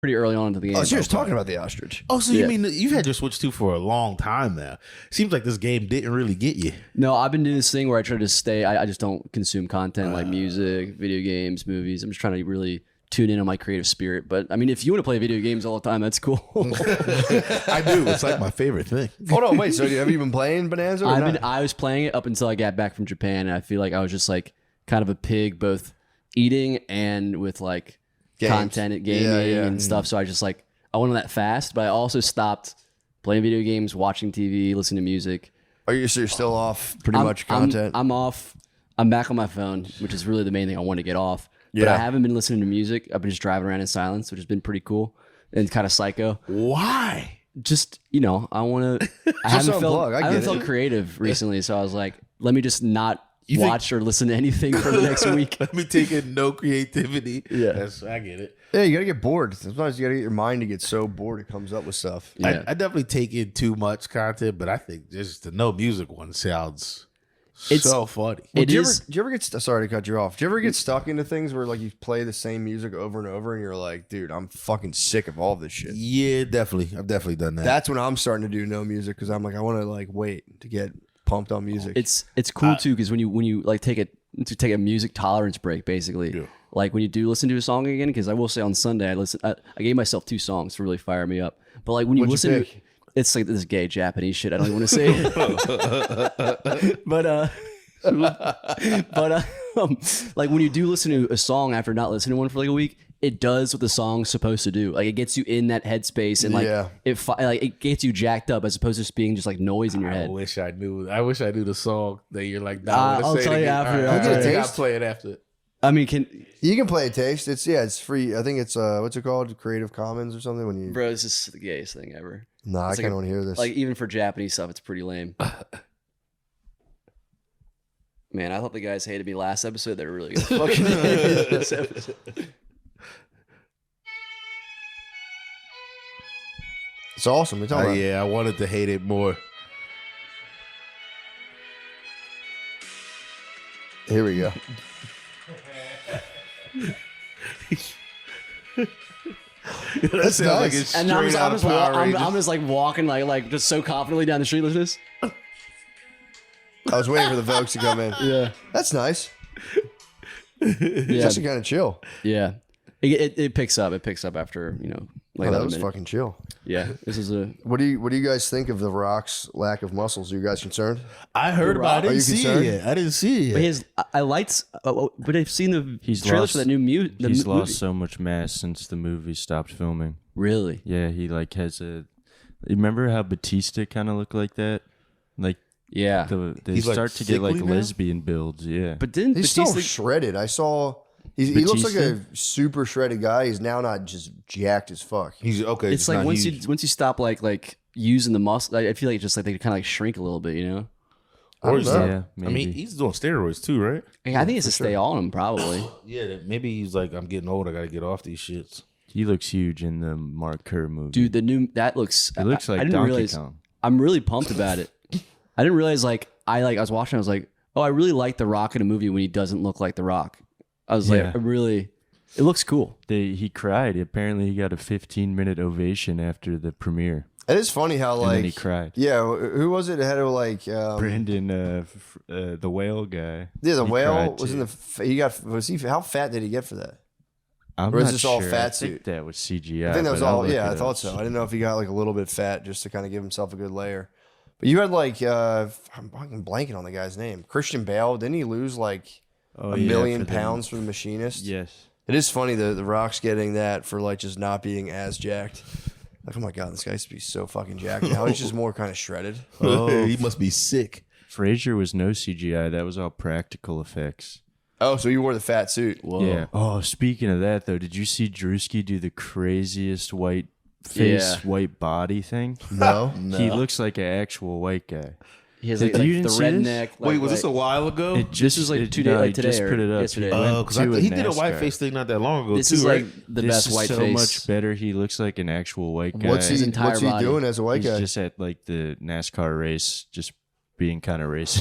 pretty early on into the game. Oh, so you're just talking about the ostrich. Oh, so you mean you've had your Switch 2 for a long time now? Seems like this game didn't really get you. No, I've been doing this thing where I try to stay. I just don't consume content like music, video games, movies. I'm just trying to really tune in on my creative spirit. But I mean, if you want to play video games all the time, that's cool. I do. It's like my favorite thing. Hold on, wait. So have you been playing Bonanza? Or not? I was playing it up until I got back from Japan, and I feel like I was just like kind of a pig, both eating and with like content, gaming and stuff. So I just like I went on that fast, but I also stopped playing video games, watching TV, listening to music. So you're still off pretty much content? I'm off. I'm back on my phone, which is really the main thing I want to get off. But I haven't been listening to music. I've been just driving around in silence, which has been pretty cool and kind of psycho. Why? Just, I want to. I haven't felt creative recently, so I was like, let me just not watch or listen to anything for the next week. Let me take in no creativity. Yeah, I get it. Yeah, you gotta get bored. Sometimes you gotta get your mind to get so bored it comes up with stuff. Yeah. I definitely take in too much content, but I think just the no music one sounds so funny. Do you ever get sorry to cut you off? Do you ever get stuck into things where like you play the same music over and over and you're like, dude, I'm fucking sick of all this shit? Yeah, definitely. I've definitely done that. That's when I'm starting to do no music because I'm like, I want to like wait to get pumped on music. It's cool too because when you like take a music tolerance break, basically, like when you do listen to a song again. Because I will say on Sunday I gave myself 2 songs to really fire me up. But like when you listen to it's like this gay Japanese shit. I don't even want to say it. but like when you do listen to a song after not listening to one for like a week, it does what the song's supposed to do. Like it gets you in that headspace and like it gets you jacked up as opposed to just being just like noise in your head. I wish I knew the song that you're like. I'll tell you after. I'll play it after. I mean, you can play a taste. It's free. I think it's what's it called? Creative Commons or something. When you bro, this is the gayest thing ever. Nah, I kind of want to hear this. Like even for Japanese stuff, it's pretty lame. Man, I thought the guys hated me last episode. They're really gonna fucking hate this episode. It's awesome. I wanted to hate it more. Here we go. That sounds like it's and I'm just like walking like just so confidently down the street like this. I was waiting for the folks to come in. Yeah, that's nice. It's actually kind of chill. Yeah, it picks up. It picks up after like that was fucking chill. Yeah, this is a. What do you guys think of The Rock's lack of muscles? Are you guys concerned? I heard about it. I didn't see it yet. I didn't see it yet. But I liked, but I've seen the trailers for that new movie. He's lost so much mass since the movie stopped filming. Really? Yeah, he like has a. Remember how Batista kind of looked like that? Like yeah, they start to get like lesbian builds. Yeah, but didn't he's Batista so shredded? I saw. He looks like a super shredded guy. He's now not just jacked as fuck. He's okay. It's like once you stop like using the muscle, I feel like it's just like they kind of like shrink a little bit, Or yeah, maybe. I mean, he's doing steroids too, right? I think it's to stay on him, probably. Yeah, maybe he's like, I'm getting old. I got to get off these shits. He looks huge in the Mark Kerr movie. Dude, the new that looks. It looks like I didn't Donkey realize. Kong. I'm really pumped about it. I didn't realize I was watching. I was like, oh, I really like The Rock in a movie when he doesn't look like The Rock. I was like, it looks cool. He cried. Apparently, he got a 15-minute ovation after the premiere. It is funny how and then he cried. Yeah, who was it? It had to like Brandon, the whale guy. Yeah, the whale was in the. How fat did he get for that? Or is this all fat suit? I think that was CGI. I think that was all. Yeah, I thought so. I didn't know if he got like a little bit fat just to kind of give himself a good layer. But you had like I'm blanking on the guy's name. Christian Bale. Didn't he lose like a million pounds for The Machinist? Yes. It is funny that The Rock's getting that for like just not being as jacked. Like, oh my God, this guy used to be so fucking jacked. Now he's just more kind of shredded. Oh, he must be sick. Frasier was no CGI. That was all practical effects. Oh, so you wore the fat suit. Whoa. Yeah. Oh, speaking of that, though, did you see Drewski do the craziest white face, white body thing? No. He looks like an actual white guy. He has like the redneck. Wait, was this a while ago? This was like 2 days like today. Just put it up yesterday. Because he did a white face thing not that long ago. This too, is right? like the best white face. face. So much better. He looks like an actual white guy. What's he doing as a white guy? He's just at like the NASCAR race, just being kind of racist.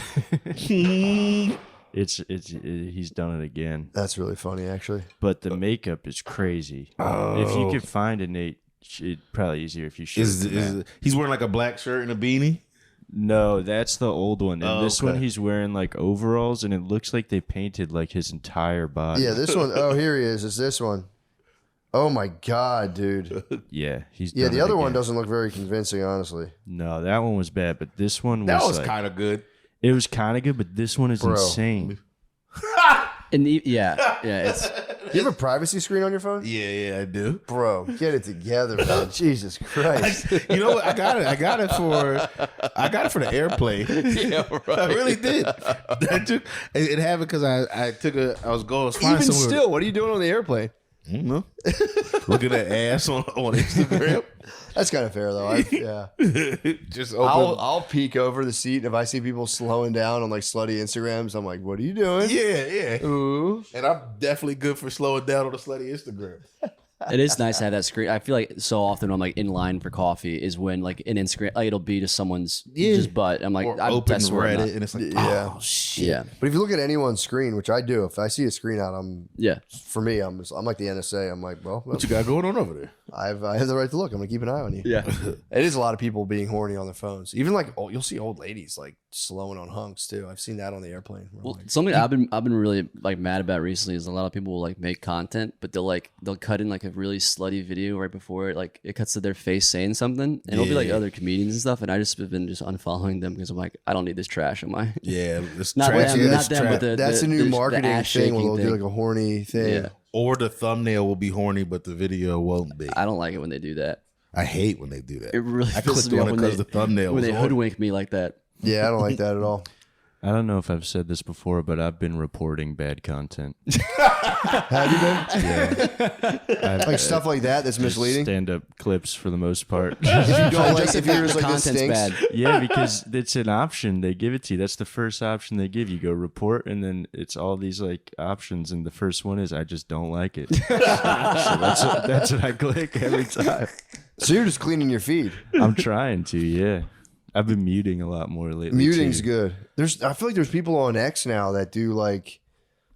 He's done it again. That's really funny, actually. But the makeup is crazy. If you could find a Nate, it's probably easier if you shoot. He's wearing like a black shirt and a beanie? No, that's the old one. And this one, okay. he's wearing like overalls, and it looks like they painted like his entire body. Yeah, this one. Oh, here he is. It's this one. Oh my God, dude. Yeah, he's Yeah, done the it other one again. doesn't look very convincing, honestly. No, that one was bad, but this one was That was like, kind of good. it was kind of good, but this one is Bro. insane. And it's You have a privacy screen on your phone? Yeah, I do. Bro, get it together, man. Jesus Christ. You know what? I got it for the airplane. yeah, right. I really did. It happened because I was going to find Even somewhere. still, what are you doing on the airplane? I don't know. Looking at ass on Instagram. That's kind of fair, though. Yeah. Just open. I'll peek over the seat. If I see people slowing down on like slutty Instagrams, I'm like, what are you doing? Yeah. Ooh. And I'm definitely good for slowing down on the slutty Instagram. It is nice to have that screen. I feel like so often when I'm like in line for coffee is when like an Instagram, like it'll be to someone's just butt. I'm like, Or I open swear I'm Reddit not. and it's like, Yeah. oh shit. Yeah, But if you look at anyone's screen, which I do, if I see a screen out, yeah. for me, I'm like the NSA. I'm like, well, What you got going on over there? I have the right to look. I'm gonna keep an eye on you. Yeah. It is a lot of people being horny on their phones. Even like, you'll see old ladies like slowing on hunks too. I've seen that on the airplane. Where I'm Well, like, something I've been really like mad about recently is a lot of people will like make content, but they'll cut in like a really slutty video right before it cuts to their face saying something, and it'll be like other comedians and stuff. And I just have been just unfollowing them because I'm like, I don't need this trash on my. Yeah, it's Not trash. them, Yeah, not it's them, but trash. that's a new the marketing ass thing where shaking they'll do like a horny thing. Yeah, Or the thumbnail will be horny, but the video won't be. I don't like it when they do that. I hate when they do that. It really I pisses clicked me on off it when because the thumbnail when was they on. hoodwink me like that. Yeah, I don't like that at all. I don't know if I've said this before, but I've been reporting bad content. Have you been? Yeah. Like stuff like that that's misleading? Stand-up clips for the most part. If you don't like, Just if the you're fact just the like, this content's stinks. bad. Yeah, because it's an option. They give it to you. That's the first option they give you. Go report, and then it's all these like options, and the first one is I just don't like it. So that's what I click every time. So you're just cleaning your feed. I'm trying to, yeah. I've been muting a lot more lately. Muting's too. good. I feel like there's people on X now that do like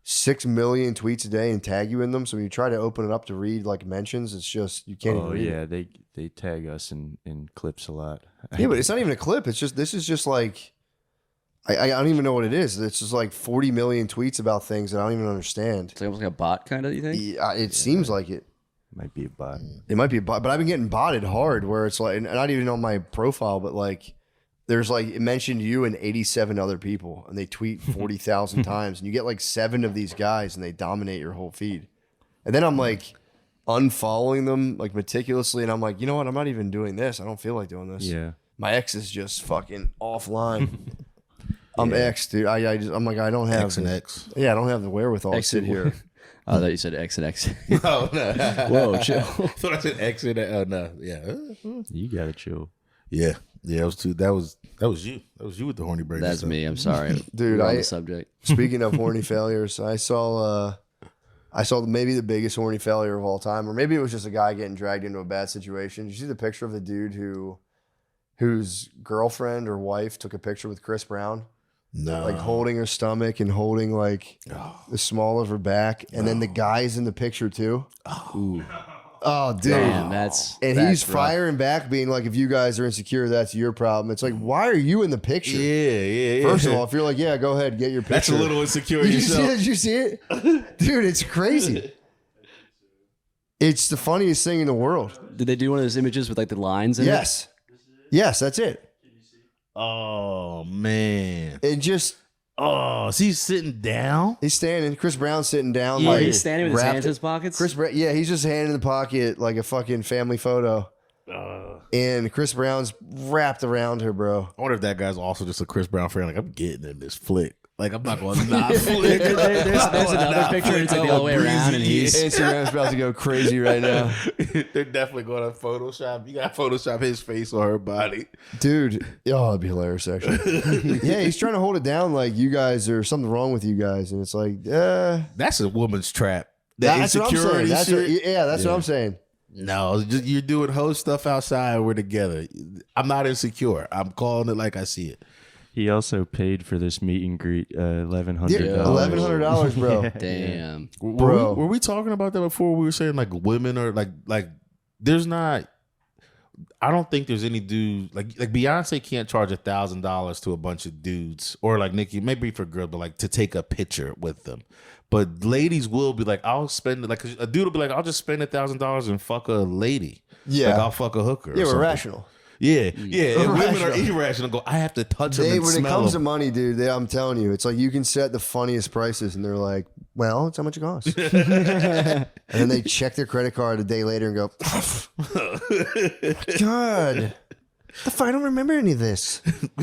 6 million tweets a day and tag you in them. So when you try to open it up to read like mentions, it's just you can't. Oh even read yeah, it. they tag us in clips a lot. Yeah, but it's not even a clip. It's just this is just like I don't even know what it is. It's just like 40 million tweets about things that I don't even understand. It's like almost like a bot kind of. You think? Yeah, it seems like it. Might be a bot. It might be a bot, but I've been getting botted hard where it's like, and not even on my profile, but like there's like it mentioned you and 87 other people, and they tweet 40,000 times, and you get like 7 of these guys, and they dominate your whole feed. And then I'm like unfollowing them like meticulously, and I'm like, you know what? I'm not even doing this. I don't feel like doing this. Yeah. My ex is just fucking offline. I'm ex, dude. I'm like, I don't have X and X. Yeah, I don't have the wherewithal to sit here. I thought you said X and X. No, no. Whoa, chill. Thought I said X and no. Yeah. You gotta chill. Yeah. That was too. That was you. That was you with the horny break. That's me. I'm sorry, Dude, We're on I- the subject. Speaking of horny failures, I saw maybe the biggest horny failure of all time, or maybe it was just a guy getting dragged into a bad situation. Did you see the picture of the dude whose girlfriend or wife took a picture with Chris Brown, No. like holding her stomach and holding like the small of her back, and then the guy's in the picture too. Ooh, Oh, dude. damn, that's And that's he's rough. firing back, being like, if you guys are insecure, that's your problem. It's like, why are you in the picture? Yeah. First of all, if you're like, yeah, go ahead, get your picture. that's a little insecure Did you see yourself. it? Did you see it? Dude, it's crazy. It's the funniest thing in the world. Did they do one of those images with like the lines in it? Yes. Yes, that's it. Oh man. And just, Oh, is he sitting down? he's standing. Chris Brown's sitting down. Oh, like, he's standing with his wrapped- hands in his pockets. Chris Brown, yeah, he's just hand in the pocket like a fucking family photo. And Chris Brown's wrapped around her, bro. I wonder if that guy's also just a Chris Brown fan. Like, I'm getting in this flick. Like, I'm not going to not flick. There's another picture. It's like the other way around, and he's Instagram's about to go crazy right now. They're definitely going to Photoshop. You got to Photoshop his face or her body. Dude, oh, that'd be hilarious, actually. Yeah, he's trying to hold it down like you guys, or something wrong with you guys. And it's like, That's a woman's trap. That that's what I'm saying. insecurity That's shit. that's what I'm saying. No, just, you're doing whole stuff outside. We're together. I'm not insecure. I'm calling it like I see it. He also paid for this meet and greet $1,100. Yeah, $1,100, bro. Damn. Bro. Were we talking about that before? We were saying like women are like there's not. I don't think there's any dude like Beyonce can't charge $1,000 to a bunch of dudes, or like Nicki, maybe for girls, but like to take a picture with them. But ladies will be like, I'll spend like a dude will be like, I'll just spend $1,000 and fuck a lady. Yeah, like I'll fuck a hooker. Yeah, or we're something. rational. Yeah, yeah. And women are irrational. Go, I have to touch them and When it smell comes to them. money, dude, I'm telling you, it's like you can set the funniest prices, and they're like, "Well, it's how much it costs." And then they check their credit card a day later and go, "God, the fuck, I don't remember any of this."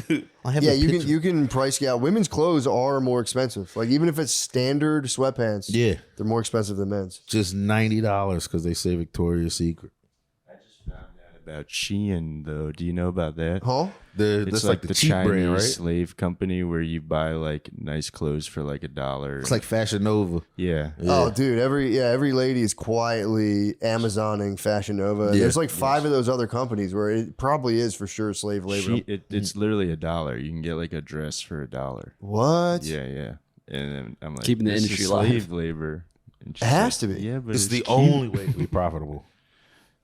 Yeah, you can price gouge. Women's clothes are more expensive. Like even if it's standard sweatpants, Yeah, they're more expensive than men's. just $90 because they say Victoria's Secret. About Shein, though. Do you know about that? Huh? It's That's like the cheap Chinese brand, right? slave company where you buy like nice clothes for like $1. It's like Fashion Nova. yeah. Oh, dude, every lady is quietly Amazoning Fashion Nova. Yeah. There's like 5 of those other companies where it probably is for sure slave labor. It's literally $1. You can get like a dress for $1. What? Yeah, yeah. And then I'm like, Keeping the this industry is alive. slave labor. And she's It has like, to be. Yeah, but It's the cute. only way to be profitable.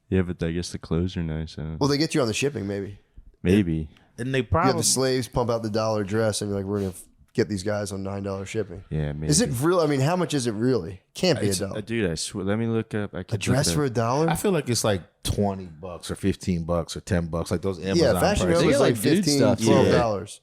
Yeah, but I guess the clothes are nice. Well, they get you on the shipping, maybe. Maybe. And they You have probably the slaves pump out the $1 dress, and you're like, we're gonna get these guys on $9 shipping. Yeah, maybe. Is it real? I mean, how much is it really? Can't be It's, $1. dude, I swear. Let me look up. I A could dress for $1? I feel like it's like $20 or $15 or $10, like those Amazon Yeah, Fashion prices. Nova is get, like like, dude $15, stuff, $12.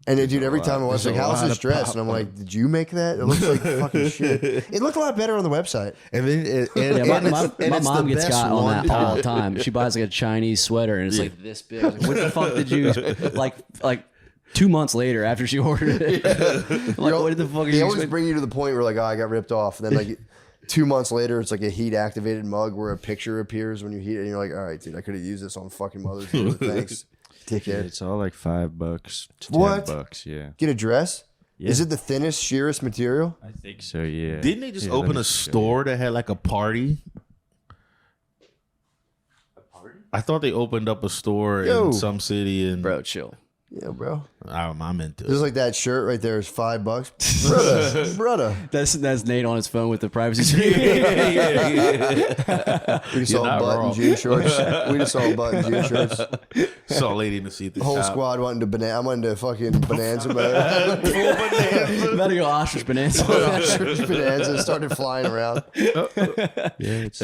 And then, dude, every time I watch, There's like, a how's lot this of dress? And I'm like, did you make that? It looks like fucking shit. It looked a lot better on the website. And then Yeah, my it's mom the gets best got on one. that all the time. She buys like a Chinese sweater and it's like this big. I was like, what the fuck did you like 2 months later after she ordered it? I'm like, what the fuck? They always bring you to the point where like, oh, I got ripped off, and then like 2 months later, it's like a heat activated mug where a picture appears when you heat it, and you're like, all right, dude, I could have used this on fucking Mother's Day. Thanks, dickhead. It's all like $5 to What? $10. Yeah, Get a dress. Yeah. Is it the thinnest, sheerest material? I think so. Yeah. Didn't they just Yeah, let open me a show you. store that had like a party? I thought they opened up a store Yo. in some city and Bro, chill. Yeah, bro. I'm into Just it. like that shirt right there is $5, brother. That's Nate on his phone with the privacy screen. We just saw not button wrong. jean shorts. We just saw button jean shorts. Saw a lady in the seat. The whole squad went into banana. I went into fucking Bonanza, but About to go ostrich bonanza. Bonanza started flying around. Yeah, it's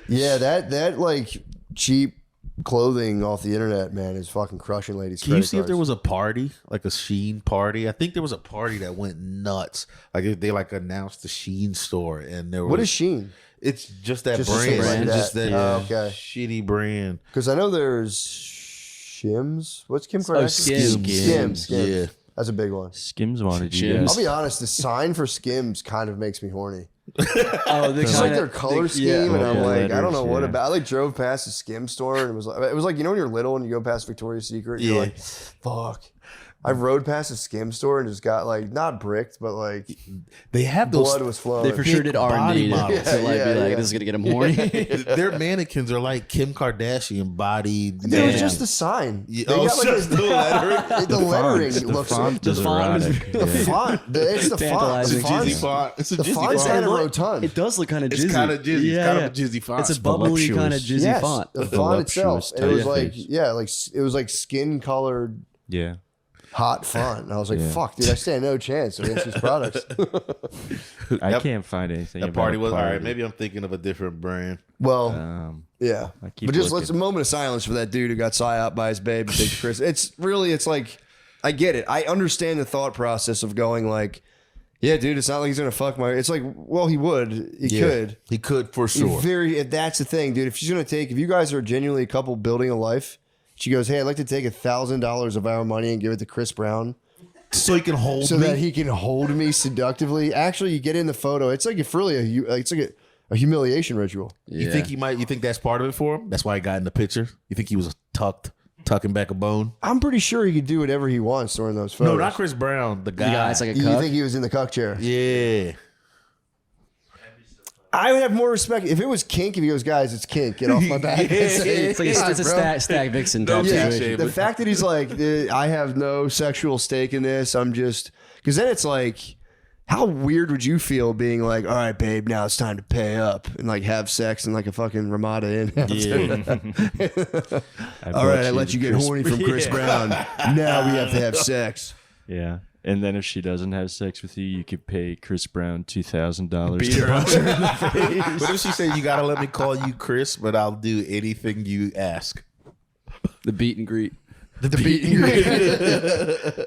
Yeah, that like cheap clothing off the internet, man, is fucking crushing ladies. Can you see if there was a party, like a Shein party? I think there was a party that went nuts. Like they like announced the Shein store, and there was. What is Shein? It's just that Just brand. something like Just that. that Oh, okay. shitty brand. Because I know there's Shims. What's Kim Kardashian? Skims. Yeah. That's a big one. Skims wanted you Skims. I'll guys. be honest, the sign for Skims kind of makes me horny. Oh, the It's like their color scheme, and I'm yeah, like, I don't letters, know what yeah. about. I like drove past the Skim store, and it was like you know when you're little and you go past Victoria's Secret, you're Yeah. like, fuck. I rode past a Skim store and just got like not bricked, but like They have those. blood was flowing. They for sure did body R&D to models. like Yeah, be like, yeah. this is gonna get him horny. Their mannequins are like Kim Kardashian body. Dude, it was just the sign. Yeah, They oh, got, like, just the lettering. the lettering The looks font the is font is- erotic. the Yeah. font. It's the font. Tantalizing. The It's a jizzy font's, font. It's a the jizzy font's font. kind of rotund. It does look kind of jizzy. It's kind of jizzy. Yeah, It's kind yeah. of a jizzy font. It's a bubbly kind of voluptuous. jizzy font. The font itself. Voluptuous And it was like typeface. it was like skin colored Yeah. hot font. And I was like, Yeah. fuck, dude, I stand no chance against these products. I Yep. can't find anything. That about party a was all party. right. Maybe I'm thinking of a different brand. Well, yeah. I keep But just looking. let's a moment of silence for that dude who got psyoped by his babe and take Chris. It's like I get it. I understand the thought process of going like, yeah, dude, it's not like he's gonna fuck my. It's like, well, he would. He could. He could for He sure. That's the thing, dude. If you guys are genuinely a couple building a life, she goes, hey, I'd like to take $1,000 of our money and give it to Chris Brown So he can hold so me. that he can hold me seductively. Actually, you get in the photo. It's like it's like a humiliation ritual. You think he might? You think that's part of it for him? That's why he got in the picture. You think he was tucking back a bone? I'm pretty sure he could do whatever he wants during those photos. No, not Chris Brown. The guy. The guy, it's like a You cuck. think he was in the cuck chair? yeah. I would have more respect if it was kink. If he goes, guys, it's kink. Get off my back. It's like it's a stack vixen type situation. The fact that he's like, I have no sexual stake in this. I'm just because then it's like, how weird would you feel being like, all right, babe, now it's time to pay up and like have sex in like a fucking Ramada Inn. All right, I let you get horny from Chris Brown. Now we have to have sex. Yeah. And then if she doesn't have sex with you, you could pay Chris Brown $2,000. Beat her up in the face. What if she said, you got to let me call you Chris, but I'll do anything you ask? The beat and greet. The beat and greet.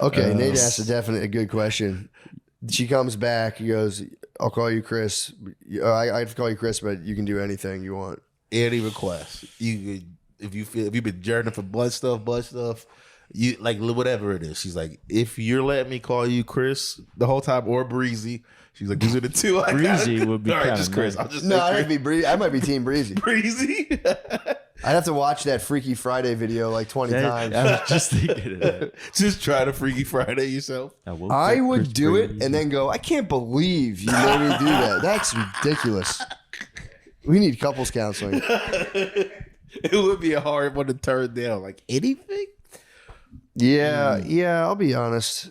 Okay, Nate asked a good question. She comes back. He goes, I'll call you Chris. I have to call you Chris, but you can do anything you want. Any request. If you've been journeying for butt stuff, you like whatever it is. She's like, if you're letting me call you Chris the whole time or Breezy, she's like, these are the two. Breezy would be all right, kind just of Chris. nice. I'll just No, I'd be Breezy. I might be Team Breezy. Breezy. I'd have to watch that Freaky Friday video like 20 times. I was just thinking of that. Just try to Freaky Friday yourself. I would do it and then go, I can't believe you made me do that. That's ridiculous. We need couples counseling. It would be a hard one to turn down. Like anything? Yeah, I'll be honest.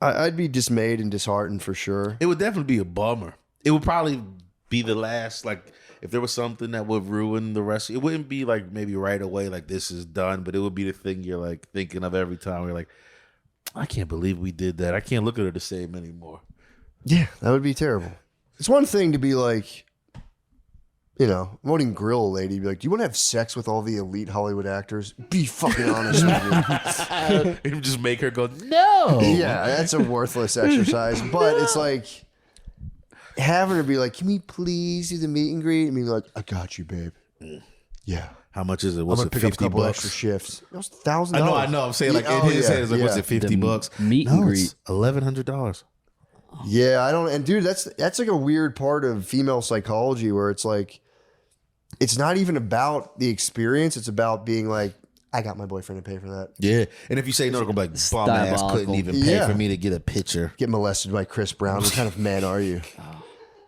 I'd be dismayed and disheartened for sure. It would definitely be a bummer. It would probably be the last, like, if there was something that would ruin the rest, it wouldn't be like maybe right away, like this is done, but it would be the thing you're like thinking of every time. You're like, I can't believe we did that. I can't look at her the same anymore. Yeah, that would be terrible. It's one thing to be like, you know, I won't even grill a lady. Be like, do you want to have sex with all the elite Hollywood actors? Be fucking honest with It would just make her go, no. Yeah, that's a worthless exercise. But it's like having her be like, can we please do the meet and greet? And be like, I got you, babe. Yeah. How much is it? I'm What's gonna it? pick up a couple $50? extra shifts. It was $1,000. I know. I'm saying like in his head, it's like, what's it? $50? Meet and greet. $1,100. Yeah, I don't. And dude, that's like a weird part of female psychology where it's like, it's not even about the experience. It's about being like, I got my boyfriend to pay for that. Yeah, and if you say no, they're gonna be like, bum ass couldn't even pay Yeah. for me to get a picture. Get molested by Chris Brown. What kind of man are you?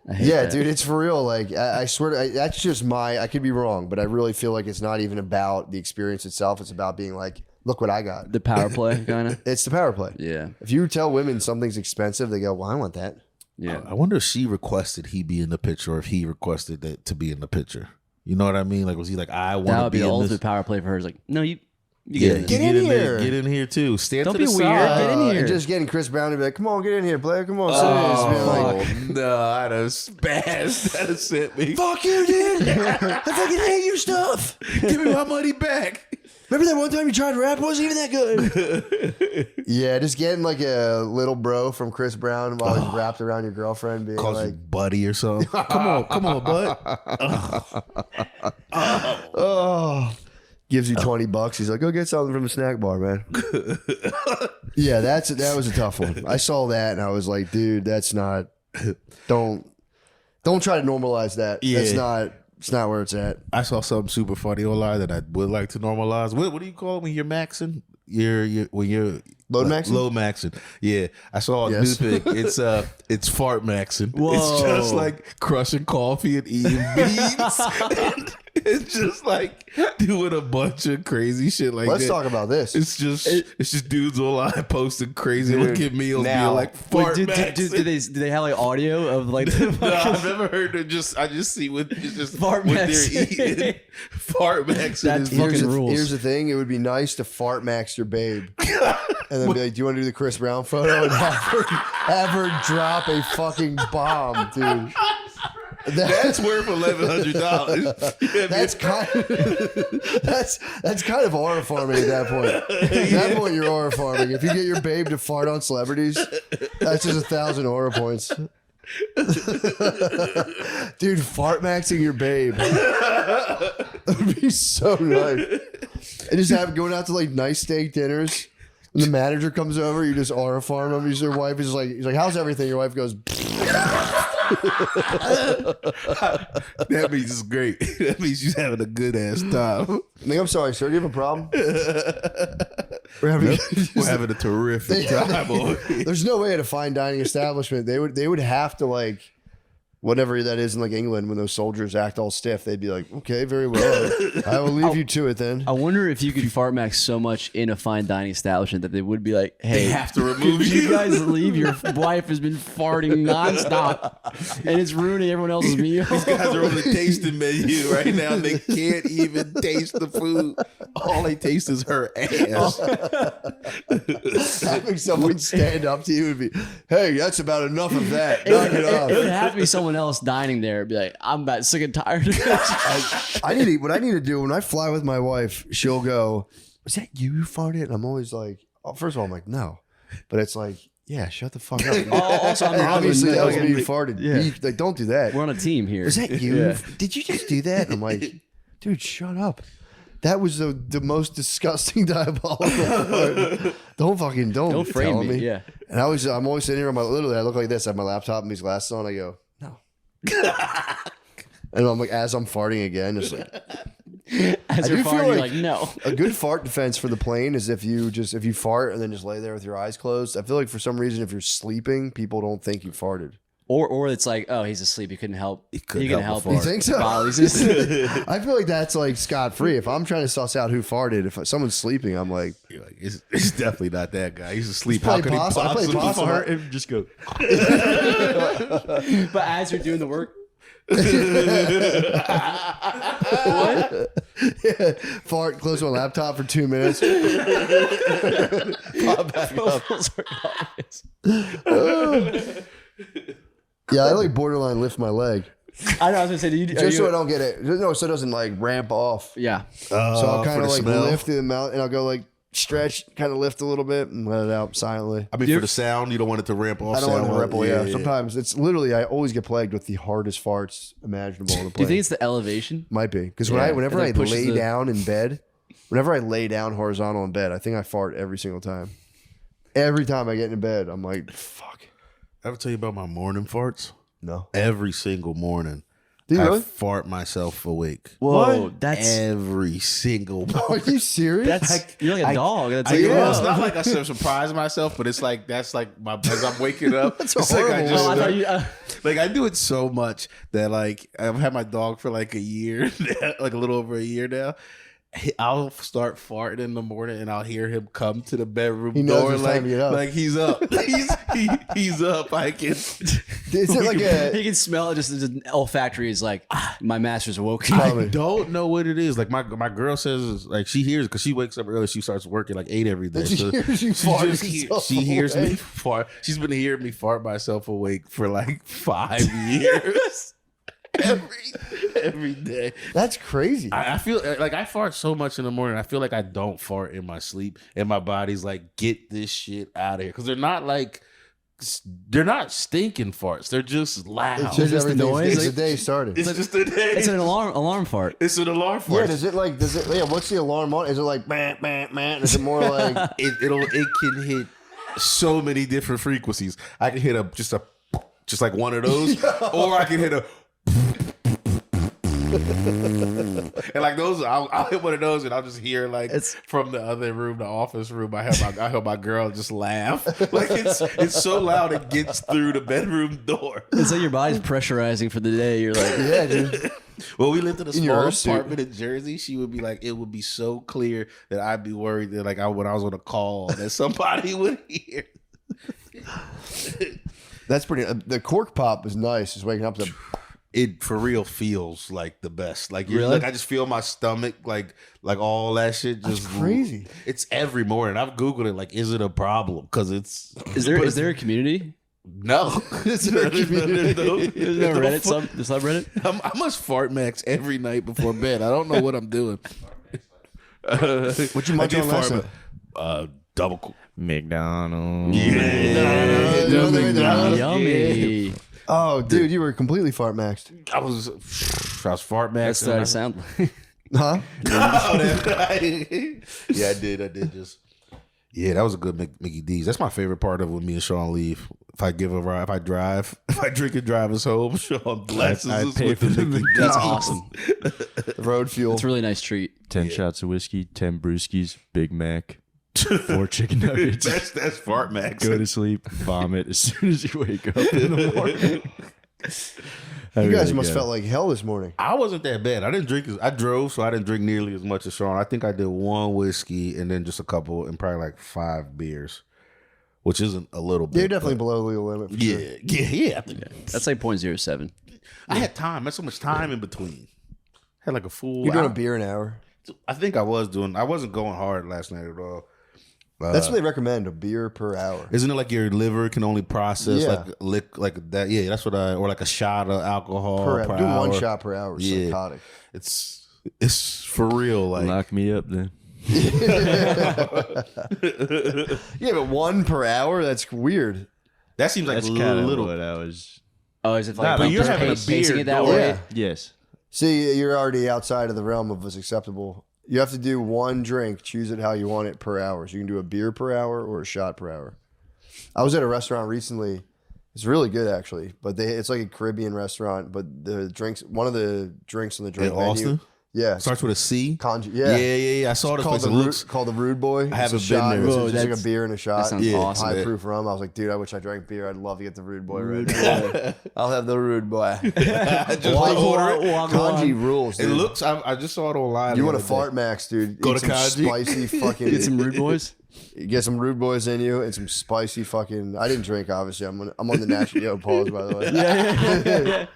I hate Yeah, that. dude, it's for real. Like, I swear, that's just I could be wrong, but I really feel like it's not even about the experience itself. It's about being like, look what I got. The power play, kind of. It's the power play. Yeah. If you tell women something's expensive, they go, well, I want that. Yeah. I wonder if she requested he be in the picture, or if he requested that to be in the picture. You know what I mean? Like, was he like, I want That to would be be the in ultimate this? power play for her. It's like, no, you Yeah, get Get in. in here. Get in here too. Stand Don't to be the weird. side. Get in here. And just getting Chris Brown to be like, come on, get in here, player. Come on, sit in. Like, No, I'd have spazzed. That'd have sent me. fuck you, dude. I fucking hate your stuff. Give me my money back. Remember that one time you tried rap? It wasn't even that good. Yeah, just getting like a little bro from Chris Brown while he's wrapped around your girlfriend, being Calls you like, buddy or something. Come on, bud. oh, gives you $20. He's like, go get something from the snack bar, man. Yeah, that was a tough one. I saw that and I was like, dude, that's not. Don't try to normalize that. Yeah. It's not where it's at. I saw something super funny online that I would like to normalize. What do you call it when you're maxing? When you're Load maxing? Load maxing. Yeah, I saw a Yes. new thing. It's fart maxing. Whoa. It's just like crushing coffee and eating beans. And it's just like doing a bunch of crazy shit like Let's that. talk about this. It's just dudes online posting crazy Dude, looking meals, now- being like fart Wait, maxing. do they have like audio of like the No, I've never heard of I just see what it's just Fart what maxing. they're eating. Fart maxing That's is fucking Here's rules. Here's the thing. It would be nice to fart max your babe. And then be like, do you want to do the Chris Brown photo? And have her drop a fucking bomb, dude. That's worth $1,100. That's kind of horror farming at that point. At that point, you're horror farming. If you get your babe to fart on celebrities, that's just 1,000 horror points. Dude, fart maxing your babe. That would be so nice. And just have going out to like nice steak dinners. When the manager comes over, you just aura farm him. Your wife is like, he's like, how's everything? Your wife goes, That means it's great. That means she's having a good ass time. I'm sorry, sir. Do you have a problem? We're having a terrific time over here. There's no way at a fine dining establishment they would have to like whatever that is in like England, when those soldiers act all stiff, they'd be like, okay, very well. I will leave you to it then. I wonder if you could fart max so much in a fine dining establishment that they would be like, hey, They have to remove you guys leave. Your wife has been farting nonstop and it's ruining everyone else's meal. These guys are on the tasting menu right now. And they can't even taste the food. All they taste is her ass. Having someone stand up to you and be, hey, that's about enough of that. Knock it off. It would have to be someone else dining there and be like, I'm about sick and tired of this. I need what I need to do when I fly with my wife. She'll go, "Was that you who farted?" And I'm always like, oh, first of all, I'm like, no, but it's like, yeah, shut the fuck up. Also, I'm Obviously, that was me who like, farted. yeah. Like, don't do that. We're on a team here. Was that you? Yeah. Did you just do that? And I'm like, dude, shut up. That was the most disgusting diabolical part. Don't frame tell me. Yeah. And I'm always sitting here on literally I look like this. I have my laptop and these glasses on. I go, no. And I'm like, as I'm farting again, it's like, As I you're do feel farting, you're like- like, no. a good fart defense for the plane is if you fart and then just lay there with your eyes closed. I feel like for some reason if you're sleeping, people don't think you farted. Or it's like, oh, he's asleep. He couldn't help. He couldn't can help help. but You think so? While he's just, I feel like that's like scot free. If I'm trying to suss out who farted, if someone's sleeping, I'm like, You're like, it's definitely not that guy. He's asleep. It's How probably could he possible. I play possibly possible. fart? And just go. but as you're doing the work, fart, close my laptop for 2 minutes. Pop back up. Yeah, I like borderline lift my leg. I know. I was gonna say, Just so I don't get it. No, so it doesn't like ramp off. yeah. So I'll kind for of the like smell. lift the amount and I'll go like stretch, kind of lift a little bit and let it out silently. I mean, for the sound, you don't want it to ramp off. I don't want sound to ripple, yeah. yeah. Sometimes it's literally, I always get plagued with the hardest farts imaginable on the Do you plane. think it's the elevation? Might be. Because Yeah, whenever it, I like, pushes lay the- down in bed, whenever I lay down horizontal in bed, I think I fart every single time. Every time I get in bed, I'm like, fuck. Ever tell you about my morning farts? No. Every single morning, Do you I really? fart myself awake. Whoa, that's Every single Are morning. you serious? you're like a dog. That's Yeah, like, well, it's not like I surprise myself, but it's like that's like my as I'm waking up. That's it's like I horrible. just Oh, I thought you, like I do it so much that like I've had my dog for like a year, like a little over a year now. I'll start farting in the morning and I'll hear him come to the bedroom He knows door it's time to get up. like he's up. he's up. I can. Is it like a... he can smell it. Just the olfactory is like, my master's awoken. Probably. I don't know what it is. Like my girl says, like she hears because she wakes up early. She starts working like 8 every day. She So hears you fart just yourself she hears me awake. fart. She's been hearing me fart myself awake for like 5 years. every day. That's crazy. I feel like I fart so much in the morning. I feel like I don't fart in my sleep, and my body's like, get this shit out of here because they're not stinking farts. They're just loud. It's just just the everything. noise, It's like- the day started. It's just a day. It's an alarm fart. It's an alarm Yeah, fart. what's the alarm on? Is it like, man, man, man? Is it more like... It can hit so many different frequencies. I can hit just like one of those, or I can hit a. And like those, I'll hit one of those, and I'll just hear like from the other room, the office room. I heard my girl just laugh. Like it's so loud it gets through the bedroom door. It's like your body's pressurizing for the day. You're like, Yeah, dude. When we lived in a In your small suit. apartment in Jersey, she would be like, it would be so clear that I'd be worried that when I was on a call that somebody would hear. That's pretty... the cork pop is nice. Just waking up to... It for real feels like the best. Like Really? like I just feel my stomach like all that shit just That's crazy. It's every morning. I've Googled it. Like, is it a problem? Because it's is there a community? no. Is there a community? Is there a Reddit the subreddit? I must fart max every night before bed. I don't know what I'm doing. What you munch on last night? Double. McDonald's. Yummy. Oh, dude, you were completely fart maxed. I was fart max. That's what I sound like. Huh? Yeah, I did just. Yeah, that was a good Mickey D's. That's my favorite part of when me and Sean leave. If I give a ride, if I drive, if I drink and drive us home, Sean blesses I us pay with for the the Mickey That's D's. awesome. Road fuel. It's a really nice treat. 10 shots of whiskey, 10 brewskis, Big Mac, 4 chicken nuggets. That's fart max. Go to sleep, vomit as soon as you wake up in the morning. You guys must felt like hell this morning. I wasn't that bad. I didn't drink. I drove, so I didn't drink nearly as much as Sean. I think I did 1 whiskey and then just a couple and probably like 5 beers, which isn't a little bit. You're definitely below the legal limit. For sure. Yeah. That's like 0.07. I had time. I had so much time in between. Had like a full. You're doing a beer an hour. I think I was doing. I wasn't going hard last night at all. That's what they recommend, a beer per hour. Isn't it like your liver can only process like that? Yeah, that's what or like a shot of alcohol per do hour. 1 shot per hour. Yeah. Psychotic. It's for real. Like lock me up then. Yeah, but 1 per hour? That's weird. That seems like That's a kind of little. what I was. Oh, is it Nah, like but you're having a pacing beer it that door. way? Yeah. Yes. See, you're already outside of the realm of what's acceptable. You have to do 1 drink, choose it how you want it per hour. So you can do a beer per hour or a shot per hour. I was at a restaurant recently. It's really good, actually. But it's like a Caribbean restaurant. But the drinks, one of the drinks on the drink In menu. Austin? Yeah. Starts with a C. Yeah. I saw this Called place. called the Rude Boy. I haven't It's a shot. been there. It's Whoa, just like a beer and a shot. That sounds awesome. High proof rum. I was like, dude, I wish I drank beer. I'd love to get the Rude Boy right now. I'll have the Rude Boy. Kanji rules, It dude. looks. I just saw it online. You the want to other fart, day. Max, dude? Go Eat to some Kanji. spicy fucking. Get some rude boys. Get some Rude Boys in you and some spicy fucking. I didn't drink, obviously. I'm on the national pause, by the way.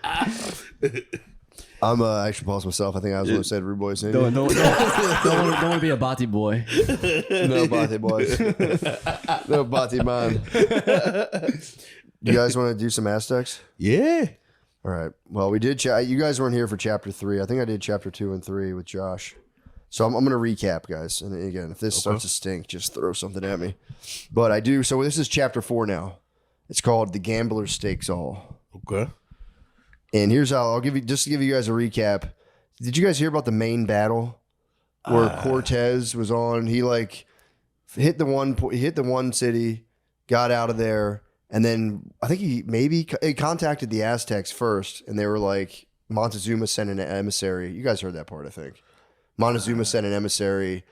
I'm I should pause myself. I think I was the one who said Rude Boys in you. Don't want to be a bati boy. No Bati boys. No Bati man. You guys want to do some Aztecs? Yeah. All right. Well, we did. You guys weren't here for chapter 3. I think I did chapter 2 and 3 with Josh. So I'm going to recap, guys. And again, if this starts to stink, just throw something at me. But I do. So this is chapter 4 now. It's called The Gambler Stakes All. Okay. And here's how I'll give you just to give you guys a recap. Did you guys hear about the main battle where Cortez was on? He like hit the one city, got out of there, and then I think he contacted the Aztecs first, and they were like, Montezuma sent an emissary. You guys heard that part, I think. Montezuma sent an emissary.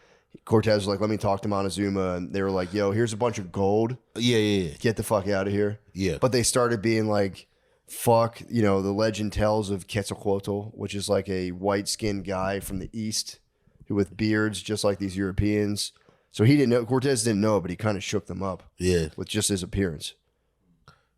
Cortez was like, let me talk to Montezuma, and they were like, yo, here's a bunch of gold. Yeah. Get the fuck out of here. Yeah. But they started being like, fuck, the legend tells of Quetzalcoatl, which is like a white-skinned guy from the east who with beards, just like these Europeans. So he didn't know, Cortez didn't know, but he kind of shook them up. Yeah. With just his appearance.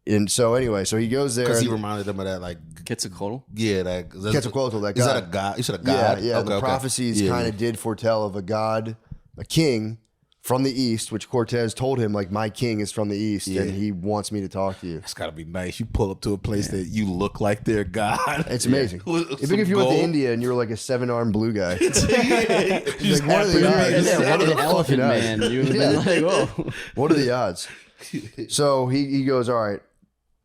And so anyway, so he goes there. Because he reminded them of that, like, Quetzalcoatl? yeah, that Quetzalcoatl, that Is god. that a god? You said a god? Yeah. Okay, The prophecies kind of did foretell of a god, a king from the east, which Cortez told him, like, my king is from the east, and he wants me to talk to you. It's got to be nice. You pull up to a place that you look like their god. It's amazing. With Even some if you went to gold. India and you were like a 7-armed blue guy. Just like, what are the odds? Yeah, What are the the elephant fucking odds? man. You would have been like, whoa. What are the odds? So he goes, all right.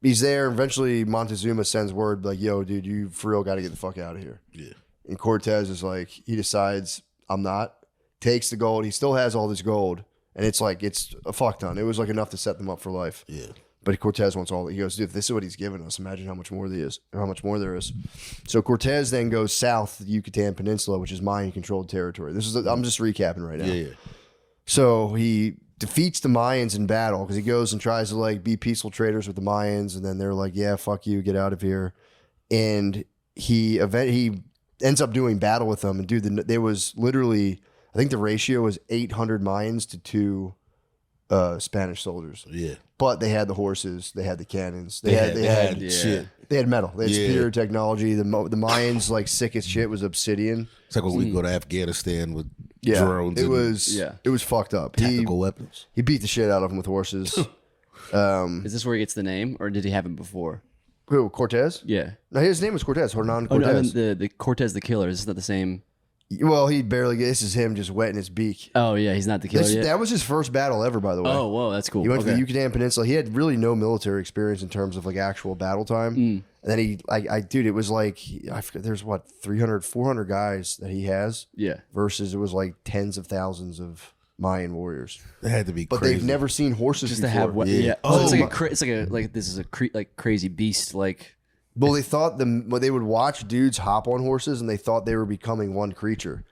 He's there. Eventually, Montezuma sends word like, yo, dude, you for real got to get the fuck out of here. Yeah. And Cortez is like, he decides, I'm not. Takes the gold. He still has all this gold. And it's like, it's a fuck ton. It was like enough to set them up for life. Yeah. But Cortez wants all. He goes, dude, if this is what he's giving us, imagine how much more there is, or how much more there is. So Cortez then goes south to the Yucatan Peninsula, which is Mayan-controlled territory. I'm just recapping right now. Yeah. So he defeats the Mayans in battle because he goes and tries to like be peaceful traders with the Mayans, and then they're like, yeah, fuck you, get out of here. And he ends up doing battle with them. And dude, there was literally, I think the ratio was 800 Mayans to 2 Spanish soldiers. Yeah. But they had the horses, they had the cannons, they had had shit. they had metal, they had Yeah. superior technology. The Mayans like sick as shit was obsidian. It's like when we go to Afghanistan with Yeah, drones it and was fucked up. tactical weapons. He beat the shit out of them with horses. Is this where he gets the name, or did he have it before? Who, Cortez? Yeah. No, his name was Cortez. Hernan Oh, no, I Cortez. mean the Cortez the Killer. Is this not the same? Well, he barely. This is him just wetting his beak. Oh, yeah, he's not the killer yet. That was his first battle ever, by the way. Oh, whoa, that's cool. He went to Okay. the Yucatan Peninsula. He had really no military experience in terms of like actual battle time. And then dude, it was like, I forget, there's 300, 400 guys that he has Yeah. versus it was like tens of thousands of Mayan warriors. It had to be But crazy. they've never seen horses Just before. to have what? Yeah. Yeah. Oh, So my- it's like this is a crazy beast. Like Well, they thought they would watch dudes hop on horses, and they thought they were becoming one creature.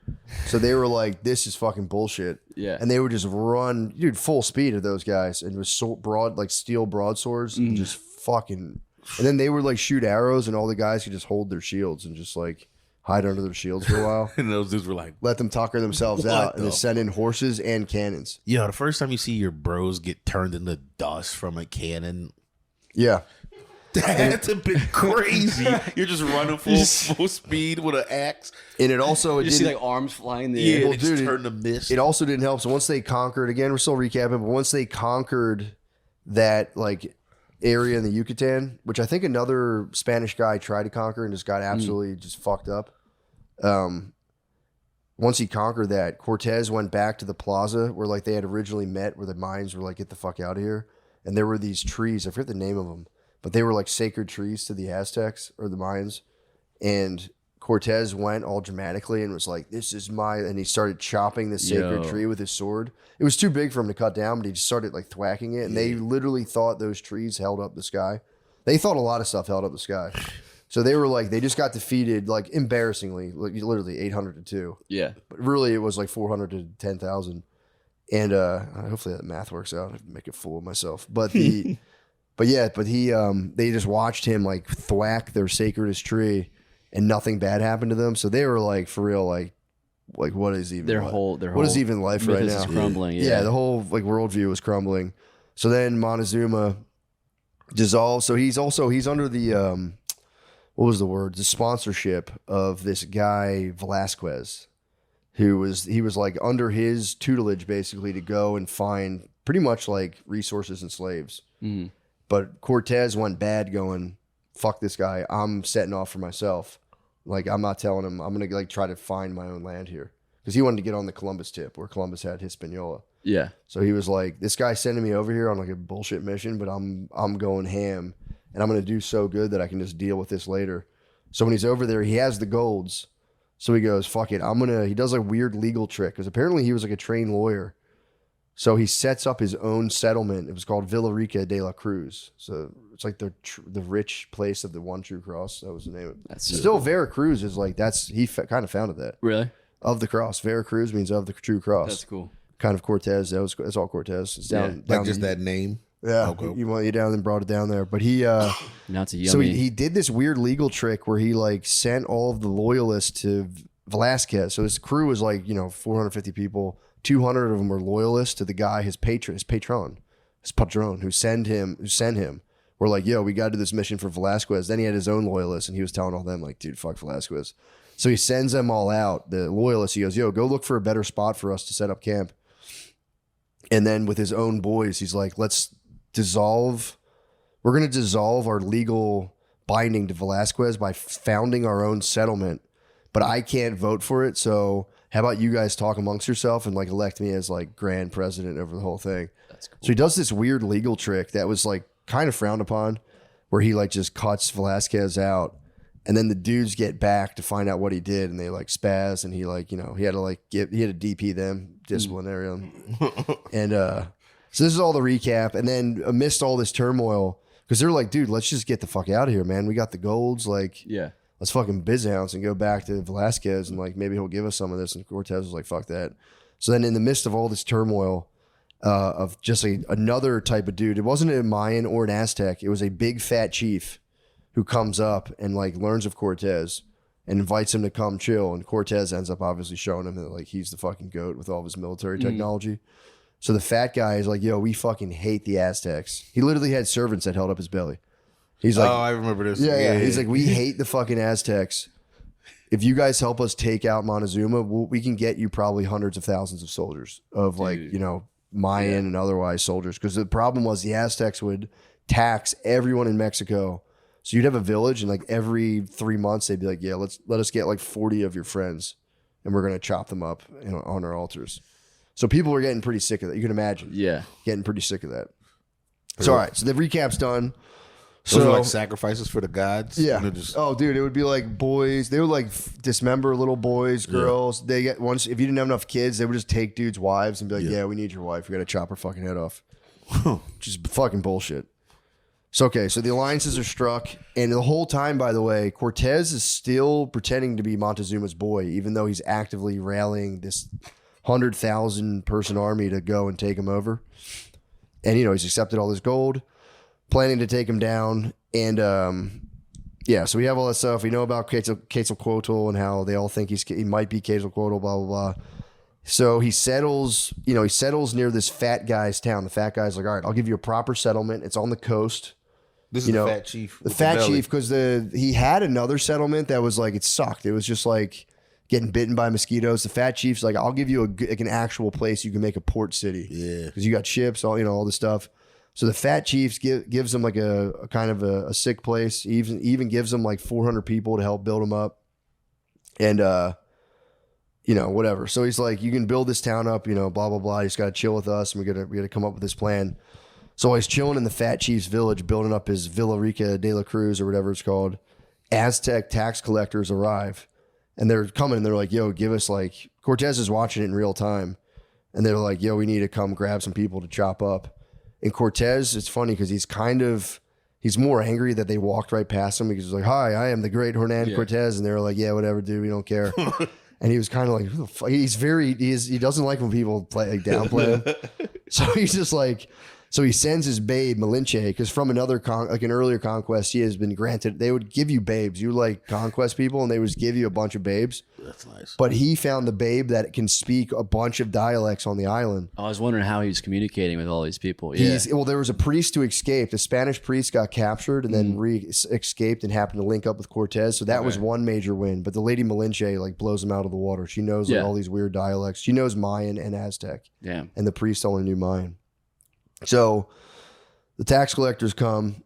So they were like, "This is fucking bullshit." Yeah. And they would just run, dude, full speed at those guys, and it was so broad, like steel broadswords, and just fucking And then they would like shoot arrows, and all the guys could just hold their shields and just like hide under their shields for a while. And those dudes were like, let them tucker themselves out and then send in horses and cannons. yeah, the first time you see your bros get turned into dust from a cannon, yeah, that's a bit crazy. You're just running full speed with an axe. And it also, You see like arms flying in the Yeah, air. they just turn to mist. it also didn't help. So once they conquered, again, we're still recapping, but once they conquered that like area in the Yucatan, which I think another Spanish guy tried to conquer and just got absolutely just fucked up. Once he conquered that, Cortez went back to the plaza where like they had originally met, where the Mayans were like, get the fuck out of here. And there were these trees, I forget the name of them, but they were like sacred trees to the Aztecs or the Mayans. And Cortez went all dramatically and was like, this is and he started chopping the sacred tree with his sword. It was too big for him to cut down, but he just started like thwacking it. And they literally thought those trees held up the sky. They thought a lot of stuff held up the sky. So they were like, they just got defeated, like embarrassingly, like literally 800-2. Yeah. But really it was like 400 to 10,000. And hopefully that math works out. I make a fool of myself. But they just watched him like thwack their sacredest tree and nothing bad happened to them. So they were like, for real, like what is even what is even life right now? Is crumbling. Yeah, the whole like worldview was crumbling. So then Montezuma dissolved. So he's under the what was the word? The sponsorship of this guy Velasquez, he was like under his tutelage basically to go and find pretty much like resources and slaves. Mm-hmm. But Cortez went bad, going, fuck this guy. I'm setting off for myself. Like, I'm not telling him. I'm going to like try to find my own land here. Because he wanted to get on the Columbus tip where Columbus had Hispaniola. Yeah. So he was like, this guy's sending me over here on like a bullshit mission, but I'm going ham. And I'm going to do so good that I can just deal with this later. So when he's over there, he has the golds. So he goes, fuck it. He does a weird legal trick. Because apparently he was like a trained lawyer. So he sets up his own settlement. It was called Villarica de la Cruz. So it's like the rich place of the one true cross. That was the name of it. That's still Veracruz is like, kind of founded that. Really? Of the cross. Veracruz means of the true cross. That's cool. Kind of Cortez. That's all Cortez. It's down like just that name. Yeah. Okay. He went down and brought it down there. But he now it's a yummy. So he did this weird legal trick where he like sent all of the loyalists to Velasquez. So his crew was like, 450 people. 200 of them were loyalists to the guy, his patron, who sent him. We're like, yo, we got to do this mission for Velasquez. Then he had his own loyalists, and he was telling all them, like, dude, fuck Velasquez. So he sends them all out, the loyalists. He goes, yo, go look for a better spot for us to set up camp. And then with his own boys, he's like, we're going to dissolve our legal binding to Velasquez by founding our own settlement, but I can't vote for it, so how about you guys talk amongst yourself and like elect me as like grand president over the whole thing? That's cool. So he does this weird legal trick that was like kind of frowned upon, where he like just cuts Velasquez out, and then the dudes get back to find out what he did, and they like spaz, and he like he had to DP them, disciplinary them, and so this is all the recap, and then amidst all this turmoil, because they're like, dude, let's just get the fuck out of here, man. We got the golds, like yeah. Let's fucking bizhounce and go back to Velasquez and like maybe he'll give us some of this. And Cortez was like, fuck that. So then in the midst of all this turmoil of just another type of dude, it wasn't a Mayan or an Aztec. It was a big fat chief who comes up and like learns of Cortez and invites him to come chill. And Cortez ends up obviously showing him that like he's the fucking goat with all of his military technology. So the fat guy is like, yo, we fucking hate the Aztecs. He literally had servants that held up his belly. He's like, oh, I remember this. Yeah. He's like, we hate the fucking Aztecs. If you guys help us take out Montezuma, we can get you probably hundreds of thousands of soldiers of like, Mayan and otherwise soldiers. Because the problem was the Aztecs would tax everyone in Mexico. So you'd have a village and like every 3 months they'd be like, yeah, let us get like 40 of your friends and we're going to chop them up on our altars. So people were getting pretty sick of that. You can imagine. Yeah. Getting pretty sick of that. So, all right. So the recap's done. Those are like sacrifices for the gods. Yeah. Oh, dude, it would be like boys. They would like dismember little boys, girls. Yeah. They get once if you didn't have enough kids, they would just take dudes' wives and be like, "Yeah, we need your wife. We got to chop her fucking head off." Just fucking bullshit. So so the alliances are struck, and the whole time, by the way, Cortez is still pretending to be Montezuma's boy, even though he's actively rallying this 100,000 person army to go and take him over. And he's accepted all this gold. planning to take him down. And so we have all that stuff. We know about Quetzalcoatl and how they all think he might be Quetzalcoatl, blah, blah, blah. So he settles near this fat guy's town. The fat guy's like, all right, I'll give you a proper settlement. It's on the coast. This is the fat chief. The fat chief, because he had another settlement that was like, it sucked. It was just like getting bitten by mosquitoes. The fat chief's like, I'll give you an actual place you can make a port city. Yeah. Because you got ships, all this stuff. So the fat chief gives them like a kind of a sick place. He even gives them like 400 people to help build them up. And, whatever. So he's like, you can build this town up, blah, blah, blah. You just got to chill with us. And we got to come up with this plan. So he's chilling in the fat chief's village, building up his Villa Rica de la Cruz or whatever it's called. Aztec tax collectors arrive and they're coming and they're like, yo, give us like, Cortez is watching it in real time. And they're like, yo, we need to come grab some people to chop up. And Cortez, it's funny because he's more angry that they walked right past him because he's like, hi, I am the great Hernan Cortez. And they're like, yeah, whatever, dude, we don't care. And he was kind of like, who the fuck? He doesn't like when people downplay him. So he's just like, so he sends his babe, Malinche, because from an earlier conquest, he has been granted, they would give you babes. You like conquest people, and they would give you a bunch of babes. That's nice. But he found the babe that can speak a bunch of dialects on the island. I was wondering how he was communicating with all these people. Yeah. Well, there was a priest who escaped. The Spanish priest got captured and then escaped and happened to link up with Cortez. So that was one major win. But the lady Malinche like blows him out of the water. She knows all these weird dialects. She knows Mayan and Aztec. Yeah. And the priest only knew Mayan. So the tax collectors come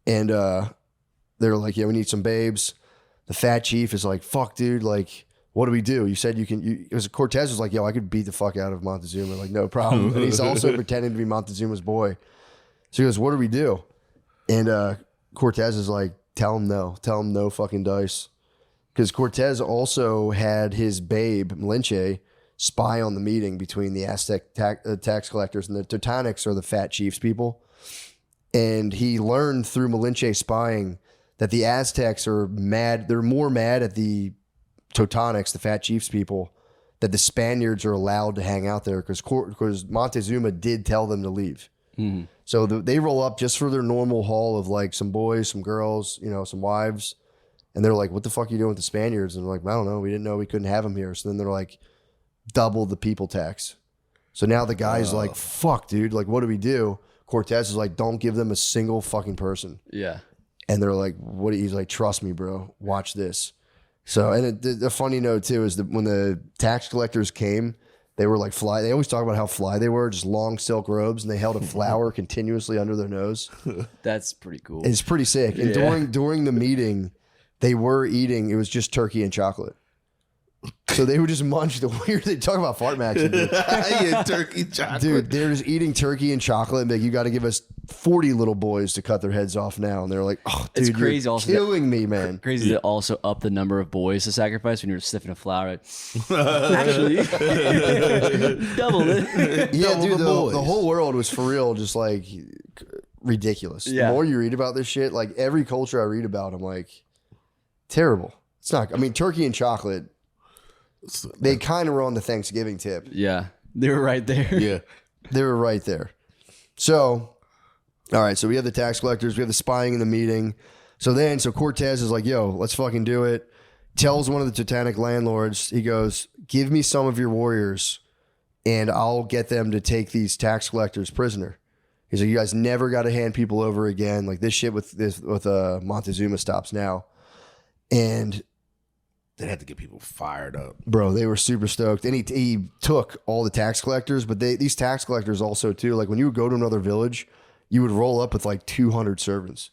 and they're like, yeah, we need some babes. The fat chief is like, fuck, dude, like, what do we do? You said you can, because Cortez was like, yo, I could beat the fuck out of Montezuma. Like, no problem. And he's also pretending to be Montezuma's boy. So he goes, what do we do? And Cortez is like, tell him no fucking dice. Because Cortez also had his babe, Malinche, spy on the meeting between the Aztec tax collectors and the Teutonics, or the fat chiefs people. And he learned through Malinche spying that the Aztecs are mad. They're more mad at the Teutonics, the fat chiefs people, that the Spaniards are allowed to hang out there because Montezuma did tell them to leave. Mm-hmm. So they roll up just for their normal haul of like some boys, some girls, some wives. And they're like, what the fuck are you doing with the Spaniards? And they're like, I don't know. We didn't know we couldn't have them here. So then they're like, double the people tax. So now the guy's like, fuck, dude. Like, what do we do? Cortez is like, don't give them a single fucking person. Yeah. And they're like, what? He's like, trust me, bro. Watch this. So, and the funny note too is that when the tax collectors came, they were like fly. They always talk about how fly they were, just long silk robes, and they held a flower continuously under their nose. That's pretty cool. It's pretty sick. And during the meeting, they were eating. It was just turkey and chocolate. So they would just munch the weird. They talk about fart maxing, dude. Yeah, turkey chocolate, dude. They're just eating turkey and chocolate, and like, you got to give us 40 little boys to cut their heads off now. And they're like, "Oh, dude, it's crazy! You're also killing me, man." Crazy to also up the number of boys to sacrifice when you're sniffing a flower. Actually, double it. Yeah, double dude. the whole world was for real, just like ridiculous. Yeah. The more you read about this shit, like every culture I read about, I'm like, terrible. It's not. I mean, turkey and chocolate. They kind of were on the Thanksgiving tip. Yeah. They were right there. Yeah. They were right there. So, all right. So we have the tax collectors. We have the spying in the meeting. So Cortez is like, yo, let's fucking do it. Tells one of the Teutonic landlords, he goes, give me some of your warriors and I'll get them to take these tax collectors prisoner. He's like, you guys never got to hand people over again. Like this shit with Montezuma stops now. And they had to get people fired up. Bro, they were super stoked. And he took all the tax collectors, but these tax collectors also too, like when you would go to another village, you would roll up with like 200 servants.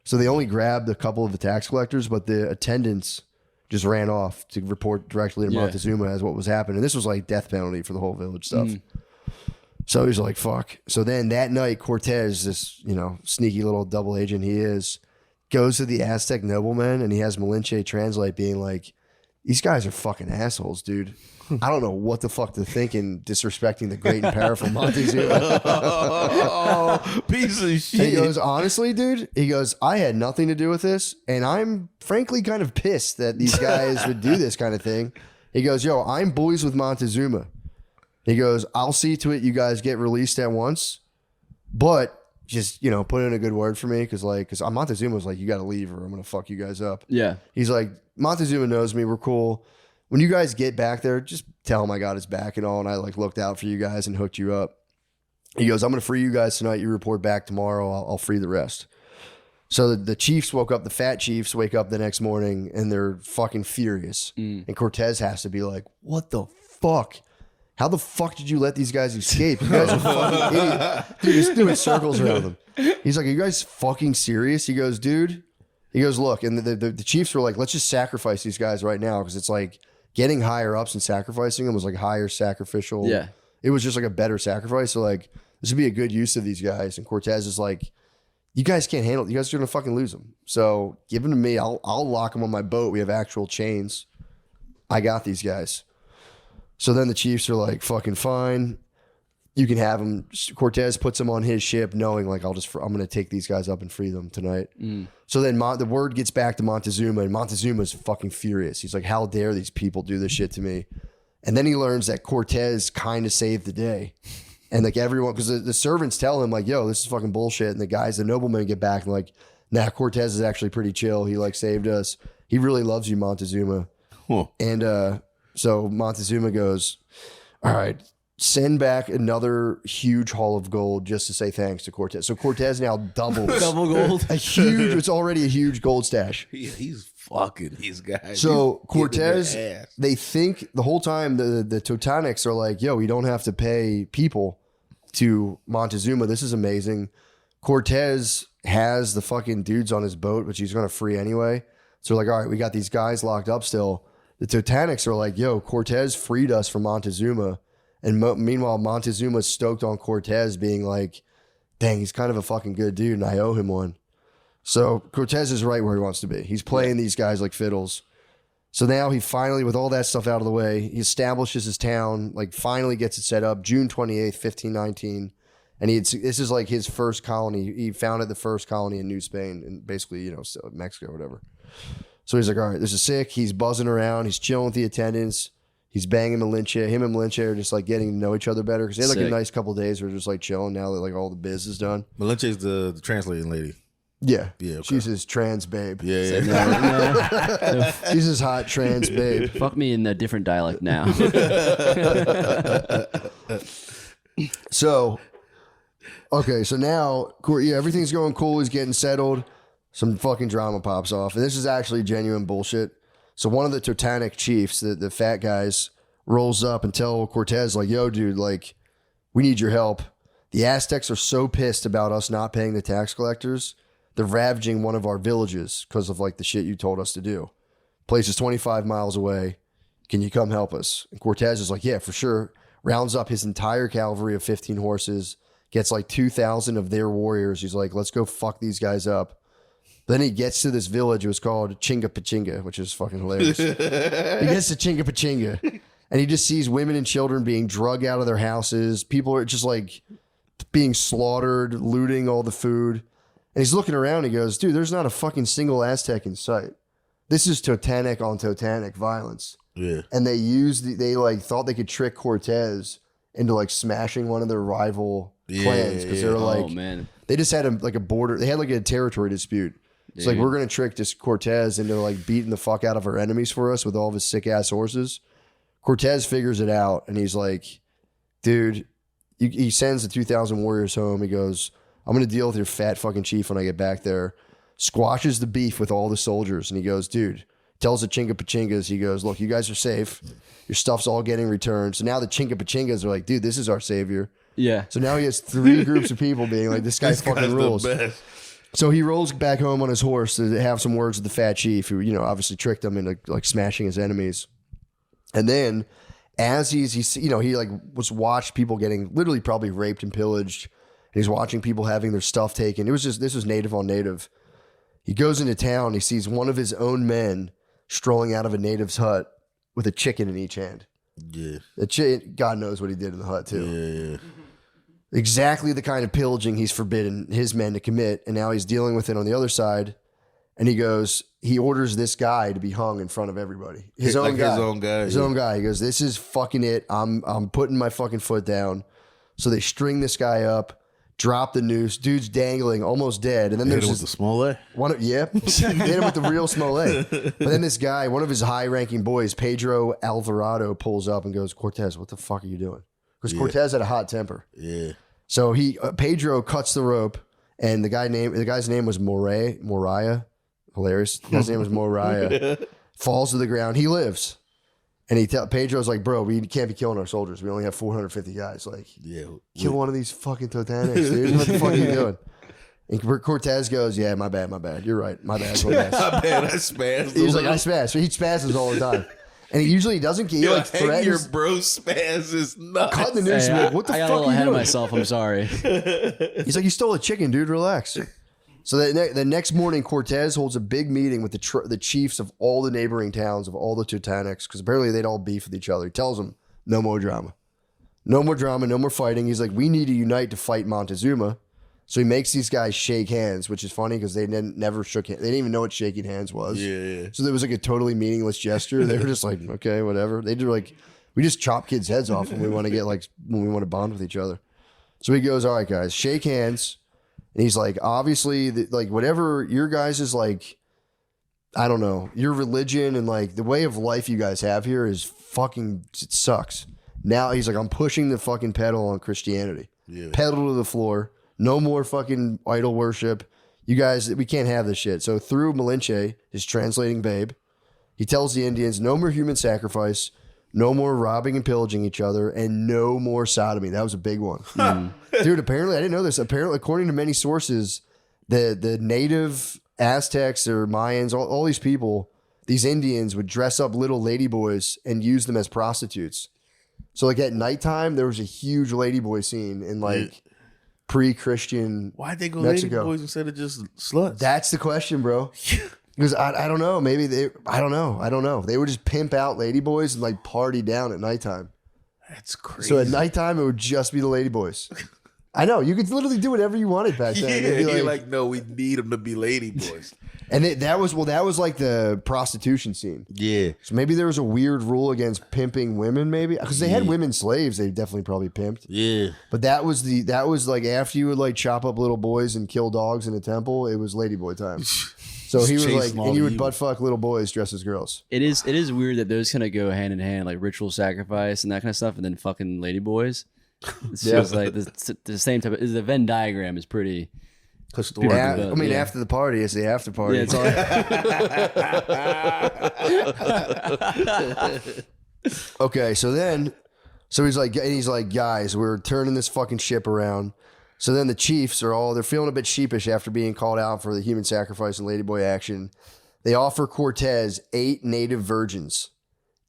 So they only grabbed a couple of the tax collectors, but the attendants just ran off to report directly to Montezuma as what was happening. And this was like death penalty for the whole village stuff. So he's like, fuck. So then that night, Cortez, this, sneaky little double agent he is, goes to the Aztec nobleman and he has Malinche translate being like, these guys are fucking assholes, dude. I don't know what the fuck they're thinking, disrespecting the great and powerful Montezuma. Piece of shit. And he goes, honestly, dude, he goes, I had nothing to do with this. And I'm frankly kind of pissed that these guys would do this kind of thing. He goes, yo, I'm boys with Montezuma. He goes, I'll see to it you guys get released at once. But just, put in a good word for me. Cause Montezuma was like, you got to leave or I'm going to fuck you guys up. Yeah. He's like, Montezuma knows me. We're cool. When you guys get back there, just tell him I got his back and all. And I like looked out for you guys and hooked you up. He goes, I'm going to free you guys tonight. You report back tomorrow. I'll free the rest. So the Chiefs woke up, the fat Chiefs wake up the next morning and they're fucking furious. And Cortez has to be like, what the fuck? How the fuck did you let these guys escape? You guys are fucking idiots. Dude, he's doing circles around them. He's like, are you guys fucking serious? He goes, dude. He goes, look. And the Chiefs were like, let's just sacrifice these guys right now. Because it's like getting higher ups and sacrificing them was like higher sacrificial. Yeah. It was just like a better sacrifice. So like, this would be a good use of these guys. And Cortez is like, you guys can't handle it. You guys are going to fucking lose them. So give them to me. I'll lock them on my boat. We have actual chains. I got these guys. So then the Chiefs are like, fucking fine. You can have them. Cortez puts them on his ship knowing like, I'm going to take these guys up and free them tonight. So then the word gets back to Montezuma and Montezuma's fucking furious. He's like, how dare these people do this shit to me? And then he learns that Cortez kind of saved the day. And like everyone, because the servants tell him like, yo, this is fucking bullshit. And the noblemen get back and like, nah, Cortez is actually pretty chill. He like saved us. He really loves you, Montezuma. Huh. And so Montezuma goes, all right, send back another huge haul of gold just to say thanks to Cortez. So Cortez now doubles. Double gold. It's already a huge gold stash. Yeah, he's fucking these guys. So Cortez, they think the whole time the Totanics are like, yo, we don't have to pay people to Montezuma. This is amazing. Cortez has the fucking dudes on his boat, which he's going to free anyway. So like, all right, we got these guys locked up still. The Totanics are like, yo, Cortez freed us from Montezuma. And meanwhile, Montezuma's stoked on Cortez being like, dang, he's kind of a fucking good dude and I owe him one. So Cortez is right where he wants to be. He's playing these guys like fiddles. So now he finally, with all that stuff out of the way, he establishes his town, like finally gets it set up, June 28th, 1519. And this is like his first colony. He founded the first colony in New Spain and basically, Mexico or whatever. So he's like, all right, this is sick. He's buzzing around. He's chilling with the attendants. He's banging Malinche. Him and Malinche are just like getting to know each other better because they had like a nice couple of days where they're just like chilling now that like all the biz is done. Malinche's the translating lady. Yeah. Okay. She's his trans babe. Yeah. No. She's his hot trans babe. Fuck me in a different dialect now. So now, everything's going cool. He's getting settled. Some fucking drama pops off. And this is actually genuine bullshit. So one of the Totanic chiefs, the fat guys, rolls up and tell Cortez, like, yo, dude, like, we need your help. The Aztecs are so pissed about us not paying the tax collectors. They're ravaging one of our villages because of like the shit you told us to do. Place is 25 miles away. Can you come help us? And Cortez is like, yeah, for sure. Rounds up his entire cavalry of 15 horses, gets like 2,000 of their warriors. He's like, let's go fuck these guys up. Then he gets to this village. It was called Chinga Pachinga, which is fucking hilarious. He gets to Chinga Pachinga and he just sees women and children being drugged out of their houses. People are just like being slaughtered, looting all the food. And he's looking around. He goes, dude, there's not a fucking single Aztec in sight. This is Totanic on Totanic violence. Yeah. And they like thought they could trick Cortez into like smashing one of their rival clans because they were like, oh man, they just had a border. They had like a territory dispute. It's like, we're going to trick this Cortez into like beating the fuck out of our enemies for us with all of his sick ass horses. Cortez figures it out and he's like, dude, he sends the 2,000 warriors home. He goes, I'm going to deal with your fat fucking chief when I get back there. Squashes the beef with all the soldiers. And he goes, dude, tells the Chinga Pachingas, he goes, look, you guys are safe. Your stuff's all getting returned. So now the Chinga Pachingas are like, dude, this is our savior. Yeah. So now he has 3 groups of people being like, this guy fucking rules. So he rolls back home on his horse to have some words with the fat chief who, obviously tricked him into like smashing his enemies. And then as he like was watched people getting literally probably raped and pillaged. And he's watching people having their stuff taken. This was native on native. He goes into town. He sees one of his own men strolling out of a native's hut with a chicken in each hand. Yeah. God knows what he did in the hut too. Yeah. Exactly the kind of pillaging he's forbidden his men to commit. And now he's dealing with it on the other side. And he orders this guy to be hung in front of everybody. His own guy. He goes, this is fucking it. I'm putting my fucking foot down. So they string this guy up, Drop the noose. Dude's dangling, almost dead. And then there's with the Smollett. Yep. Hit him with the real Smollett. But then this guy, one of his high-ranking boys, Pedro Alvarado, pulls up and goes, Cortez, what the fuck are you doing? Because Cortez had a hot temper. Yeah. So Pedro cuts the rope, and the guy's name was Moriah. Hilarious. The guy's name was Moriah. Falls to the ground. He lives. And Pedro's like, bro, we can't be killing our soldiers. We only have 450 guys. Like, kill one of these fucking Totanics, dude. What the fuck are you doing? And Cortez goes, yeah, my bad. You're right. My bad. My bad, I spazzed. He was like, I spaz. So he spazzes all the time. And he usually doesn't get like threatens. Your bro spaz is nuts. Cut the news. Like, what the I got fuck a little are you ahead doing? of myself. I'm sorry. He's like, you stole a chicken, dude. Relax. So the next morning, Cortez holds a big meeting with the chiefs of all the neighboring towns of all the Teutonics, because apparently they'd all beef with each other. He tells them, no more drama. No more drama, no more fighting. He's like, we need to unite to fight Montezuma. So he makes these guys shake hands, which is funny because they never shook hands. They didn't even know what shaking hands was. Yeah. So there was like a totally meaningless gesture. They were just like, okay, whatever. They do like, we just chop kids' heads off when we want to bond with each other. So he goes, all right, guys, shake hands. And he's like, obviously, like whatever your guys is like, I don't know, your religion and like the way of life you guys have here is fucking, it sucks. Now he's like, I'm pushing the fucking pedal on Christianity. Yeah. Pedal to the floor. No more fucking idol worship. You guys, we can't have this shit. So through Malinche, his translating babe, he tells the Indians, no more human sacrifice. No more robbing and pillaging each other, and no more sodomy. That was a big one. Dude, apparently, I didn't know this. Apparently, according to many sources, the native Aztecs or Mayans, all these people, these Indians would dress up little ladyboys and use them as prostitutes. So like at nighttime, there was a huge ladyboy scene in like pre-Christian Why'd they go Mexico. ladyboys instead of just sluts? That's the question, bro. Because I don't know. Maybe I don't know. They would just pimp out ladyboys and like party down at nighttime. That's crazy. So at nighttime, it would just be the ladyboys. I know. You could literally do whatever you wanted back then. Yeah, you're like, no, we need them to be ladyboys. And that was like the prostitution scene. Yeah. So maybe there was a weird rule against pimping women, maybe. Because they had women slaves they definitely probably pimped. Yeah. But that was like after you would like chop up little boys and kill dogs in a temple, it was ladyboy time. So he was like, and you would butt fuck little boys dressed as girls. It is weird that those kind of go hand in hand, like ritual sacrifice and that kind of stuff, and then fucking ladyboys. It feels like the same type of. The Venn diagram is pretty. Historic. After the party, it's the after party. Yeah, it's all. Okay, so he's like, guys, we're turning this fucking ship around. So then the chiefs they're feeling a bit sheepish after being called out for the human sacrifice and ladyboy action. They offer Cortez 8 native virgins,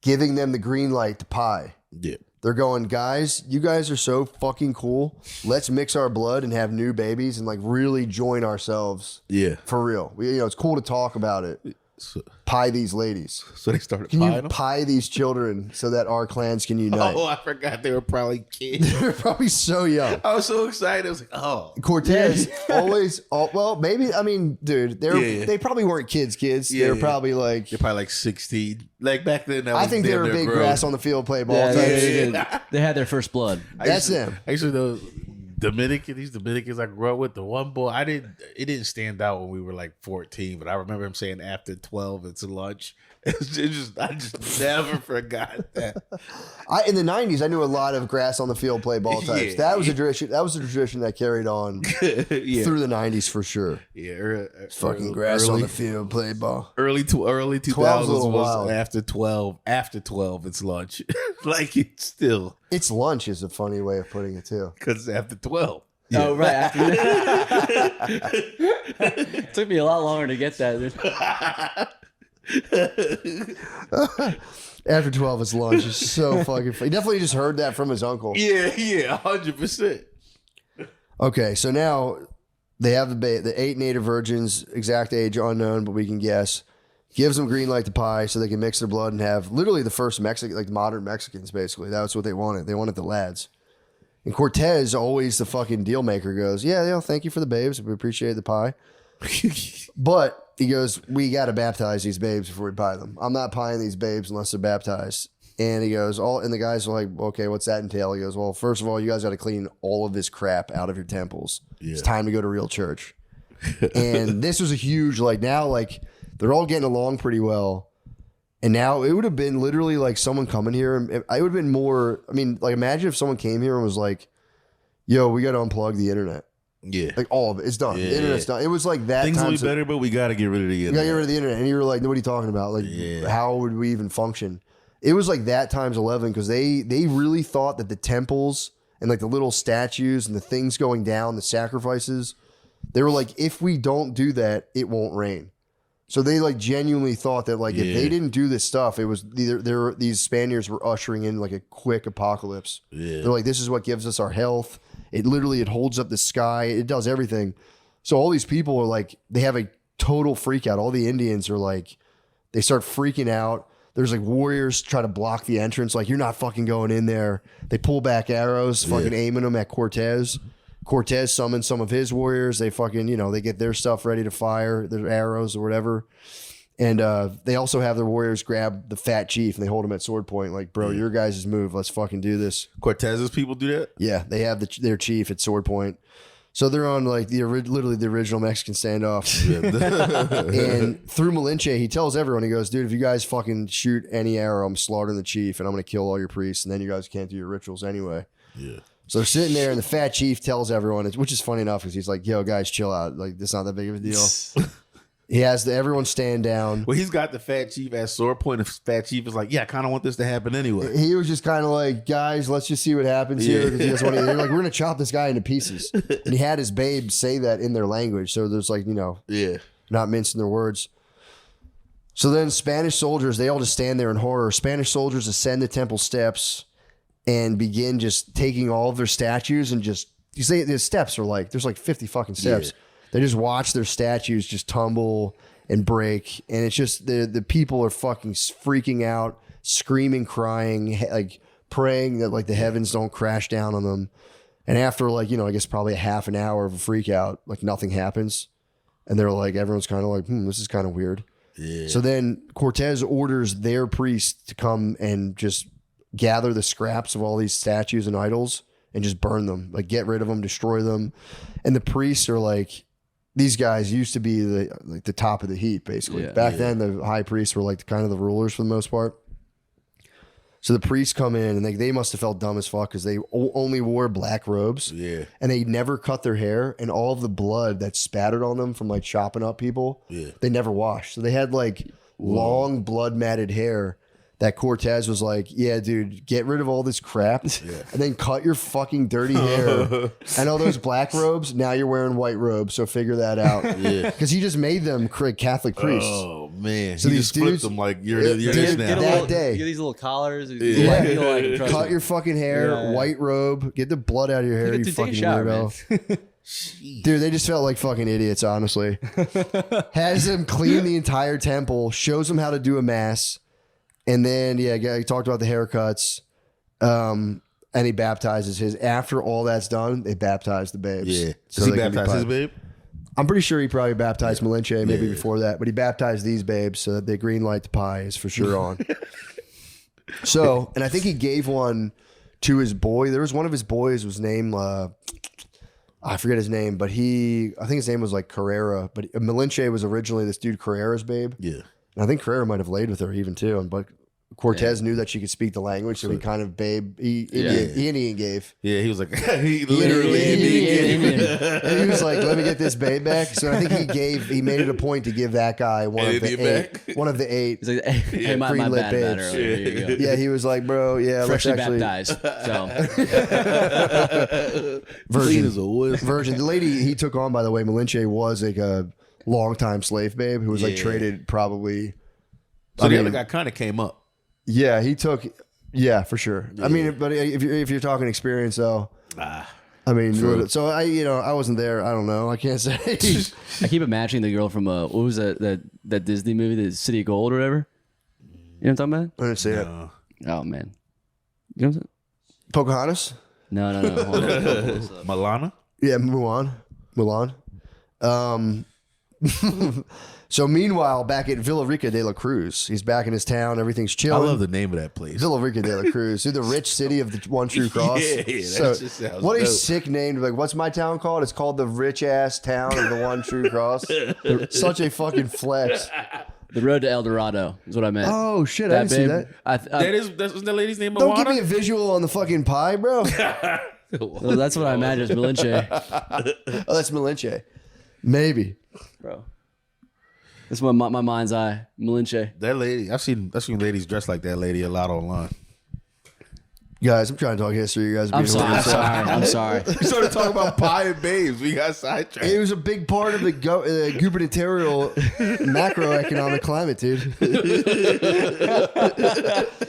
giving them the green light to pie. Yeah. They're going, guys, you guys are so fucking cool. Let's mix our blood and have new babies and like really join ourselves. Yeah. For real. It's cool to talk about it. Pie these ladies. So they started Can pieing you them? pie these children so that our clans can unite? Oh, I forgot they were probably kids. They're probably so young. I was so excited. I was like, oh. Cortez maybe, I mean, dude, they probably weren't kids. They were probably like... They're probably like 16. Like back then, I think they were big grown. grass on the field play ball Yeah, types. they had their first blood. That's them. Actually, those these Dominicans I grew up with, the one boy, it didn't stand out when we were like 14, but I remember him saying after 12, it's lunch. I just never forgot that. In the 90s, I knew a lot of grass on the field play ball types. Yeah. That was a tradition that carried on through the 90s for sure. Yeah. Fucking grass on the field play ball. Early 2000s 12's a little was wild. after 12. After 12, it's lunch. Like it's still. It's lunch is a funny way of putting it too. Because after 12. Yeah. Oh, right. It took me a lot longer to get that. After 12 is lunch. It's so fucking funny. He definitely just heard that from his uncle. Yeah, 100%. Okay, so now they have the 8 native virgins, exact age unknown, but we can guess. Gives them green light to pie so they can mix their blood and have literally the first Mexican, like modern Mexicans, basically. That's what they wanted. They wanted the lads. And Cortez, always the fucking deal maker, goes, yeah, thank you for the babes. We appreciate the pie. But he goes, we got to baptize these babes before we pie them. I'm not pieing these babes unless they're baptized. And he goes, and the guys are like, okay, what's that entail? He goes, well, first of all, you guys got to clean all of this crap out of your temples. Yeah. It's time to go to real church. And this was a huge, now, they're all getting along pretty well. And now it would have been literally like someone coming here. And I would have been more, imagine if someone came here and was like, yo, we got to unplug the internet. Yeah. Like all of it. It's done. Yeah, the internet's done. It was like that. Things will be better, but we got to get rid of the internet. We got to get rid of the internet. And you were like, what are you talking about? How would we even function? It was like that times 11 because they really thought that the temples and the little statues and the things going down, the sacrifices, they were like, if we don't do that, it won't rain. So they genuinely thought that if they didn't do this stuff, it was these Spaniards were ushering in a quick apocalypse. Yeah. They're like, this is what gives us our health. It holds up the sky. It does everything. So all these people are they have a total freak out. All the Indians are they start freaking out. There's warriors try to block the entrance. You're not fucking going in there. They pull back arrows, fucking aiming them at Cortez. Cortez summons some of his warriors. They fucking, they get their stuff ready to fire, their arrows or whatever. And they also have their warriors grab the fat chief and they hold him at sword point. Bro, your guys' move. Let's fucking do this. Cortez's people do that? Yeah, they have their chief at sword point. So they're on literally the original Mexican standoff. And through Malinche, he tells everyone, he goes, dude, if you guys fucking shoot any arrow, I'm slaughtering the chief and I'm going to kill all your priests. And then you guys can't do your rituals anyway. Yeah. So they're sitting there and the fat chief tells everyone, which is funny enough because he's like, yo, guys, chill out. It's not that big of a deal. He has everyone stand down. Well, he's got the fat chief at sword point. The fat chief is like, yeah, I kind of want this to happen anyway. He was just kind of like, guys, let's just see what happens here. He doesn't want to, they're like, we're going to chop this guy into pieces. And he had his babe say that in their language. So there's not mincing their words. So then Spanish soldiers, they all just stand there in horror. Spanish soldiers ascend the temple steps and begin just taking all of their statues and just, you say the steps are there's 50 fucking steps. Yeah. They just watch their statues just tumble and break. And it's just the people are fucking freaking out, screaming, crying, praying that the heavens don't crash down on them. And after I guess probably a half an hour of a freak out, nothing happens. And they're everyone's kind of this is kind of weird. Yeah. So then Cortez orders their priests to come and just gather the scraps of all these statues and idols and just burn them, get rid of them, destroy them. And the priests are these guys used to be the top of the heap, basically. Yeah, Back then, the high priests were kind of the rulers for the most part. So the priests come in and they must have felt dumb as fuck because they only wore black robes. Yeah. And they never cut their hair, and all of the blood that spattered on them from chopping up people, they never washed. So they had long blood matted hair. That Cortez was like, yeah, dude, get rid of all this crap and then cut your fucking dirty hair. And all those black robes, now you're wearing white robes, so figure that out. Yeah. Because he just made them Catholic priests. Oh, man. So he these just flipped dudes, them you're this now. That day. You get these little collars. Cut your fucking hair, white robe, get the blood out of your hair, you fucking weirdo. Dude, they just felt like fucking idiots, honestly. Has them clean the entire temple, shows them how to do a mass. And then, he talked about the haircuts, and he baptizes his. After all that's done, they baptize the babes. Yeah. Does he baptize his babe? I'm pretty sure he probably baptized Malinche maybe before that, but he baptized these babes so that the green light to pie is for sure on. So, and I think he gave one to his boy. There was one of his boys was named, I forget his name, but I think his name was Carrera, but Malinche was originally this dude Carrera's babe. Yeah. And I think Carrera might have laid with her even too. But Cortez knew that she could speak the language, so he kind of Indian gave. Yeah, he was like, he literally Indian gave. And he was like, let me get this babe back. So I think he made it a point to give that guy one of the eight. He's like, hey, my bad babes. Here you go. Yeah, he was like, bro, freshly baptized. So virgin. The lady he took on, by the way, Malinche was a longtime slave babe who was traded probably. So the other guy kind of came up. Yeah, he took. Yeah, for sure. Yeah. I mean, but if you're talking experience, though. I mean, true. So I wasn't there. I don't know. I can't say. I keep imagining the girl from what was that Disney movie, the City of Gold or whatever. You know what I'm talking about? I didn't see it. Oh man, you know what I'm saying? Pocahontas? No. Hold on. Milana? Yeah, Mulan. So meanwhile, back at Villarica de la Cruz, he's back in his town. Everything's chilling. I love the name of that place. Villarica de la Cruz, the rich city of the one true cross. Yeah, that so just sounds what a dope. sick name. Like, what's my town called? It's called the rich ass town of the one true cross. Such a fucking flex. The road to El Dorado is what I meant. Oh shit, I didn't see that. That's the lady's name. Don't give me a visual on the fucking pie, bro. Well, that's what I imagine is Malinche, Oh, that's Malinche. Maybe. bro. That's my mind's eye, Malinche. That lady, I've seen ladies dressed like that lady a lot online. Guys, I'm trying to talk history. You guys are I'm being sorry. weird. I'm sorry. We started talking about pie and babes. We got sidetracked. It was a big part of the gubernatorial macroeconomic climate, dude.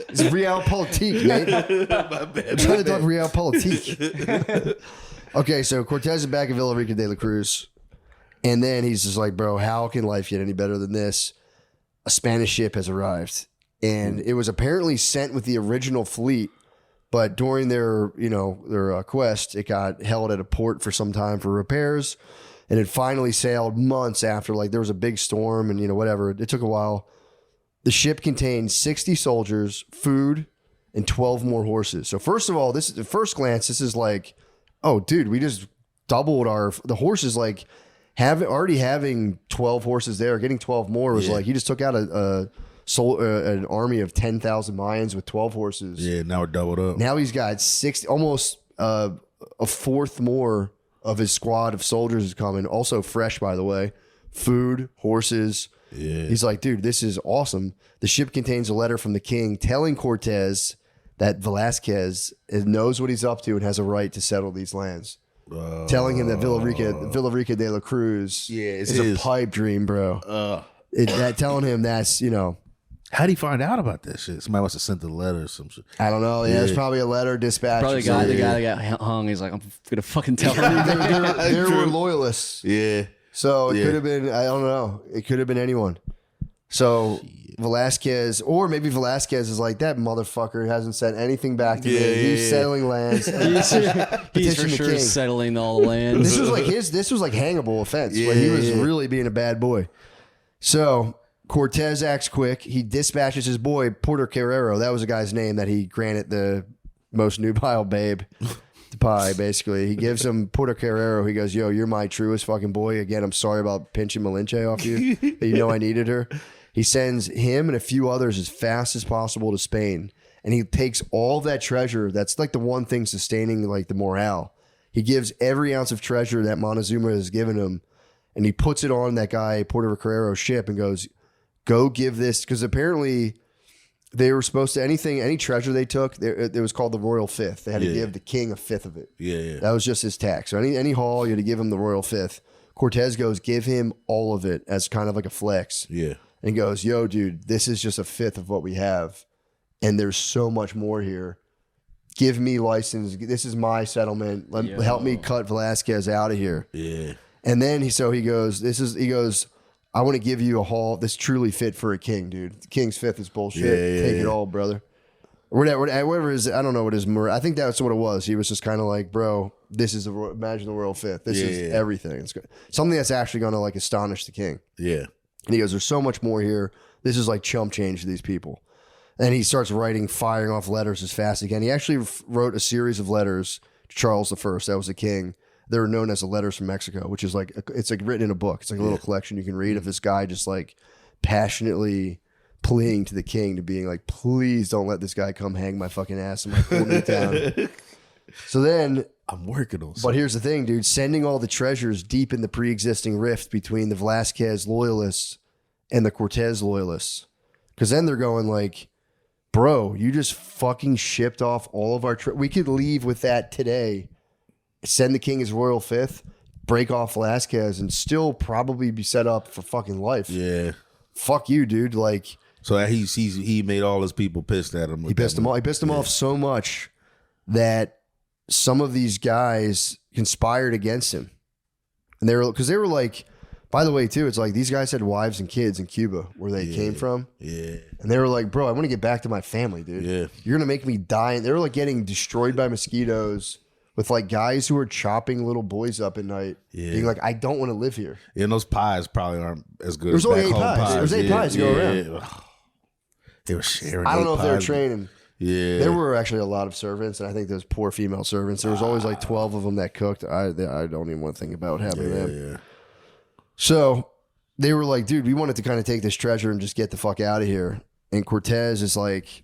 It's realpolitik, mate. I'm trying to talk realpolitik. Okay, so Cortez is back in Villarica de la Cruz. And then he's just like, bro, how can life get any better than this? A Spanish ship has arrived. And it was apparently sent with the original fleet. But during their quest, it got held at a port for some time for repairs, and it finally sailed months after. Like, there was a big storm, and whatever. It took a while. The ship contained 60 soldiers, food, and 12 more horses. So first of all, this is at first glance, this is like, oh, dude, we just doubled the horses. Like, already having 12 horses there, getting 12 more was like you just took out an army of 10,000 Mayans with 12 horses. Yeah, now we're doubled up. Now he's got 60, almost a fourth more of his squad of soldiers is coming. Also fresh, by the way. Food, horses. Yeah. He's like, dude, this is awesome. The ship contains a letter from the king telling Cortez that Velasquez knows what he's up to and has a right to settle these lands. Telling him that Villarica de la Cruz is a pipe dream, bro. Telling him that's, How'd he find out about that shit? Somebody must have sent the letter or some shit. I don't know. Yeah, it's probably a letter dispatched. Probably the guy that got hung. He's like, I'm gonna fucking tell him. There were loyalists. Yeah. So it could have been, I don't know. It could have been anyone. So Velasquez, or maybe Velasquez is like, that motherfucker hasn't sent anything back to me. He's settling lands. He's for sure settling all the land. This was like hangable offense. Where he was really being a bad boy. So Cortez acts quick. He dispatches his boy, Porter Carrero. That was a guy's name that he granted the most nubile babe to pie, basically. He gives him Porter Carrero. He goes, yo, you're my truest fucking boy. Again, I'm sorry about pinching Malinche off you. But I needed her. He sends him and a few others as fast as possible to Spain. And he takes all that treasure. That's like the one thing sustaining like the morale. He gives every ounce of treasure that Montezuma has given him. And he puts it on that guy, Porter Carrero's ship, and goes, go give this, because apparently they were supposed to, any treasure they took, it was called the royal fifth. They had to give the king a fifth of it. Yeah. That was just his tax. So any haul, you had to give him the royal fifth. Cortez goes, give him all of it as kind of like a flex. Yeah. And he goes, yo, dude, this is just a fifth of what we have. And there's so much more here. Give me license. This is my settlement. Help me cut Velasquez out of here. Yeah. And then he goes, I want to give you a haul that's truly fit for a king, dude. The king's fifth is bullshit. Take it all, brother. Or whatever is, I don't know what his, I think that's what it was. He was just kind of like, bro, this is imagine the royal fifth. This is everything. It's good. Something that's actually going to like astonish the king. Yeah. And he goes, there's so much more here. This is like chump change to these people. And he starts firing off letters as fast as he can. He actually wrote a series of letters to Charles I. That was the king. They're known as the Letters from Mexico, which is like, it's like written in a book. It's like a little collection you can read of this guy just like passionately pleading to the king to being like, please don't let this guy come hang my fucking ass in my cool new town. So then I'm working on something. But here's the thing, dude, sending all the treasures deep in the pre-existing rift between the Velasquez loyalists and the Cortez loyalists. Because then they're going like, bro, you just fucking shipped off all of our we could leave with that today. Send the king his royal fifth, break off Velasquez, and still probably be set up for fucking life. Yeah. Fuck you, dude. Like, so he made all his people pissed at him. He pissed them off. He pissed them off so much that some of these guys conspired against him. And they were like, by the way, too, it's like these guys had wives and kids in Cuba where they came from. Yeah. And they were like, bro, I want to get back to my family, dude. Yeah. You're going to make me die. And they were like getting destroyed by mosquitoes, with like guys who are chopping little boys up at night, being like, I don't want to live here. Yeah, and those pies probably aren't as good. There's as only back 8 home pies. There's 8 pies to go around. They were sharing. I don't know if they were pies. training. Yeah, there were actually a lot of servants, and I think those poor female servants. There was always like 12 of them that cooked. I don't even want to think about what happened to them. Yeah. So they were like, dude, we wanted to kind of take this treasure and just get the fuck out of here. And Cortez is like,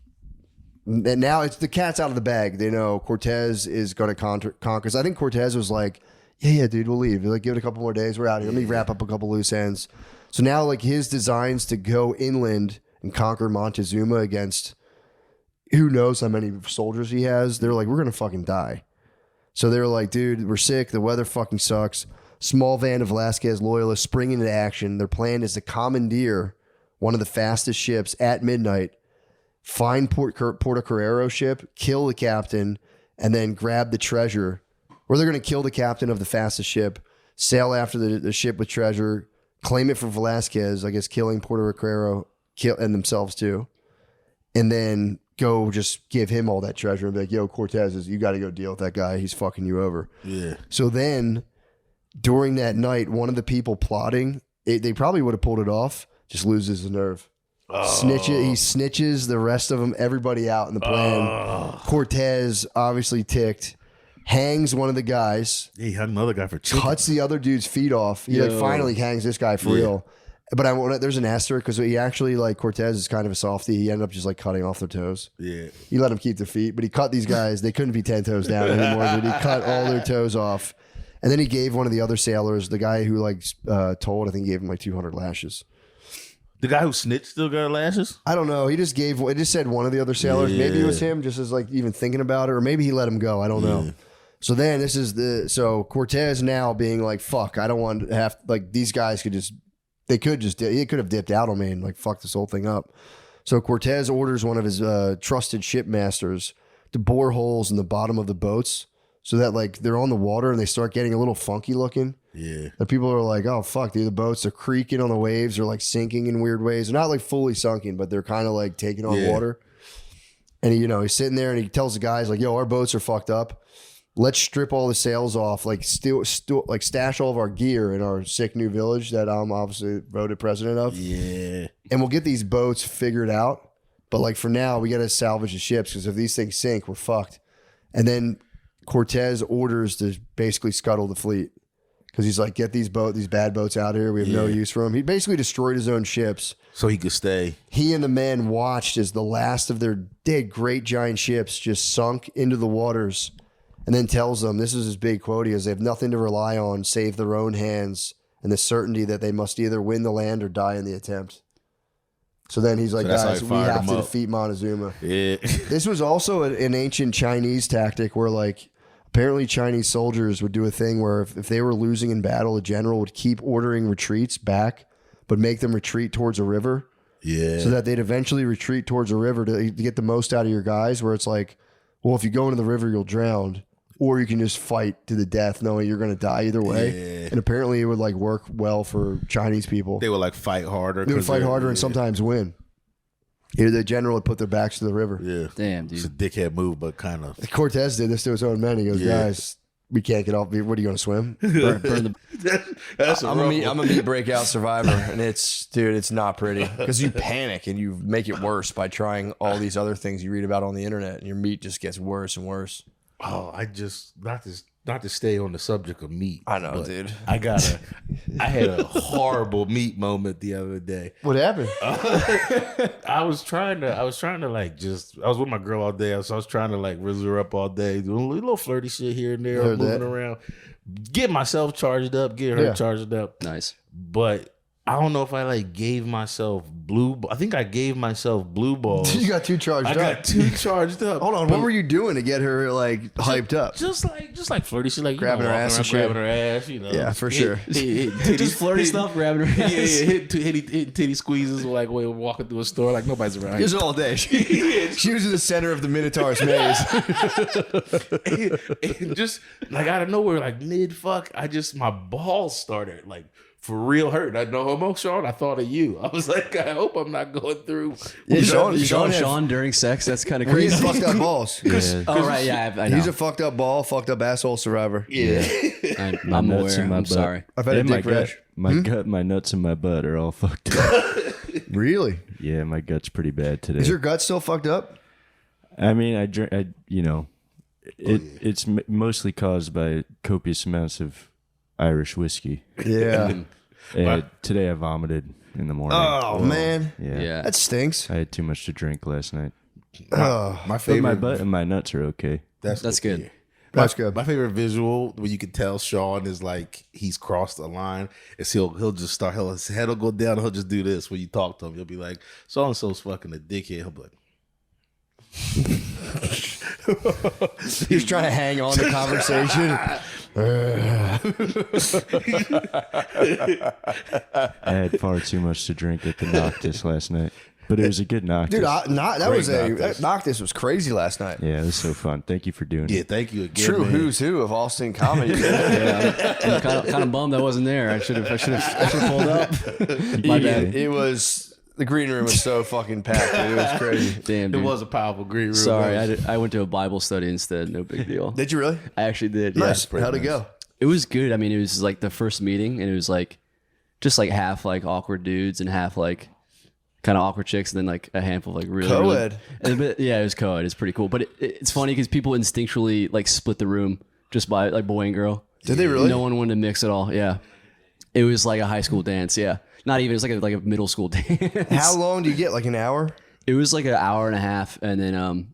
and now it's the cat's out of the bag. They know Cortez is going to conquer. So I think Cortez was like, yeah, dude, we'll leave. Like, give it a couple more days. We're out here. Let me wrap up a couple loose ends. So now, like, his designs to go inland and conquer Montezuma against who knows how many soldiers he has. They're like, we're going to fucking die. So they were like, dude, we're sick. The weather fucking sucks. Small band of Velasquez loyalists spring into action. Their plan is to commandeer one of the fastest ships at midnight, find Porto Carrero ship, kill the captain, and then grab the treasure. Or they're going to kill the captain of the fastest ship, sail after the ship with treasure, claim it for Velasquez, I guess killing Porto Carrero, and themselves too, and then go just give him all that treasure and be like, yo, Cortez, you got to go deal with that guy. He's fucking you over. Yeah. So then during that night, one of the people plotting, they probably would have pulled it off, just loses his nerve. He snitches the rest of them, everybody out in the plan. Cortez, obviously ticked, hangs one of the guys. He hung another guy for chicken. Cuts the other dude's feet off. He like finally hangs this guy for real. But there's an asterisk because he actually, like, Cortez is kind of a softie. He ended up just like cutting off their toes. Yeah. He let them keep their feet, but he cut these guys. They couldn't be 10 toes down anymore, but he cut all their toes off. And then he gave one of the other sailors, the guy who like told, I think he gave him like 200 lashes. The guy who snitched still got lashes? I don't know. He just it just said one of the other sailors. Yeah. Maybe it was him, just as like even thinking about it, or maybe he let him go. I don't know. So then so Cortez now being like, fuck, I don't want to have, like, these guys could have dipped out on me and like fuck this whole thing up. So Cortez orders one of his trusted shipmasters to bore holes in the bottom of the boats so that like they're on the water and they start getting a little funky looking. Yeah. And people are like, oh fuck, dude, the boats are creaking on the waves or like sinking in weird ways. They're not like fully sunken, but they're kind of like taking on water. And he's sitting there and he tells the guys like, yo, our boats are fucked up. Let's strip all the sails off, like like stash all of our gear in our sick new village that I'm obviously voted president of. Yeah. And we'll get these boats figured out. But like for now, we got to salvage the ships because if these things sink, we're fucked. And then Cortez orders to basically scuttle the fleet because he's like, get these bad boats out of here. We have no use for them. He basically destroyed his own ships so he could stay. He and the men watched as the last of their dead great giant ships just sunk into the waters. And then tells them, this is his big quote, he goes, they have nothing to rely on save their own hands and the certainty that they must either win the land or die in the attempt. So then he's like, guys, we have to defeat Montezuma. Yeah. This was also an ancient Chinese tactic where like apparently Chinese soldiers would do a thing where if they were losing in battle, a general would keep ordering retreats back, but make them retreat towards a river. Yeah. So that they'd eventually retreat towards a river to get the most out of your guys, where it's like, well, if you go into the river, you'll drown. Or you can just fight to the death knowing you're going to die either way. Yeah. And apparently it would like work well for Chinese people. They would like fight harder. They would fight harder and sometimes win. The general would put their backs to the river. Yeah. Damn, dude. It's a dickhead move, but kind of. Cortez did this to his own men. He goes, guys, we can't get off. What are you going to swim? Burn the... I'm a meat breakout survivor. And it's not pretty. Because you panic and you make it worse by trying all these other things you read about on the internet. And your meat just gets worse and worse. Oh, I just not to stay on the subject of meat. I know, dude. I had a horrible meat moment the other day. What happened? I was trying to like I was with my girl all day, so I was trying to like rizz her up all day, doing a little flirty shit here and there, moving around, get myself charged up, get her charged up. Nice, but I don't know if I like gave myself I think I gave myself blue balls. You got too charged up. I got too charged up. Hold on, what were you doing to get her like hyped up? Just like flirty shit, like grabbing her ass and shit. Grabbing her ass, Yeah, for sure. Just flirty stuff, grabbing her ass. Hit titty squeezes, like we're walking through a store, like nobody's around. It was all day. She was in the center of the Minotaur's maze. and just like out of nowhere, like mid fuck, my balls started like for real hurt. I no homo, Sean. I thought of you. I was like, I hope I'm not going through. Yeah, Sean during sex. That's kind of Well, crazy. he's fucked up balls. Yeah. Oh right, yeah, I know. He's a fucked up ball, fucked up asshole survivor. Yeah. I'm nuts aware. in my I'm butt. sorry. I've had a And my dick gut, rash. my gut, my nuts, and my butt are all fucked up. Really? Yeah, my gut's pretty bad today. Is your gut still fucked up? I mean, I drink. It's mostly caused by copious amounts of Irish whiskey. Yeah. Today I vomited in the morning. Oh man, Yeah. that stinks. I had too much to drink last night. Oh, My But favorite. my butt and my nuts are okay. That's good. that's good. My favorite visual where you can tell Sean is like he's crossed the line is he'll just start his head will go down and he'll just do this when you talk to him. You'll be like, so and so's fucking a dickhead. He'll be like, He's trying to hang on to conversation. I had far too much to drink at the Noctis last night, but it was a good Noctis. Dude, Noctis. Noctis was crazy last night. Yeah, it was so fun. Thank you for doing yeah, it. thank you again. True man. who's who of Austin comedy. I'm kind of bummed I wasn't there. I should have pulled up. My bad. It was the green room was so fucking packed. Dude. It was crazy. Damn, It dude. was a powerful green room. Sorry, I went to a Bible study instead. No big deal. Did you really? I actually did. Nice. Yeah. How'd it go? It was good. I mean, it was like the first meeting, and it was like just like half like awkward dudes and half like kind of awkward chicks, and then like a handful of like really Co-ed. Yeah, it was co-ed. It's pretty cool, but it's funny because people instinctually like split the room just by like boy and girl. Did they really? No one wanted to mix at all. Yeah, it was like a high school dance. Yeah, not even. It's like a middle school dance. How long do you get? Like an hour? It was like an hour and a half, and then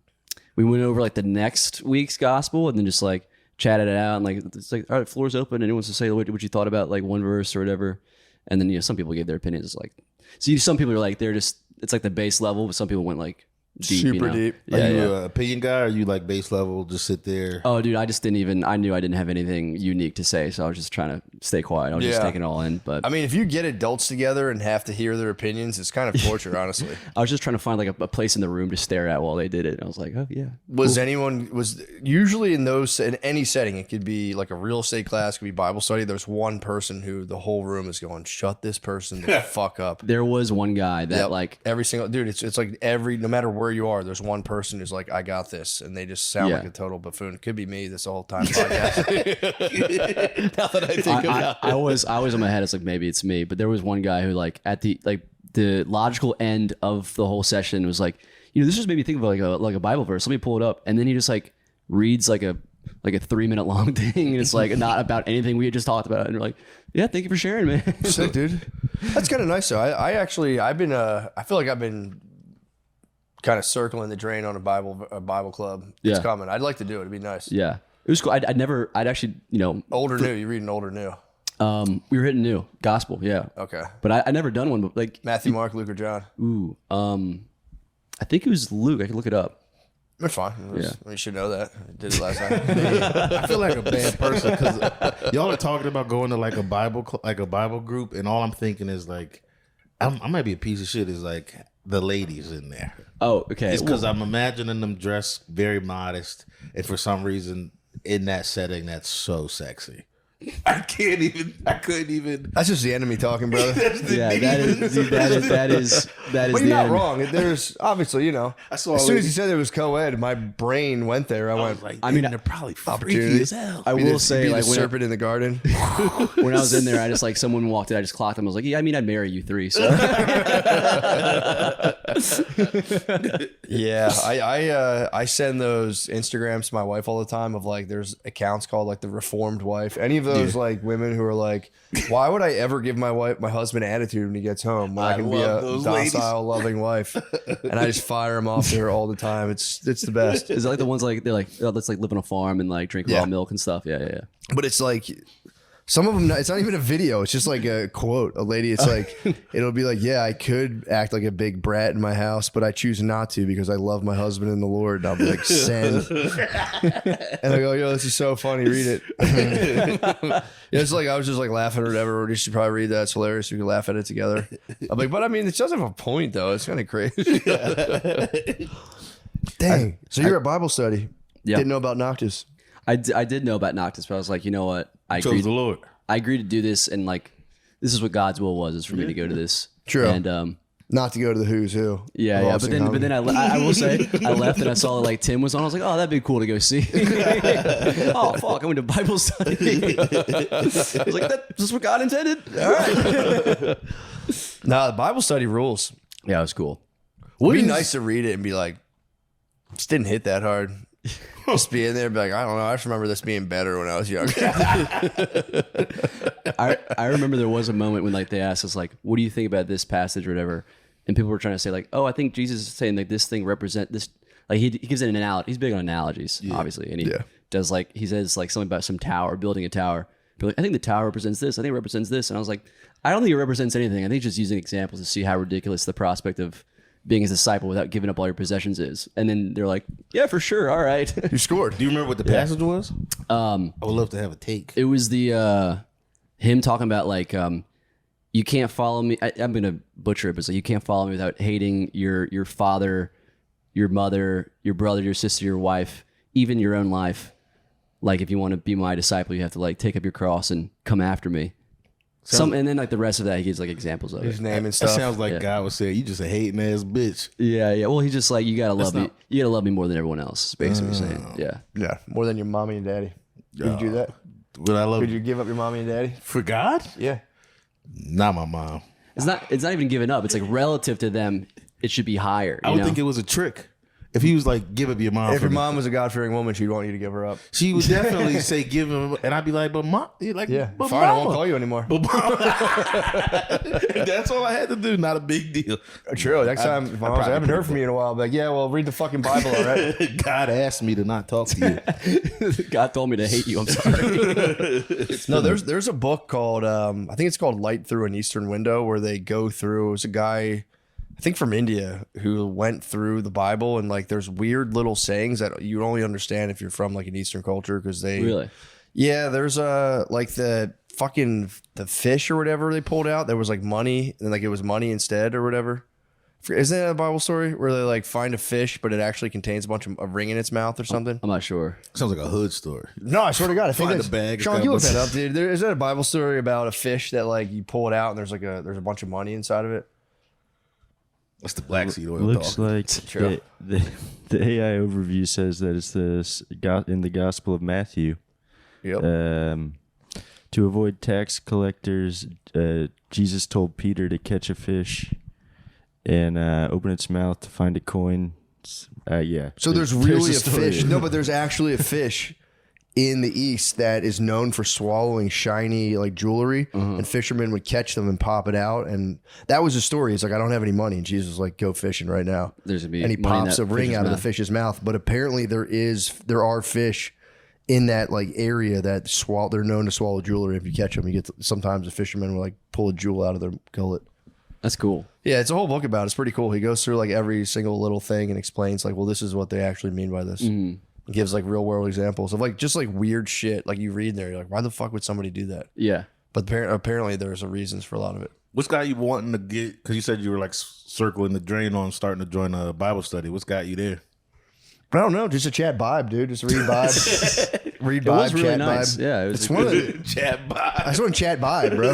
we went over like the next week's gospel, and then just like chatted it out, and like it's like, all right, floor's open, anyone wants to say what you thought about like one verse or whatever, and then some people gave their opinions. It's like some people are like they're just it's like the base level, but some people went like deep, Super deep. Are Yeah, you yeah. an opinion guy or are you like base level? Just sit there. Oh, dude, I just didn't even. I knew I didn't have anything unique to say, so I was just trying to stay quiet. I was just Yeah. taking it all in. But I mean, if you get adults together and have to hear their opinions, it's kind of torture, honestly. I was just trying to find like a place in the room to stare at while they did it. And I was like, oh yeah. Was usually in any setting, it could be like a real estate class, it could be Bible study. There's one person who the whole room is going, shut this person the fuck up. There was one guy that Yep. like every single dude, it's like no matter where you are, there's one person who's like, I got this, and they just sound Yeah. like a total buffoon. It could be me this whole time podcast. Now that I think about I was in my head. It's like maybe it's me, but there was one guy who like at the logical end of the whole session was like, this just made me think of like a Bible verse. Let me pull it up, and then he just like reads like a 3-minute long thing, and it's like not about anything we had just talked about, and we're like, yeah, thank you for sharing, man. sick, dude. That's kind of nice though. I feel like I've been kind of circling the drain on a Bible club. It's Yeah. coming. I'd like to do it. It'd be nice. Yeah, it was cool. I'd actually Older new. You reading older new? we were hitting new gospel, yeah, Okay. but I never done one, but like Matthew, Mark, Luke, or John? I think it was Luke. I can look it up. It's fine. Yeah. You should know that. I did it last night. I feel like a bad person because y'all are talking about going to like a Bible group, and all I'm thinking is like, I might be a piece of shit. Is like the ladies in there. Oh, okay. It's because I'm imagining them dressed very modest, and for some reason in that setting, that's so sexy. I couldn't even. That's just the enemy talking, brother. Yeah, that is But the you're not end. wrong. There's obviously, I saw a as soon as lady- you said it was co-ed, my brain went there. I went, Like, I mean, they're probably freaky opportunity. as hell. I be will the- say, be like the serpent in the garden. when I was in there, I just like someone walked in, I just clocked them. I was like, yeah, I mean, I'd marry you 3. So Yeah, I send those Instagrams to my wife all the time of like there's accounts called like the Reformed Wife. Any of those like women who are like, why would I ever give my husband attitude when he gets home when I can be love a those docile, loving wife? And I just fire him off to her all the time. It's the best. is it like the ones like they're like, oh, let's like live on a farm and like drink Yeah. raw milk and stuff? Yeah. But it's like some of them, it's not even a video. It's just like a quote. A lady, it's like, it'll be like, yeah, I could act like a big brat in my house, but I choose not to because I love my husband in the Lord. And I'll be like, send. And I go, yo, this is so funny. Read it. It's like, I was just like laughing or whatever. Or you should probably read that. It's hilarious. We can laugh at it together. I'm like, but I mean, it does have a point though. It's kind of crazy. Dang. So you're at Bible study. Yeah. Didn't know about Noctis. I did know about Noctis, but I was like, you know what? I Chose agreed. the Lord. I agreed to do this, and like this is what God's will was, is for me to go to this. True. And not to go to the Who's Who. Yeah. But then I will say, I left and I saw like Tim was on. I was like, oh, that'd be cool to go see. Oh, fuck. I went to Bible study. I was like, that's what God intended. All right. Nah, the Bible study rules. Yeah, it was cool. It'd be nice to read it and be like, just didn't hit that hard. Just be in there and be like, I don't know. I just remember this being better when I was younger. I remember there was a moment when like they asked us like, what do you think about this passage or whatever? And people were trying to say like, oh, I think Jesus is saying like this thing represent this. Like he gives it an analogy. He's big on analogies, obviously. And he does like, he says like something about some tower, building a tower. Like, I think the tower represents this. I think it represents this. And I was like, I don't think it represents anything. I think just using examples to see how ridiculous the prospect of being his disciple without giving up all your possessions is. And then they're like, yeah, for sure. All right. You scored. Do you remember what the passage was? I would love to have a take. It was the him talking about like you can't follow me. I'm gonna butcher it, but it's like you can't follow me without hating your father, your mother, your brother, your sister, your wife, even your own life. Like if you want to be my disciple, you have to like take up your cross and come after me. And then like the rest of that, he gives like examples of his it. name and stuff. That sounds like God would say, "You just a hating ass bitch." Yeah. Well, he's just like, you gotta love me. You gotta love me more than everyone else. Is basically saying, yeah, more than your mommy and daddy. Did you do that? Would I love? Could you give up your mommy and daddy for God? Yeah. Not my mom. It's not even giving up. It's like relative to them, it should be higher. I would think it was a trick. If he was like, give up your mom. If your mom was a God-fearing woman, she'd want you to give her up. She would definitely say, give him. And I'd be like, but mom, like, yeah, but fine, mama. I won't call you anymore. But that's all I had to do. Not a big deal. True. Next time, if I haven't heard from you in a while, I'll be like, yeah, well, read the fucking Bible, all right? God asked me to not talk to you. God told me to hate you. I'm sorry. No, there's a book called, I think it's called Light Through an Eastern Window, where they go through, it was a guy, I think from India, who went through the Bible, and like there's weird little sayings that you only understand if you're from like an Eastern culture, because they really, yeah, there's like the fish or whatever they pulled out. There was like money, and like it was money instead or whatever. Isn't that a Bible story where they like find a fish, but it actually contains a bunch of a ring in its mouth or something? I'm not sure. Sounds like a hood story. No, I swear to God, I think Find that's a bag. Sean, you look that up, dude. Is that a Bible story about a fish that like you pull it out and there's a bunch of money inside of it? That's the black seed oil. Looks like the AI overview says that it's in the Gospel of Matthew. Yep. To avoid tax collectors, Jesus told Peter to catch a fish and open its mouth to find a coin. Yeah. So there's really a fish. No, but there's actually a fish in the East that is known for swallowing shiny like jewelry, and fishermen would catch them and pop it out. And that was the story. It's like, I don't have any money. And Jesus was like, go fishing right now. There's gonna be and he pops a ring out of the fish's mouth. But apparently there are fish in that like area that they're known to swallow jewelry. If you catch them, sometimes a fisherman will like pull a jewel out of their gullet. That's cool. Yeah, it's a whole book about it. It's pretty cool. He goes through like every single little thing and explains like, well, this is what they actually mean by this. He gives like real world examples of like just like weird shit. Like you read in there, you're like, why the fuck would somebody do that? Yeah. But apparently there's a reasons for a lot of it. What's got you wanting to get, because you said you were like circling the drain on starting to join a Bible study. What's got you there? I don't know. Just a chat vibe, dude. Just read vibe. Read vibe, it was really chat nice. vibe. Yeah, it's one of the chat vibe. I just want to chat vibe, bro.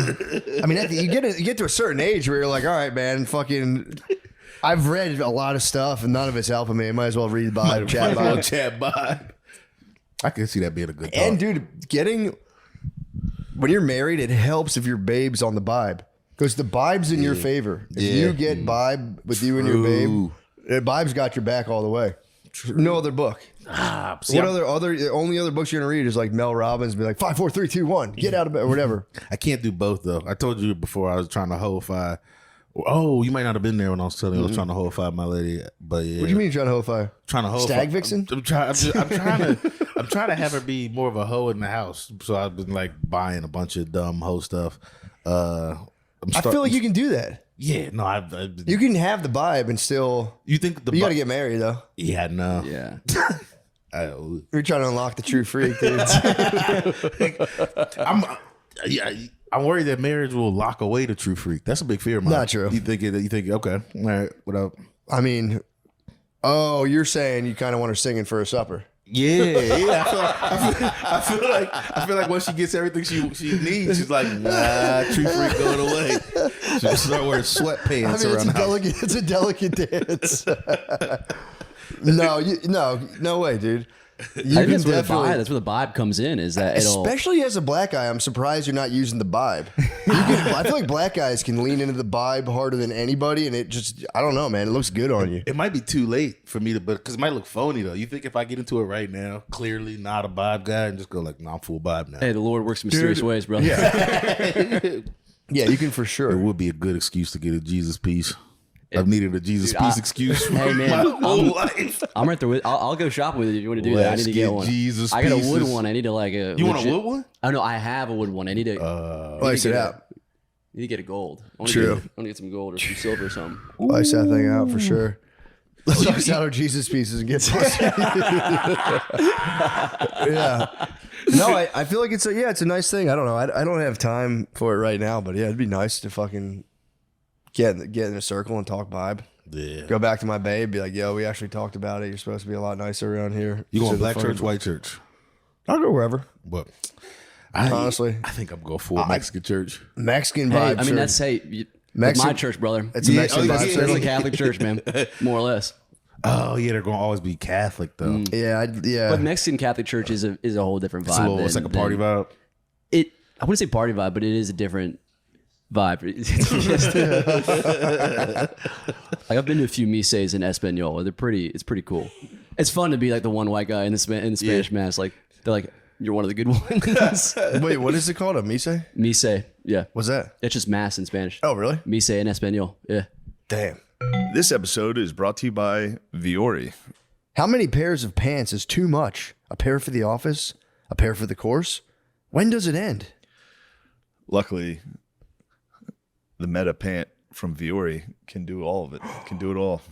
I mean, you get to a certain age where you're like, all right, man, fucking. I've read a lot of stuff and none of it's helping me. I might as well read vibe, chat vibe. Chat vibe. I can see that being a good thought. And dude, when you're married, it helps if your babe's on the vibe, because the vibe's in your favor. If you get vibe with you and your babe, the vibe's got your back all the way. No other book. The only other books you're gonna read is like Mel Robbins be like 5, 4, 3, 2, 1, get out of bed or whatever. I can't do both though. I told you before I was trying to ho-fi. Oh, you might not have been there when I was telling you I was trying to ho-fi my lady, but yeah. What do you mean you're trying to ho-fi? Trying to ho-fi. Stag vixen? I'm trying to have her be more of a hoe in the house. So I've been like buying a bunch of dumb hoe stuff. I feel like you can do that. Yeah, no, you can have the vibe and still. You think you got to get married though? Yeah, no. Yeah. You're trying to unlock the true freak, dude. I'm worried that marriage will lock away the true freak. That's a big fear of mine. Not true. You think okay, all right, what up? I mean, you're saying you kind of want her singing for a supper. Yeah. I feel like once she gets everything she needs, she's like, nah, true freak going away. She'll start wearing sweatpants around the house. It's a delicate dance. No way, dude. I think that's where the vibe comes in. Is that especially as a black guy, I'm surprised you're not using the vibe. I feel like black guys can lean into the vibe harder than anybody, and it just, I don't know, man. It looks good on you. It might be too late for me to, but because it might look phony though. You think if I get into it right now, clearly not a vibe guy, and just go like, no, I'm full vibe now. Hey, the Lord works in mysterious ways, bro. Yeah, yeah, you can for sure. It would be a good excuse to get a Jesus piece. I've needed a Jesus peace excuse for hey, man, my whole life. I'm right there with. I'll go shopping with you if you want to do that. I need to get one. Jesus I got a pieces. wood one. I need to like a. You want a wood one? Oh no, I have a wood one. I need to. Ice it out. Need to get a gold. I want True. to get some gold or some silver or something. Ice that thing out for sure. Let's ice out our Jesus pieces and get some. Yeah. No, I feel like it's a nice thing. I don't know. I don't have time for it right now, but yeah, it'd be nice to fucking get in a circle and talk vibe. Yeah. Go back to my babe, be like, yo, we actually talked about it. You're supposed to be a lot nicer around here. You going black church, white church? I'll go wherever. But honestly, I think I'm going full Mexican church. Mexican Hey, vibe. I mean, that's my church, brother. It's a Mexican yeah, vibe. That's a Catholic church, man, more or less. Oh yeah, they're going to always be Catholic though. Yeah. But Mexican Catholic church is a whole different vibe. It's like a party vibe. I wouldn't say party vibe, but it is a different vibe. Like I've been to a few misses in Espanol. It's pretty cool. It's fun to be like the one white guy in the Spanish mass. Like they're like, you're one of the good ones. Wait, what is it called? A mise? Mise, yeah. What's that? It's just mass in Spanish. Oh, really? Mise in Espanol, yeah. Damn. This episode is brought to you by Viore. How many pairs of pants is too much? A pair for the office? A pair for the course? When does it end? Luckily, the Meta Pant from Viore can do all of it. Can do it all.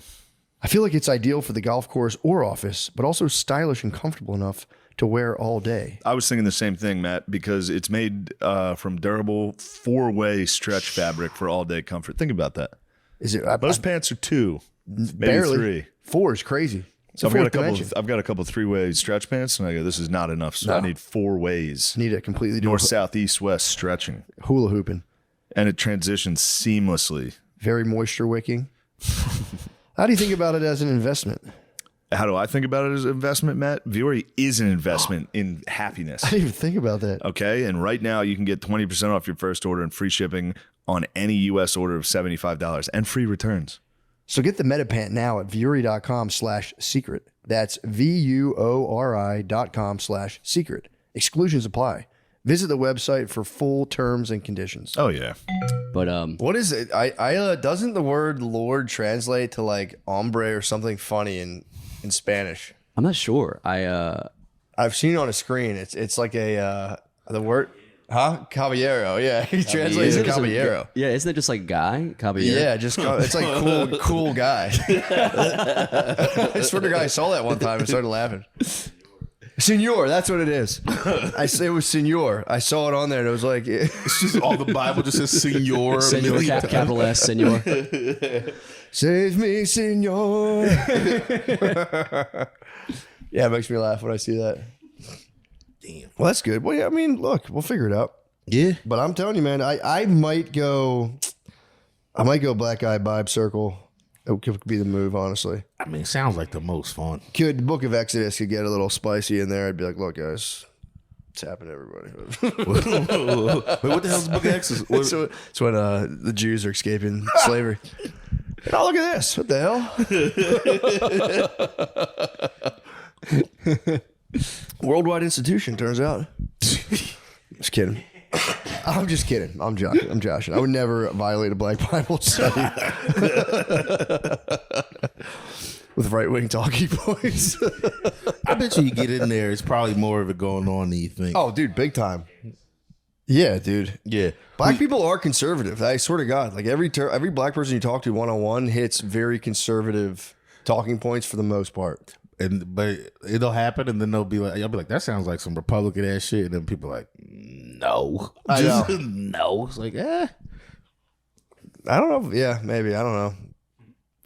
I feel like it's ideal for the golf course or office, but also stylish and comfortable enough to wear all day. I was thinking the same thing, Matt, because it's made from durable 4-way stretch fabric for all-day comfort. Think about that. Is it? Most pants are 2, maybe barely 3. 4 is crazy. So I've got a couple 3-way stretch pants, and I go, this is not enough. So I need 4 ways. Need a completely North, south, east, west stretching. Hula hooping. And it transitions seamlessly. Very moisture wicking. How do you think about it as an investment? How do I think about it as an investment, Matt? Viore is an investment in happiness. I didn't even think about that. Okay, and right now you can get 20% off your first order and free shipping on any U.S. order of $75 and free returns. So get the MetaPant now at Vuori.com/secret. That's VUORI.com/secret. Exclusions apply. Visit the website for full terms and conditions. Oh yeah. But What is it? I doesn't the word Lord translate to like hombre or something funny in Spanish? I'm not sure. I've seen it on a screen. It's like the word, huh? Caballero. Yeah, he translates it caballero. Yeah, isn't it just like guy? Caballero? Yeah, it's like cool guy. I swear to God, I saw that one time and started laughing. Senor, that's what it is. It was senor. I saw it on there and it was like It's just all the Bible just says senor. Senor, capital S, senor. Save me, senor. Yeah, it makes me laugh when I see that. Damn. Well, that's good. Well, yeah, I mean, look, we'll figure it out. Yeah. But I'm telling you, man, I might go black guy vibe circle. It could be the move, honestly. I mean, it sounds like the most fun. The Book of Exodus could get a little spicy in there. I'd be like, look, guys, it's happening to everybody. Wait, what the hell's the Book of Exodus? It's when the Jews are escaping slavery. Oh, look at this. What the hell? Worldwide institution, turns out. Just kidding. I'm just kidding. I'm joshing. I would never violate a black Bible study with right-wing talking points. I bet you get in there, it's probably more of it going on than you think. Oh, dude, big time. Yeah, dude. Yeah. Black people are conservative. I swear to God. Like every black person you talk to one-on-one hits very conservative talking points for the most part. But it'll happen, and then I'll be like, that sounds like some Republican ass shit. And then people are like, no. I know. No. It's like, I don't know. Yeah, maybe. I don't know.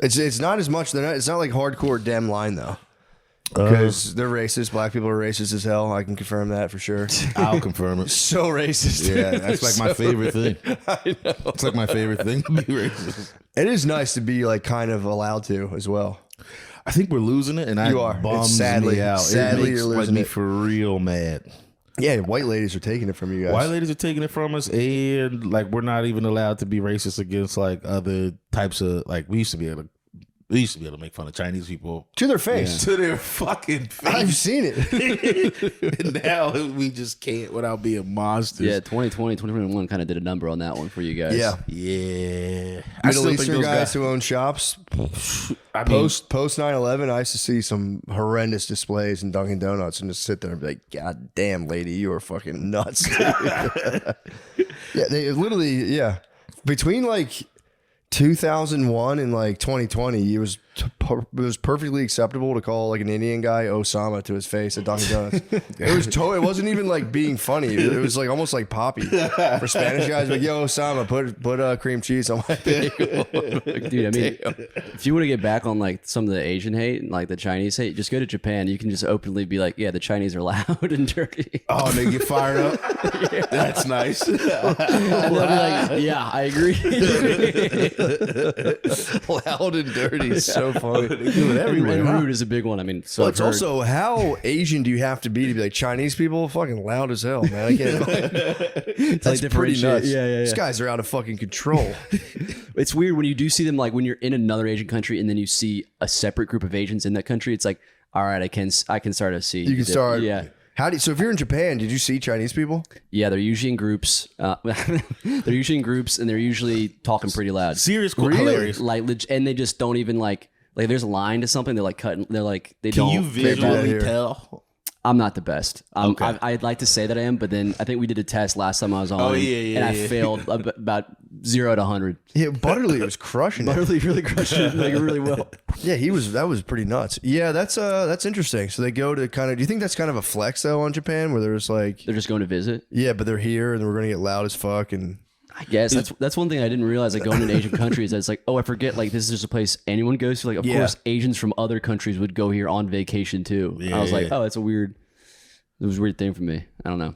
It's not as much. It's not like hardcore Dem line, though. Because they're racist. Black people are racist as hell. I can confirm that for sure. I'll confirm it. So racist. Yeah, that's like my favorite thing. I know. It's like my favorite thing to be racist. It is nice to be like kind of allowed to as well. I think we're losing it, and You are. bums It's sadly- me out. sadly it makes you're losing me it. for real mad. Yeah, white ladies are taking it from you guys. White ladies are taking it from us, and like we're not even allowed to be racist against like other types of like we used to be able to make fun of Chinese people To their face. to their fucking face. I've seen it. And now we just can't without being monsters. Yeah, 2020, 2021 kind of did a number on that one for you guys. Yeah. Yeah. Middle Eastern guys who own shops. I mean, Post 9/11, I used to see some horrendous displays in Dunkin' Donuts and just sit there and be like, God damn, lady, you are fucking nuts. Yeah, they literally, yeah. Between like 2001 and like 2020, it was perfectly acceptable to call like an Indian guy Osama to his face at Dunkin' Donuts. It wasn't even like being funny. It was like almost like Poppy for Spanish guys. Like, yo, Osama, put cream cheese on my bagel. Dude, I mean, if you want to get back on like some of the Asian hate and like the Chinese hate, just go to Japan. You can just openly be like, yeah, the Chinese are loud and dirty. oh, and they get fired up. Yeah. That's nice. And they'll be like, yeah, I agree. Loud and dirty is so funny. They do it everywhere. And huh? rude is a big one. I mean, so Well, I've it's heard. also how Asian do you have to be like Chinese people? Fucking loud as hell, man. I can't. That's pretty differentiate. nuts. Yeah. These guys are out of fucking control. It's weird when you do see them, like when you're in another Asian country and then you see a separate group of Asians in that country. It's like, all right, I can start to see. You can start. Yeah. So if you're in Japan, did you see Chinese people? Yeah, they're usually in groups. They're usually in groups and they're usually talking pretty loud. Serious, hilarious. Like, and they just don't even like there's a line to something. They're like cutting. They're like, they Can don't. you that visually here. tell? I'm not the best. Okay. I'd like to say that I am, but then I think we did a test last time I was on. Oh, yeah, and I yeah. failed about 0 to 100. Yeah, Butterly was crushing it. Butterly really crushed it like really well. Yeah, that was pretty nuts. Yeah, that's interesting. So they go to kind of. Do you think that's kind of a flex though on Japan, where there's like, They're just going to visit. yeah, but they're here and we're gonna get loud as fuck and. I guess that's one thing I didn't realize. Like going to Asian countries, it's like, oh, I forget. Like this is just a place anyone goes to. Like, of Yeah. course, Asians from other countries would go here on vacation too. I was like, Yeah. oh, it was a weird thing for me. I don't know.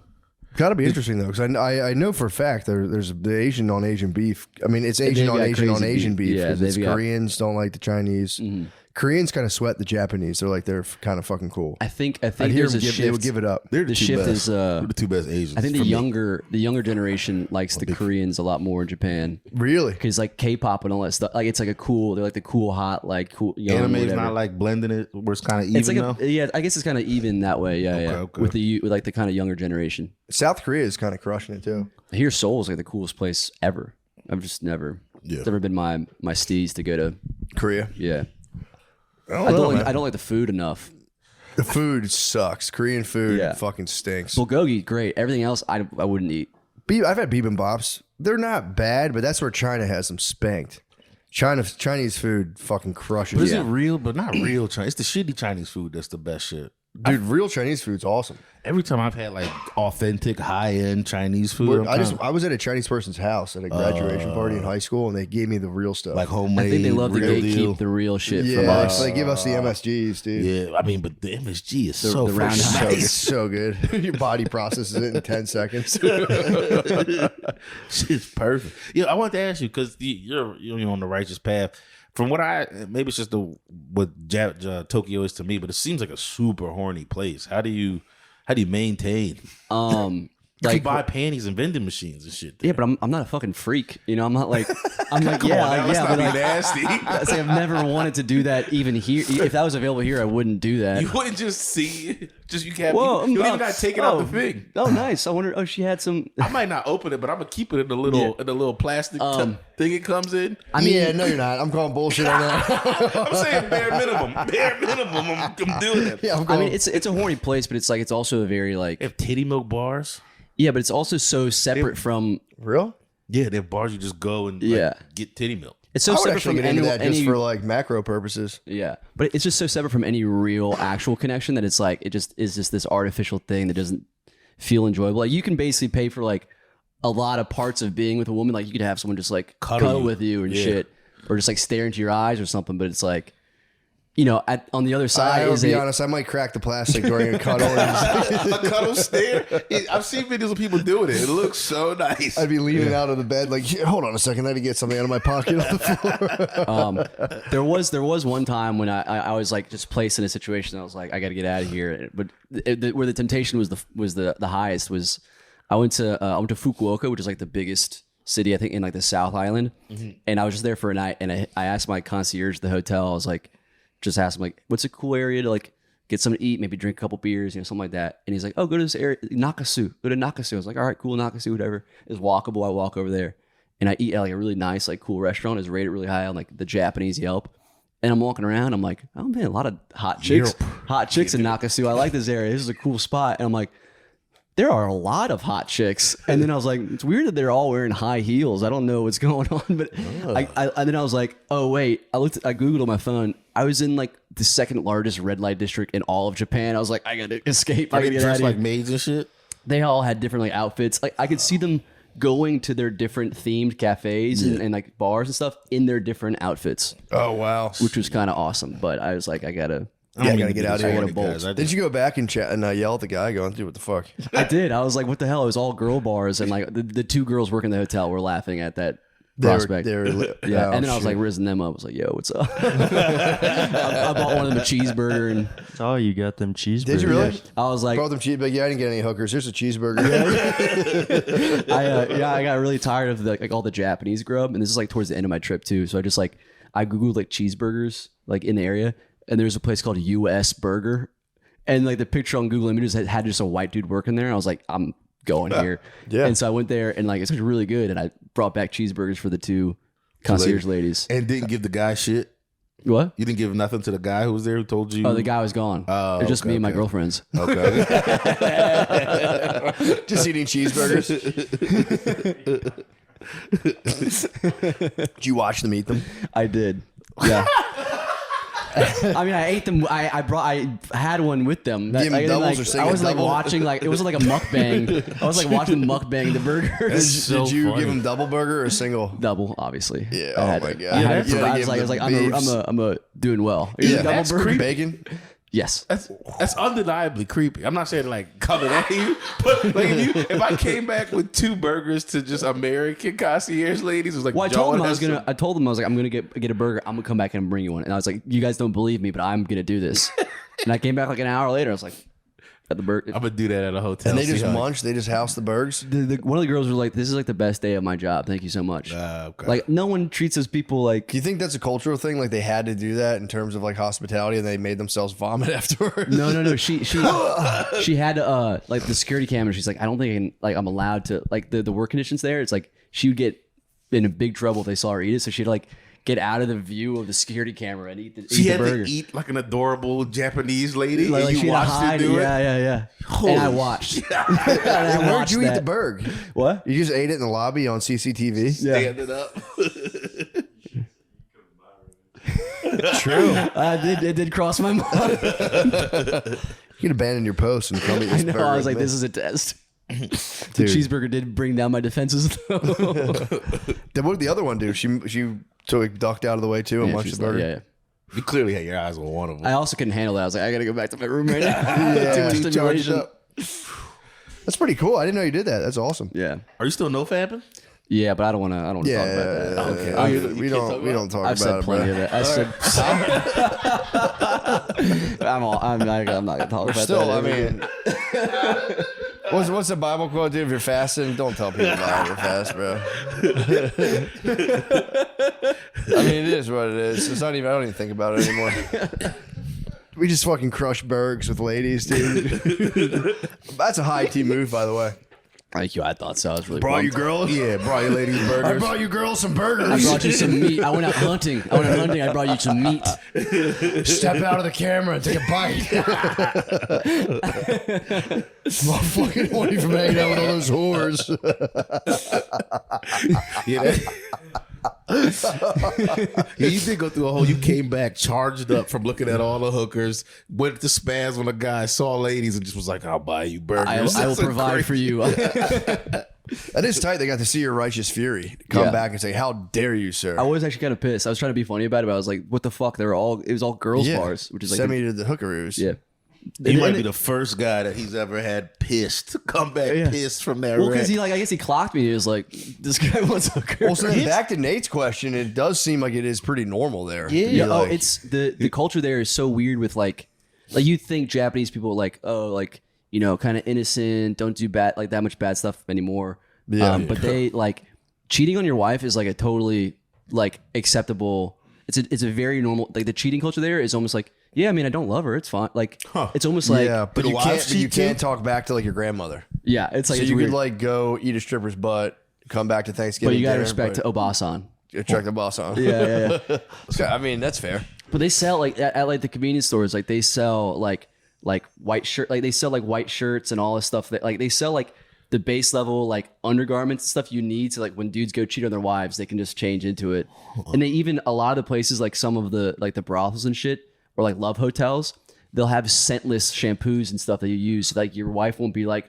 Got to be interesting though, because I know for a fact there's the Asian on Asian beef. I mean, it's Asian they've on got Asian on crazy Asian beef. beef. Yeah, 'Cause they've it's got- Koreans don't like the Chinese. Koreans kind of sweat the Japanese. They're like they're kind of fucking cool. I think I'd hear there's a them shift. they would give it up. They're The two shift best. is They're the two best Asians. I think for the me. younger generation likes the Koreans a lot more in Japan Really? because like K-pop and all that stuff. Like it's like they're like the cool hot like cool young Anime's whatever. not like blending it where it's kind of even It's like though. yeah, I guess it's kind of even that way. Yeah, yeah. okay. With like the kind of younger generation. South Korea is kind of crushing it too. I hear Seoul is like the coolest place ever. I've just never. Yeah. It's never been my steez to go to. Korea. Yeah. I don't, I don't like the food enough. The food sucks. Korean food Yeah. fucking stinks. Bulgogi, great. Everything else, I wouldn't eat. I've had bibimbops. They're not bad, but that's where China has them spanked. Chinese food fucking crushes. But is it. it real? But not real Chinese. It's the shitty Chinese food that's the best shit. Dude, real Chinese food's awesome. Every time I've had like authentic high end Chinese food, I was at a Chinese person's house at a graduation party in high school, and they gave me the real stuff. like homemade. I think they love to real gatekeep deal. the real shit from yeah, us. so they give us the MSGs, dude. Yeah, I mean, but the MSG is so the round freaking house. It's nice. so good. Your body processes it in 10 seconds. Shit's perfect. Yeah, I wanted to ask you because you're on the righteous path. From what maybe it's just what Tokyo is to me, but it seems like a super horny place. How do you maintain? You can buy panties and vending machines and shit. Yeah, but I'm not a fucking freak. You know, I'm not like I'm like yeah, but like, nasty. it's like I've never wanted to do that even here. If that was available here, I wouldn't do that. You wouldn't just see, you can't. Whoa, you don't even got to take it out the thing. Oh, nice. I wonder. Oh, she had some. I might not open it, but I'm gonna keep it in the little plastic thing it comes in. I mean, yeah, no, you're not. I'm calling bullshit on that. I'm saying bare minimum. Bare minimum. I'm doing it. Yeah, I'm I calling, mean, it's a horny place, but it's also a very like They have titty milk bars. yeah, but it's also so separate from. real? Yeah, they have bars you just go and Yeah. get titty milk. It's so I would separate actually from get into any, that just any for like macro purposes. yeah, but it's just so separate from any real actual connection that it's like it just is just this artificial thing that doesn't feel enjoyable. Like you can basically pay for like a lot of parts of being with a woman. Like you could have someone just like cuddle with you and Yeah. shit, or just like stare into your eyes or something. But it's like you know, on the other side I'll is be honest, I might crack the plastic during a cuddle. A cuddle stare. I've seen videos of people doing it. It looks so nice. I'd be leaning out of the bed like, hold on a second, I had to get something out of my pocket on the floor. There was one time when I was like just placed in a situation. I was like, I got to get out of here. But where the temptation was the highest was I went to Fukuoka, which is like the biggest city I think in like the South Island, and I was just there for a night. And I asked my concierge at the hotel. I was like, just asked him like, what's a cool area to like get something to eat, maybe drink a couple beers, you know, something like that. And he's like, oh, go to this area, Nakasu. Go to Nakasu. I was like, all right, cool, Nakasu, whatever. It's walkable. I walk over there and I eat at like a really nice, like cool restaurant. It's rated really high on like the Japanese Yelp. And I'm walking around. I'm like, oh man, a lot of hot chicks in Nakasu. I like this area. This is a cool spot. And I'm like, there are a lot of hot chicks. And then I was like, it's weird that they're all wearing high heels. I don't know what's going on. But and then I was like, oh wait, I Googled on my phone. I was in like the second largest red light district in all of Japan. I was like, I gotta escape. I gotta get out of here. Like maids and shit. They all had different like outfits. Like I could see them going to their different themed cafes and like bars and stuff in their different outfits. Oh wow, which was kind of awesome. But I was like, I gotta get out of here. I gotta bolt. Did you go back and chat and yell at the guy going, dude, what the fuck? I did. I was like, what the hell? It was all girl bars, and like the two girls working the hotel were laughing at that prospect. They were yeah. And then I was like rizzing them up. I was like, yo, what's up? I bought one of them a cheeseburger and Oh, you got them cheeseburgers. Did you really? I was like, brought them cheeseburger. Yeah, I didn't get any hookers. Here's a cheeseburger. I got really tired of like all the Japanese grub, and this is like towards the end of my trip too. So I just like I googled like cheeseburgers like in the area, and there's a place called US Burger, and like the picture on Google Images had just a white dude working there. And I was like, I'm going here. Yeah. And so I went there, and like it's really good, and I brought back cheeseburgers for the two concierge ladies. And didn't give the guy shit. What? You didn't give nothing to the guy who was there who told you? Oh, the guy was gone. Oh, it was just me and my girlfriends. Okay. Just eating cheeseburgers. Did you watch them eat them? I did. Yeah. I mean, I ate them. I had one with them. Give them doubles or sing I was a like double? watching like it was like a mukbang. I was like watching them mukbang the burgers. Did you give them double burger or single? Double, obviously. Yeah. I had Oh my to. god. I had to. You gotta I give was like, them beefs. I'm a doing well. Yeah, Double that's burger. creepy. Bacon. Yes. That's undeniably creepy. I'm not saying like coming at you, but like if I came back with two burgers to just American concierge ladies, it was like, Well, I told them I was like, I'm gonna get a burger. I'm gonna come back and bring you one. And I was like, you guys don't believe me, but I'm gonna do this. And I came back like an hour later. I was like, at the burger. I'm gonna do that at a hotel. And they just munch. They just house the burgers. One of the girls was like, "This is like the best day of my job. Thank you so much." Okay. Like no one treats those people like. Do you think that's a cultural thing? Like they had to do that in terms of like hospitality, and they made themselves vomit afterwards. No. She had like the security camera. She's like, I don't think I'm allowed to like the work conditions there. It's like she would get in a big trouble if they saw her eat it. So she'd like get out of the view of the security camera and eat the burger. To eat like an adorable Japanese lady. Like and she you had to watched hide. her do it. Yeah. And I watched. And where'd you eat the burger? What? You just ate it in the lobby on CCTV? Stand it up. True. It did cross my mind. You could abandon your post and come eat I this know. burger. I was like, with this me. is a test. The cheeseburger did bring down my defenses, though. Then what did the other one do? She so it ducked out of the way too and munched the burger. Yeah. You clearly had your eyes on one of them. I also couldn't handle that. I was like, I gotta go back to my room right now. Yeah, Too much charge it stimulation. up. That's pretty cool. I didn't know you did that. That's awesome. Yeah. Are you still no fapping? Yeah, but I don't want to. talk about that. Okay. We don't talk I've said about it, plenty bro. of it. I'm not gonna talk about Still, I that. mean, what's the Bible quote, dude? If you're fasting, don't tell people about it. You're fast, bro. I mean, it is what it is. It's not even. I don't even think about it anymore. We just fucking crush burgers with ladies, dude. That's a high tea move, by the way. Thank you. I thought so. I was really Brought you pumped. girls? Yeah, brought your ladies burgers. I brought you girls some burgers. I brought you some meat. I went out hunting. I brought you some meat. Step out of the camera and take a bite. Motherfucking money from hanging out with all those whores. Yeah, you did go through a whole. You came back charged up from looking at all the hookers. Went to spaz when a guy saw ladies and just was like, "I'll buy you burgers." I will provide for you. That is tight. They got to see your righteous fury come back and say, "How dare you, sir?" I was actually kind of pissed. I was trying to be funny about it, but I was like, "What the fuck?" It was all girls bars, which is like send me to the hookaroos. Yeah. He might be the first guy that he's ever had pissed come back pissed from that. Well, because I guess he clocked me. He was like, "This guy wants a hooker." Well, so then back to Nate's question, it does seem like it is pretty normal there. Yeah. It's the culture there is so weird with like you think Japanese people like kind of innocent, don't do bad like that much bad stuff anymore. Yeah. But they like cheating on your wife is like a totally like acceptable. It's a very normal like the cheating culture there is almost like. Yeah, I mean, I don't love her. It's fine. Like, it's almost like... Yeah, but you can't talk back to, like, your grandmother. Yeah, it's like... So it's you weird. could, like, go eat a stripper's butt, come back to Thanksgiving But you got to dinner, respect Obasan. Check the boss on. Yeah. I mean, that's fair. But they sell, like, at like, the convenience stores, like, they sell, like white shirt... Like, they sell, like, white shirts and all this stuff. That, like, they sell, like, the base level, like, undergarments and stuff you need to, like, when dudes go cheat on their wives, they can just change into it. And they even... A lot of the places, like, some of the... Like, the brothels and shit... Or like love hotels, they'll have scentless shampoos and stuff that you use. So like your wife won't be like,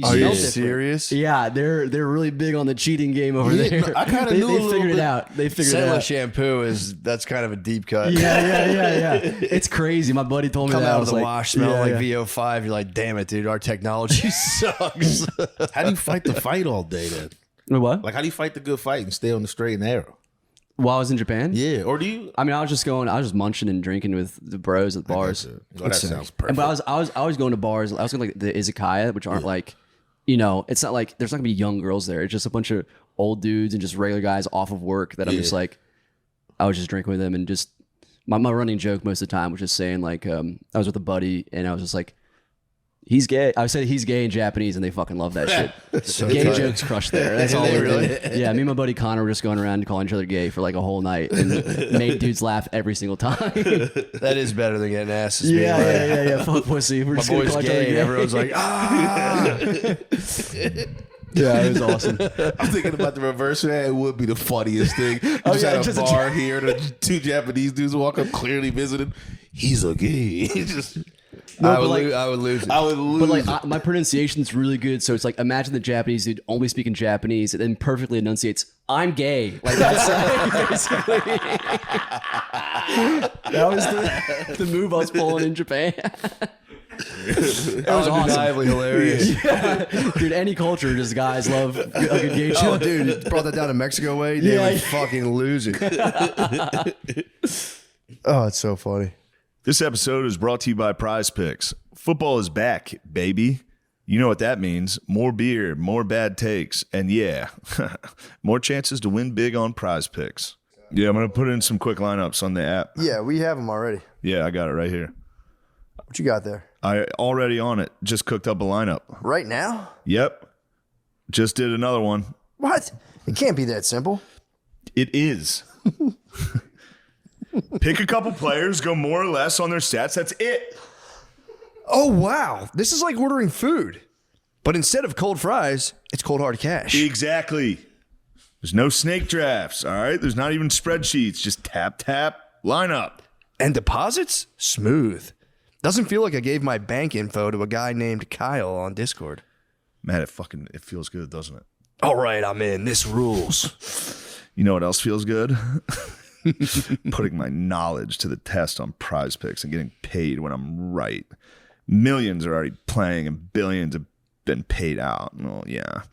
Are you serious? Yeah, they're really big on the cheating game over there. I kind of knew they figured it out. They figured it out. shampoo that's kind of a deep cut. Yeah. It's crazy. My buddy told me Come that. out I of was the like, wash, smell like VO5. You're like, damn it, dude, our technology sucks. How do you fight the fight all day then? What? Like, how do you fight the good fight and stay on the straight and narrow? While I was in Japan? Yeah. Or do you? I mean, I was just munching and drinking with the bros at bars. Oh, that sounds perfect. But I was going to bars. I was going to like the izakaya, which aren't like, it's not like there's not gonna be young girls there. It's just a bunch of old dudes and just regular guys off of work that I'm just like, I was just drinking with them and just my running joke most of the time was just saying like, I was with a buddy and I was just like, he's gay. I said he's gay in Japanese, and they fucking love that shit. So gay jokes crushed there. That's all. Really? Yeah, me and my buddy Connor were just going around calling each other gay for like a whole night, and made dudes laugh every single time. That is better than getting asses. Yeah. Fuck pussy. We're My just gonna boy's call each other gay. Everyone's like, Yeah, it was awesome. I'm thinking about the reverse of that. It would be the funniest thing. Just at a bar here, the two Japanese dudes walk up, clearly visiting. He's a gay. I would lose it. But like my pronunciation's really good, so it's like imagine the Japanese dude only speaking Japanese and then perfectly enunciates, "I'm gay." Like that's basically. That was the move I was pulling in Japan. It was undeniably hilarious. Yeah. Dude, any culture, just guys love a good gay show. Oh, dude, you brought that down to Mexico way. They would fucking lose it. Oh, it's so funny. This episode is brought to you by Prize Picks. Football is back, baby. You know what that means. More beer, more bad takes, and more chances to win big on Prize Picks. Yeah, I'm going to put in some quick lineups on the app. Yeah, we have them already. Yeah, I got it right here. What you got there? I already on it. Just cooked up a lineup. Right now? Yep. Just did another one. What? It can't be that simple. It is. Pick a couple players, go more or less on their stats. That's it. Oh, wow. This is like ordering food. But instead of cold fries, it's cold hard cash. Exactly. There's no snake drafts, all right? There's not even spreadsheets. Just tap, lineup. And deposits? Smooth. Doesn't feel like I gave my bank info to a guy named Kyle on Discord. Man, it feels good, doesn't it? All right, I'm in. This rules. You know what else feels good? Putting my knowledge to the test on Prize Picks and getting paid when I'm right. Millions are already playing and billions have been paid out. Well, yeah.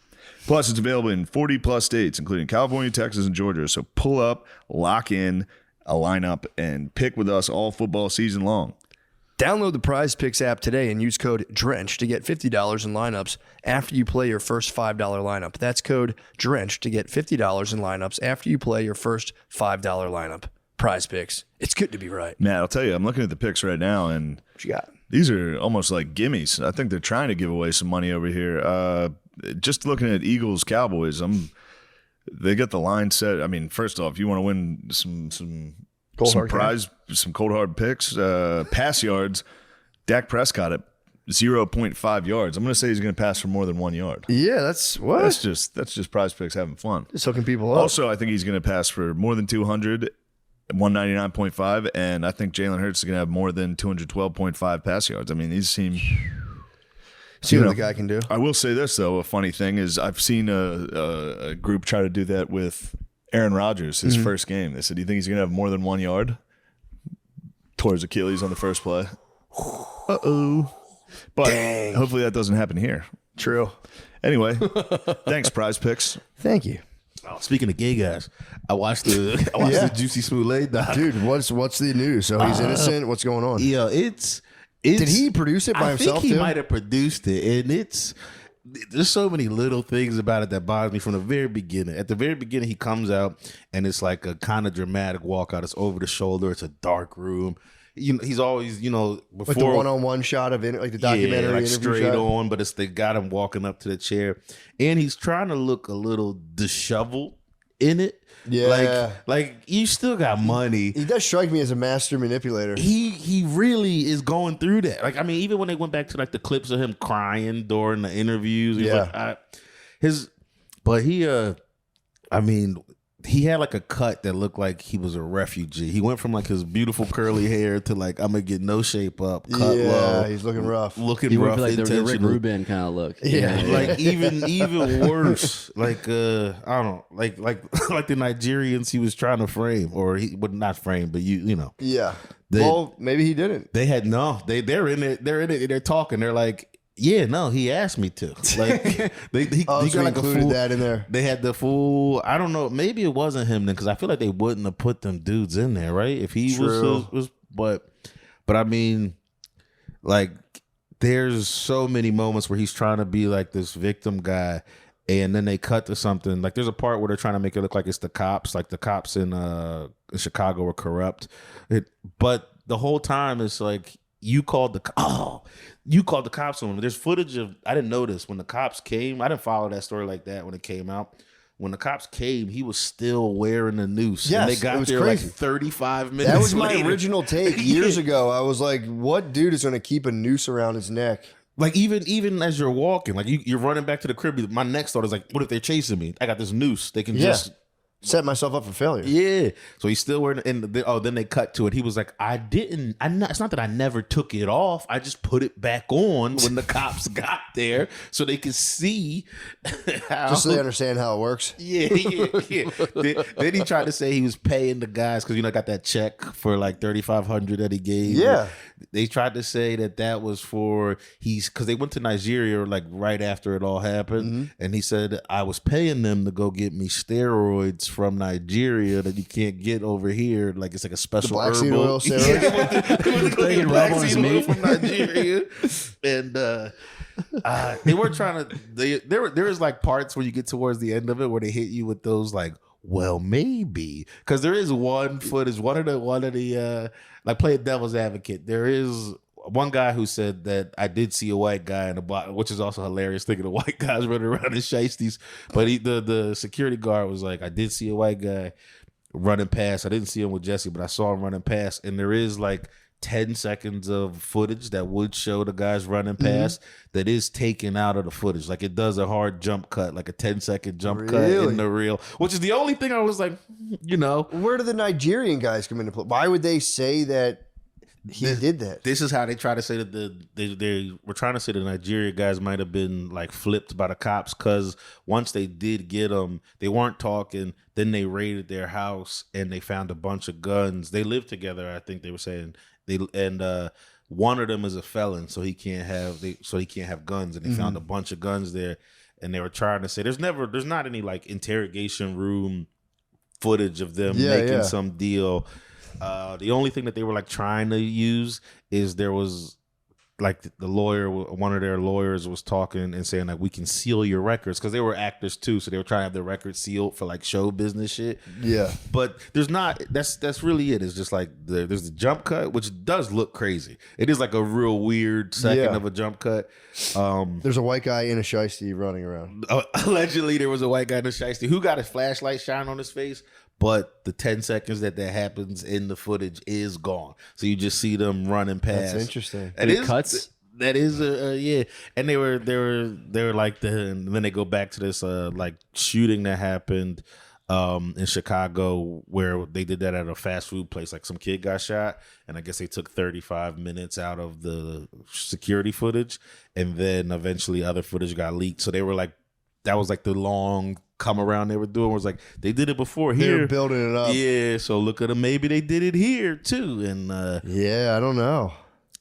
Plus, it's available in 40 plus states, including California, Texas, and Georgia. So pull up, lock in a lineup, and pick with us all football season long. Download the Prize Picks app today and use code DRENCH to get $50 in lineups after you play your first $5 lineup. That's code DRENCH to get $50 in lineups after you play your first $5 lineup. Prize Picks. It's good to be right. Matt, I'll tell you, I'm looking at the picks right now, and what you got? These are almost like gimmies. I think they're trying to give away some money over here. Just looking at Eagles Cowboys, they got the line set. I mean, first off, you want to win some cold hard picks, pass yards. Dak Prescott at 0.5 yards. I'm going to say he's going to pass for more than 1 yard. Yeah, that's what. That's just Prize Picks having fun. Just hooking people up. Also, I think he's going to pass for more than 200. 199.5, and I think Jalen Hurts is going to have more than 212.5 pass yards. I mean, these seem... See what the guy can do. I will say this though, a funny thing is I've seen a group try to do that with Aaron Rodgers, his first game. They said, "Do you think he's gonna have more than 1 yard?" Towards Achilles on the first play. But hopefully that doesn't happen here. True. Anyway, thanks, Prize Picks. Thank you. Oh, speaking of gay guys, I watched the Juicy Smollett doc. Dude, what's the news? So he's innocent? What's going on? Yeah, it's Did he produce it by himself? I think he might have produced it, and there's so many little things about it that bother me from the very beginning. At the very beginning, he comes out and it's like a kind of dramatic walkout. It's over the shoulder. It's a dark room. He's always, before Like the one-on-one shot of it, like the documentary like interview straight shot? on, but they got him walking up to the chair, and he's trying to look a little disheveled in it. Yeah. like you still got money. He does strike me as a master manipulator. He really is going through that. Like, I mean, even when they went back to like the clips of him crying during the interviews, he had like a cut that looked like he was a refugee. He went from like his beautiful curly hair to like, I'm gonna get no shape up, cut low. He's looking rough. Looking He rough, went for like the Rick intentional. Rubin kind of look. Yeah. Like even worse. Like I don't know, like the Nigerians he was trying to frame, or he would not frame, but you know. Yeah. They- Maybe he didn't. They had they're in it, they're talking, they're like, yeah, no, he asked me to. Like he So got like included that in there. They had the full. I don't know. Maybe it wasn't him then, because I feel like they wouldn't have put them dudes in there, right? If he was, but I mean, like, there's so many moments where he's trying to be like this victim guy, and then they cut to something. Like, there's a part where they're trying to make it look like it's the cops. Like the cops in Chicago were corrupt, but the whole time it's like you called the cops on him. There's footage of, I didn't notice when the cops came. I didn't follow that story like that when it came out. When the cops came, he was still wearing a noose. Yes, and they got it was there crazy. like 35 minutes. That was my later. original take years ago. I was like, what dude is going to keep a noose around his neck? Like even as you're walking, like you're running back to the crib. My next thought is like, what if they're chasing me? I got this noose. They can just set myself up for failure. Yeah. So he's still wearing it. And then they cut to it. He was like, it's not that I never took it off. I just put it back on when the cops got there so they could see how. Just so they understand how it works. Yeah. Then he tried to say he was paying the guys because, got that check for like $3,500 that he gave. Yeah. They tried to say that was for because they went to Nigeria like right after it all happened, and he said I was paying them to go get me steroids from Nigeria that you can't get over here. Like it's like a special Black seed herbal. oil steroids. They went to go get black seed oil from Nigeria, and they were trying to. There is like parts where you get towards the end of it where they hit you with those like, well, maybe, because there is one footage, one of the like play devil's advocate. There is one guy who said that I did see a white guy in the box, which is also hilarious, thinking of white guys running around in shiesties. But the security guard was like, I did see a white guy running past. I didn't see him with Jesse, but I saw him running past. And there is like 10 seconds of footage that would show the guys running past that is taken out of the footage. Like it does a hard jump cut, like a 10-second jump cut in the reel, which is the only thing I was like, Where do the Nigerian guys come into play? Why would they say that he did that? This is how they try to say that they were trying to say the Nigeria guys might have been like flipped by the cops, because once they did get them, they weren't talking. Then they raided their house and they found a bunch of guns. They lived together, I think they were saying. One of them is a felon, so he can't have guns, and they found a bunch of guns there, and they were trying to say there's not any like interrogation room footage of them making some deal. The only thing that they were like trying to use is there was like the lawyer, one of their lawyers was talking and saying like, we can seal your records, because they were actors too, so they were trying to have their records sealed for like show business shit. Yeah, but there's not. That's really it. It's just like there's the jump cut, which does look crazy. It is like a real weird second of a jump cut. There's a white guy in a shiesty running around. Allegedly, there was a white guy in a shiesty who got his flashlight shine on his face. But the 10 seconds that happens in the footage is gone. So you just see them running past. That's interesting. And it cuts. That is yeah. And they were like and then they go back to this like shooting that happened in Chicago where they did that at a fast food place. Like some kid got shot, and I guess they took 35 minutes out of the security footage, and then eventually other footage got leaked. So they were like, that was like the long come around they were doing. Was like they did it before here. They're building it up. Yeah, so look at them. Maybe they did it here too. And yeah, I don't know.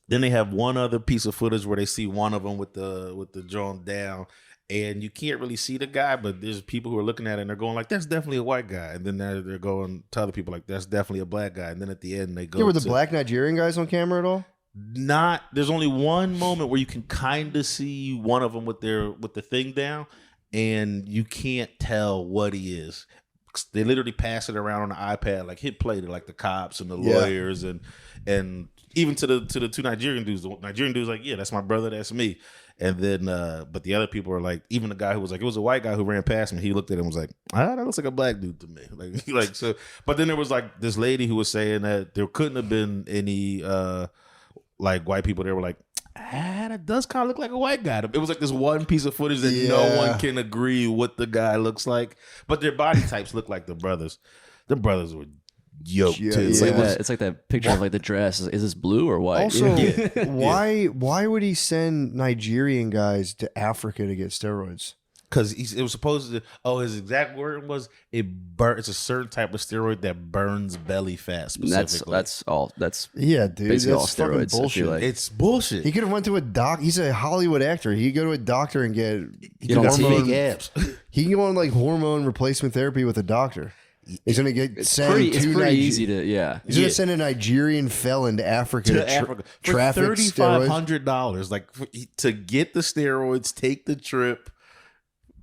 then they have one other piece of footage where they see one of them with the drawn down, and you can't really see the guy, but there's people who are looking at it and they're going like, "That's definitely a white guy," and then they're going to other people like, "That's definitely a black guy," and then at the end they go. Yeah, were the black Nigerian guys on camera at all? Not. There's only one moment where you can kind of see one of them with the thing down, and you can't tell what he is. They literally pass it around on the iPad, like hit play to like the cops and the lawyers and even to the two Nigerian dudes. The Nigerian dude's like, "Yeah, that's my brother, that's me." And then, but the other people are like, even the guy who was like, it was a white guy who ran past me. He looked at him and was like, "Ah, that looks like a black dude to me." Like so. But then there was like this lady who was saying that there couldn't have been any like white people there were like, that does kind of look like a white guy. It was like this one piece of footage that no one can agree what the guy looks like, but their body types look like the brothers. The brothers were yoked too. It's like that picture of like the dress. Is this blue or white? Also, why would he send Nigerian guys to Africa to get steroids? Because it was supposed to. Oh, his exact word was it's a certain type of steroid that burns belly fat specifically. That's all. That's dude. basically all That's fucking steroids. bullshit. Like. It's bullshit. He could have went to a doc. He's a Hollywood actor. He could go to a doctor and get fake abs. He can go on like hormone replacement therapy with a doctor. He's gonna get sent. It's pretty easy to He's gonna send a Nigerian felon to Africa to traffic for $3,500, like to get the steroids, take the trip.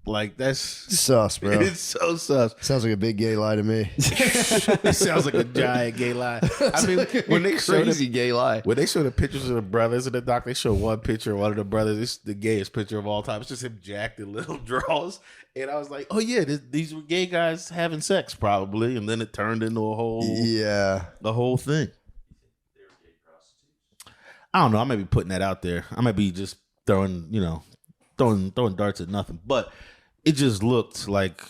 Like that's sus, bro. It's so sus. Sounds like a big gay lie to me. It sounds like a giant gay lie. I mean, when they show gay lie. When they show the pictures of the brothers in the doc, they show one picture of one of the brothers. It's the gayest picture of all time. It's just him jacked in little draws. And I was like, oh yeah, these were gay guys having sex probably. And then it turned into a whole the whole thing. I don't know. I might be putting that out there. I might be just throwing darts at nothing. But it just looked like,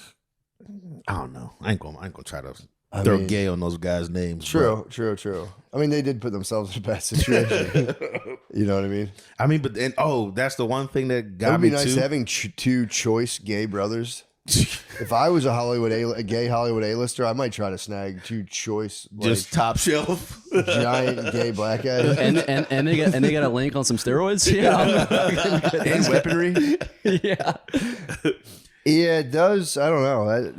I don't know. I ain't gonna try to throw gay on those guys' names. True. I mean, they did put themselves in a bad situation. You know what I mean? I mean, that's the one thing that got me. It would be nice having two choice gay brothers. If I was a gay Hollywood A-lister, I might try to snag two choice, just top shelf, giant gay black guys, and they got a link on some steroids, and weaponry. Yeah, it does. I don't know.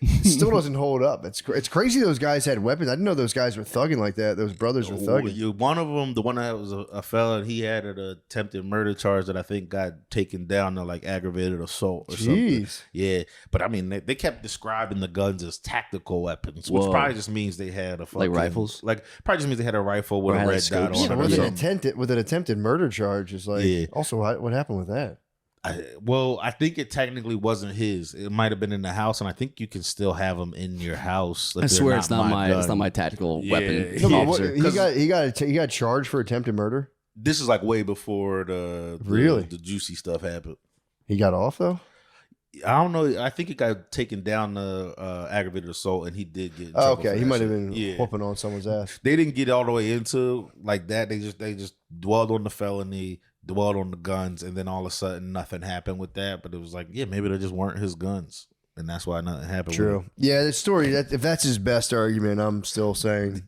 It still doesn't hold up. It's crazy those guys had weapons. I didn't know those guys were thugging like that. Those brothers were thugging. One of them, the one that was a felon, he had an attempted murder charge that I think got taken down to like aggravated assault or something. Yeah, but I mean, they kept describing the guns as tactical weapons, which probably just means they had a fucking, like rifles. Like probably just means they had a rifle with a red dot on it. With an attempted murder charge is like. Also, what happened with that? I think it technically wasn't his. It might have been in the house, and I think you can still have them in your house. I swear it's not my tactical weapon. Come on, he got charged for attempted murder. This is like way before the juicy stuff happened. He got off though. I don't know. I think he got taken down to aggravated assault, and he did get. In trouble for he that might shit. have been whooping on someone's ass. They didn't get all the way into like that. They just dwelled on the felony, dwelled on the guns, and then all of a sudden nothing happened with that. But it was like, maybe they just weren't his guns, and that's why nothing happened. True. With it. Yeah, the story if that's his best argument, I'm still saying.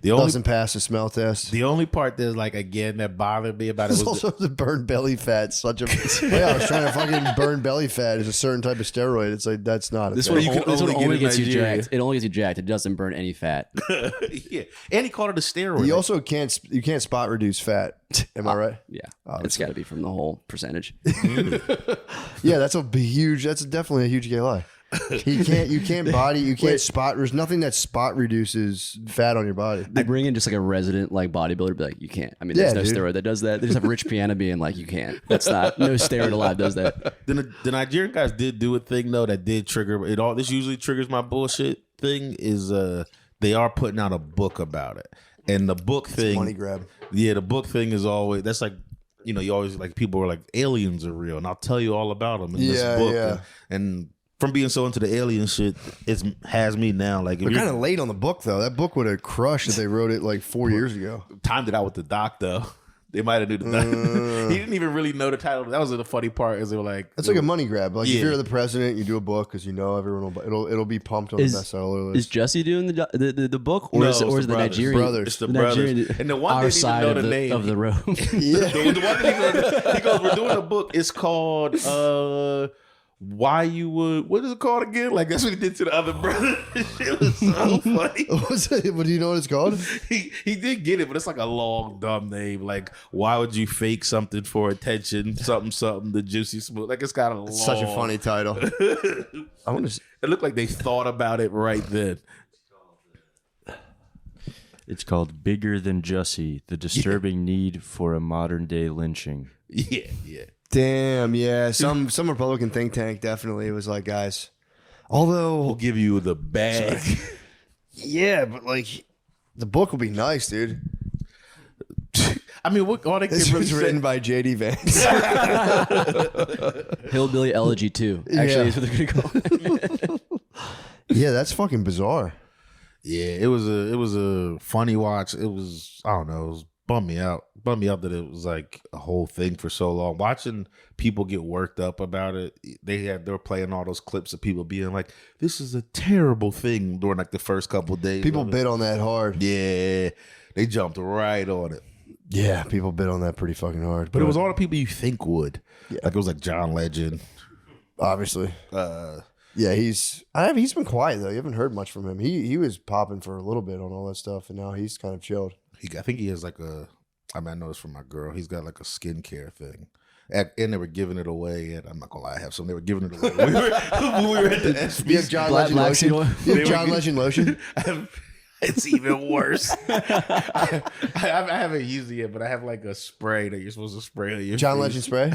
Doesn't pass the smell test. The only part that's like again that bothered me about it was also the burned belly fat. I was trying to fucking burn belly fat is a certain type of steroid. It's like that's not. This one only gets you jacked. It only gets you jacked. It doesn't burn any fat. Yeah, and he called it a steroid. You also can't spot reduce fat. Am I right? Yeah, it's got to be from the whole percentage. Yeah, that's definitely a huge gay lie. You can't spot. There's nothing that spot reduces fat on your body. They bring in just like a resident like bodybuilder, be like, you can't. I mean, there's no steroid that does that. They just have Rich Piana being like, you can't. That's not no steroid alive does that. The Nigerian guys did do a thing though that did trigger it all. This usually triggers my bullshit thing. Is they are putting out a book about it, and the book thing, money grab. Yeah, the book thing is always that's like. You always like people are like aliens are real, and I'll tell you all about them in this book. Yeah. And from being so into the alien shit, it has me now. Like, They're kind of late on the book though. That book would have crushed if they wrote it like 4 years ago. timed it out with the doc though. They might have knew the doc. He didn't even really know the title. That was the funny part. Is they were like, It's like a money grab. Like if you're the president, you do a book because you know everyone will. It'll be pumped on the bestseller list. Is Jesse doing the book, or No, is it it's the the Nigerian brothers. It's the Nigerian- brothers. And the one our didn't even side know of the name of the road? the one that he goes, we're doing a book. It's called Why You Would. What is it called again? Like that's what he did to the other brother. It was so funny. What do you know what it's called? He did get it, but it's like a long dumb name. Like why would you fake something for attention? Something. The juicy smooth. Like it's got a long. Such a funny title. I want to. It looked like they thought about it right then. It's called Bigger Than Jussie, The Disturbing Need for a Modern Day Lynching. Yeah. Damn, yeah. Some Republican think tank definitely was like, guys. Although We'll give you the bag. yeah, but like the book will be nice, dude. I mean, what all they This can really was say. written by J.D. Vance. Hillbilly Elegy 2. Actually, is what they're gonna call it. Yeah, that's fucking bizarre. Yeah, it was a funny watch. It was, I don't know, it was bummed me out that it was like a whole thing for so long. Watching people get worked up about it, they were playing all those clips of people being like, "This is a terrible thing" during like the first couple of days. People bit on that hard. Yeah, they jumped right on it. Yeah, people bit on that pretty fucking hard. But it was all the people you think would. Yeah. Like it was like John Legend. Obviously. Yeah, he's been quiet though. You haven't heard much from him. He was popping for a little bit on all that stuff, and now he's kind of chilled. I think he has like I know it's from my girl. He's got like a skincare thing. And they were giving it away. And I'm not going to lie, I have some. They were giving it away. When we were at the SB. You have John Legend lotion? You have John Legend lotion? It's even worse. I haven't used it yet, but I have like a spray that you're supposed to spray on your John face. Legend spray?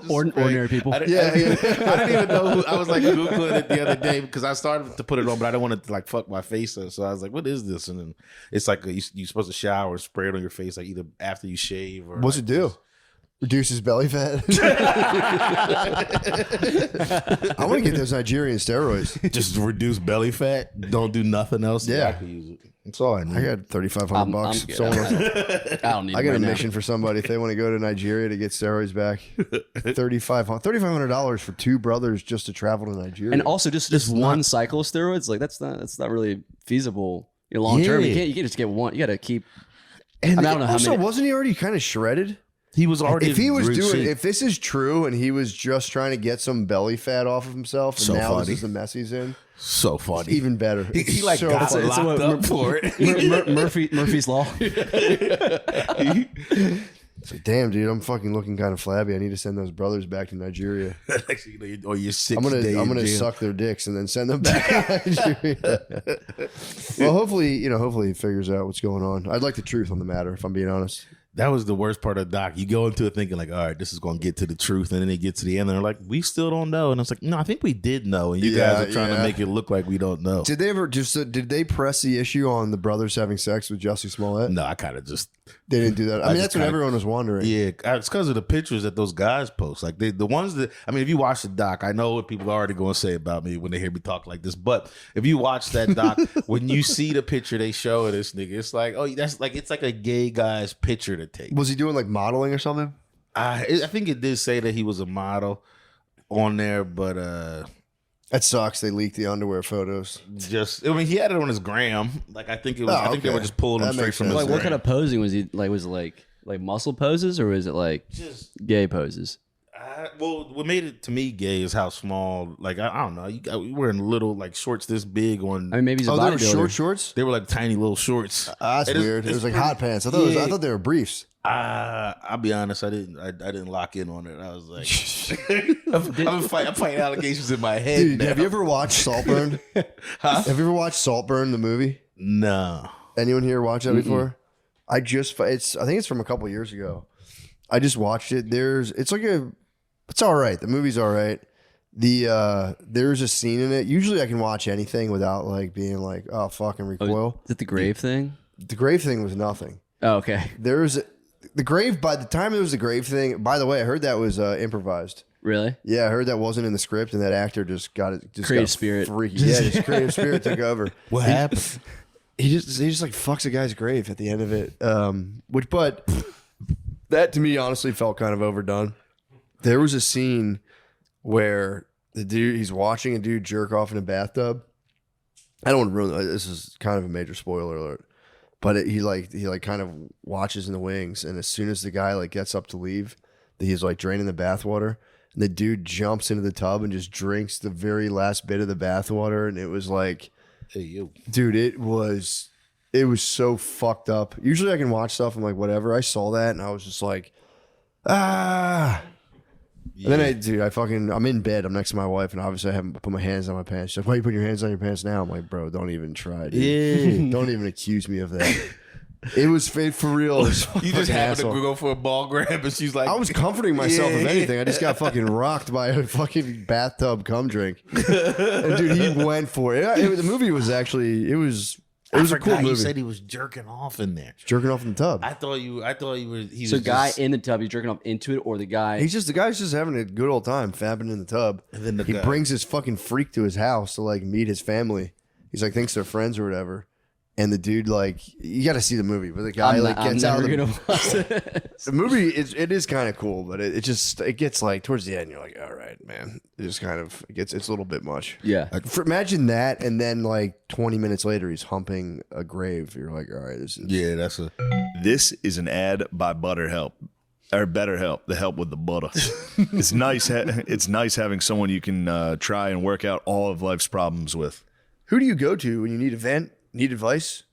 Ordinary people. I didn't even know. I was like Googling it the other day because I started to put it on, but I didn't want it to like fuck my face up. So I was like, what is this? And then it's like you're supposed to shower and spray it on your face, like either after you shave or. What's like it do? Reduces belly fat. I want to get those Nigerian steroids. just reduce belly fat. Don't do nothing else. Yeah. I can use it. That's all I need. I got $3,500 bucks. good. Someone else- I don't need. I got it a right now. mission for somebody if they want to go to Nigeria to get steroids back. $3,500 for two brothers just to travel to Nigeria. And also, just one cycle of steroids, like that's not really feasible long term. You can't just get one. You got to keep. and I don't know how also, many- wasn't he already kind of shredded? He was already. If he was in doing, shape. if this is true, and he was just trying to get some belly fat off of himself, and So now funny. this is the mess he's in, so funny. it's even better. He like so got funny. locked up for it. Murphy's Law. It's like, damn, dude, I'm fucking looking kind of flabby. I need to send those brothers back to Nigeria. Actually, or your 6 I'm gonna days. I'm gonna suck their dicks and then send them back to Nigeria. Well, hopefully he figures out what's going on. I'd like the truth on the matter, if I'm being honest. That was the worst part of the doc. You go into it thinking like, all right, this is going to get to the truth, and then they get to the end, and they're like, we still don't know. And it's like, no, I think we did know, and you guys are trying to make it look like we don't know. Did they ever did they press the issue on the brothers having sex with Jussie Smollett? No, I kind of just They didn't do that. I mean, just that's what everyone was wondering. yeah, it's because of the pictures that those guys post. Like the ones that I mean, if you watch the doc, I know what people are already going to say about me when they hear me talk like this. But if you watch that doc, when you see the picture they show of this nigga, it's like, oh, that's like it's like a gay guy's picture to take. Was he doing like modeling or something? I think it did say that he was a model on there, but That sucks. They leaked the underwear photos. just I mean, he had it on his gram. Like I think it was. Oh, I think they okay. were just pulling him That straight makes from sense. his Like, what gram. kind of posing was he like? Was it like muscle poses, or was it like Just gay poses? well, what made it to me gay is how small. Like I don't know, you got wearing little like shorts this big on. I mean, maybe he's a Oh, they were bodybuilder. short shorts? They were like tiny little shorts. That's It is- weird. It it's was like pretty- hot pants. I thought I thought they were briefs. I'll be honest. I didn't lock in on it. I was like, I'm fighting allegations in my head. Dude, now. have you ever watched Saltburn? Have you ever watched Saltburn, the movie? No. Anyone here watch that before? I think it's from a couple years ago. I just watched it. It's all right. The movie's all right. There's a scene in it. Usually I can watch anything without like being like, oh, fucking recoil. Is it the grave thing? The grave thing was nothing. Oh, okay. The grave, by the time it was the grave thing, by the way, I heard that was improvised. Really? Yeah, I heard that wasn't in the script, and that actor just got it. Just Creative got spirit. freaky. Yeah, just creative spirit took over. What happened? He just like fucks a guy's grave at the end of it. But that to me honestly felt kind of overdone. There was a scene where he's watching a dude jerk off in a bathtub. I don't want to ruin this. Is kind of a major spoiler alert. But he kind of watches in the wings, and as soon as the guy like gets up to leave, he's like draining the bathwater, and the dude jumps into the tub and just drinks the very last bit of the bathwater, and it was like, Hey, yo. dude, it was so fucked up. Usually I can watch stuff, I'm like, whatever. I saw that, and I was just like, ah. Yeah. And then I'm in bed. I'm next to my wife, and obviously I haven't put my hands on my pants. She's like, why are you putting your hands on your pants now? I'm like, bro, don't even try, dude. Yeah. Don't even accuse me of that. It was fake for real. You just happened to go for a ball grab, and she's like, I was comforting myself, if anything. I just got fucking rocked by a fucking bathtub cum drink. And dude, he went for it. The movie was actually, it was a cool movie. You said he was jerking off in there. Jerking off in the tub. I thought you were. So guy in the tub, he's jerking off into it, or the guy? The guy's just having a good old time fapping in the tub. And then he brings his fucking freak to his house to like meet his family. He's like thinks they're friends or whatever. And the dude, like, you got to see the movie, but the guy gets out of the movie. It is kind of cool, but it gets like towards the end, you're like, all right, man. It just kind of it's a little bit much. Yeah. Imagine that, and then like 20 minutes later, he's humping a grave. You're like, all right, This is an ad by ButterHelp. Or BetterHelp, the help with the butter. It's nice. It's nice having someone you can try and work out all of life's problems with. Who do you go to when you need a vent? Need advice?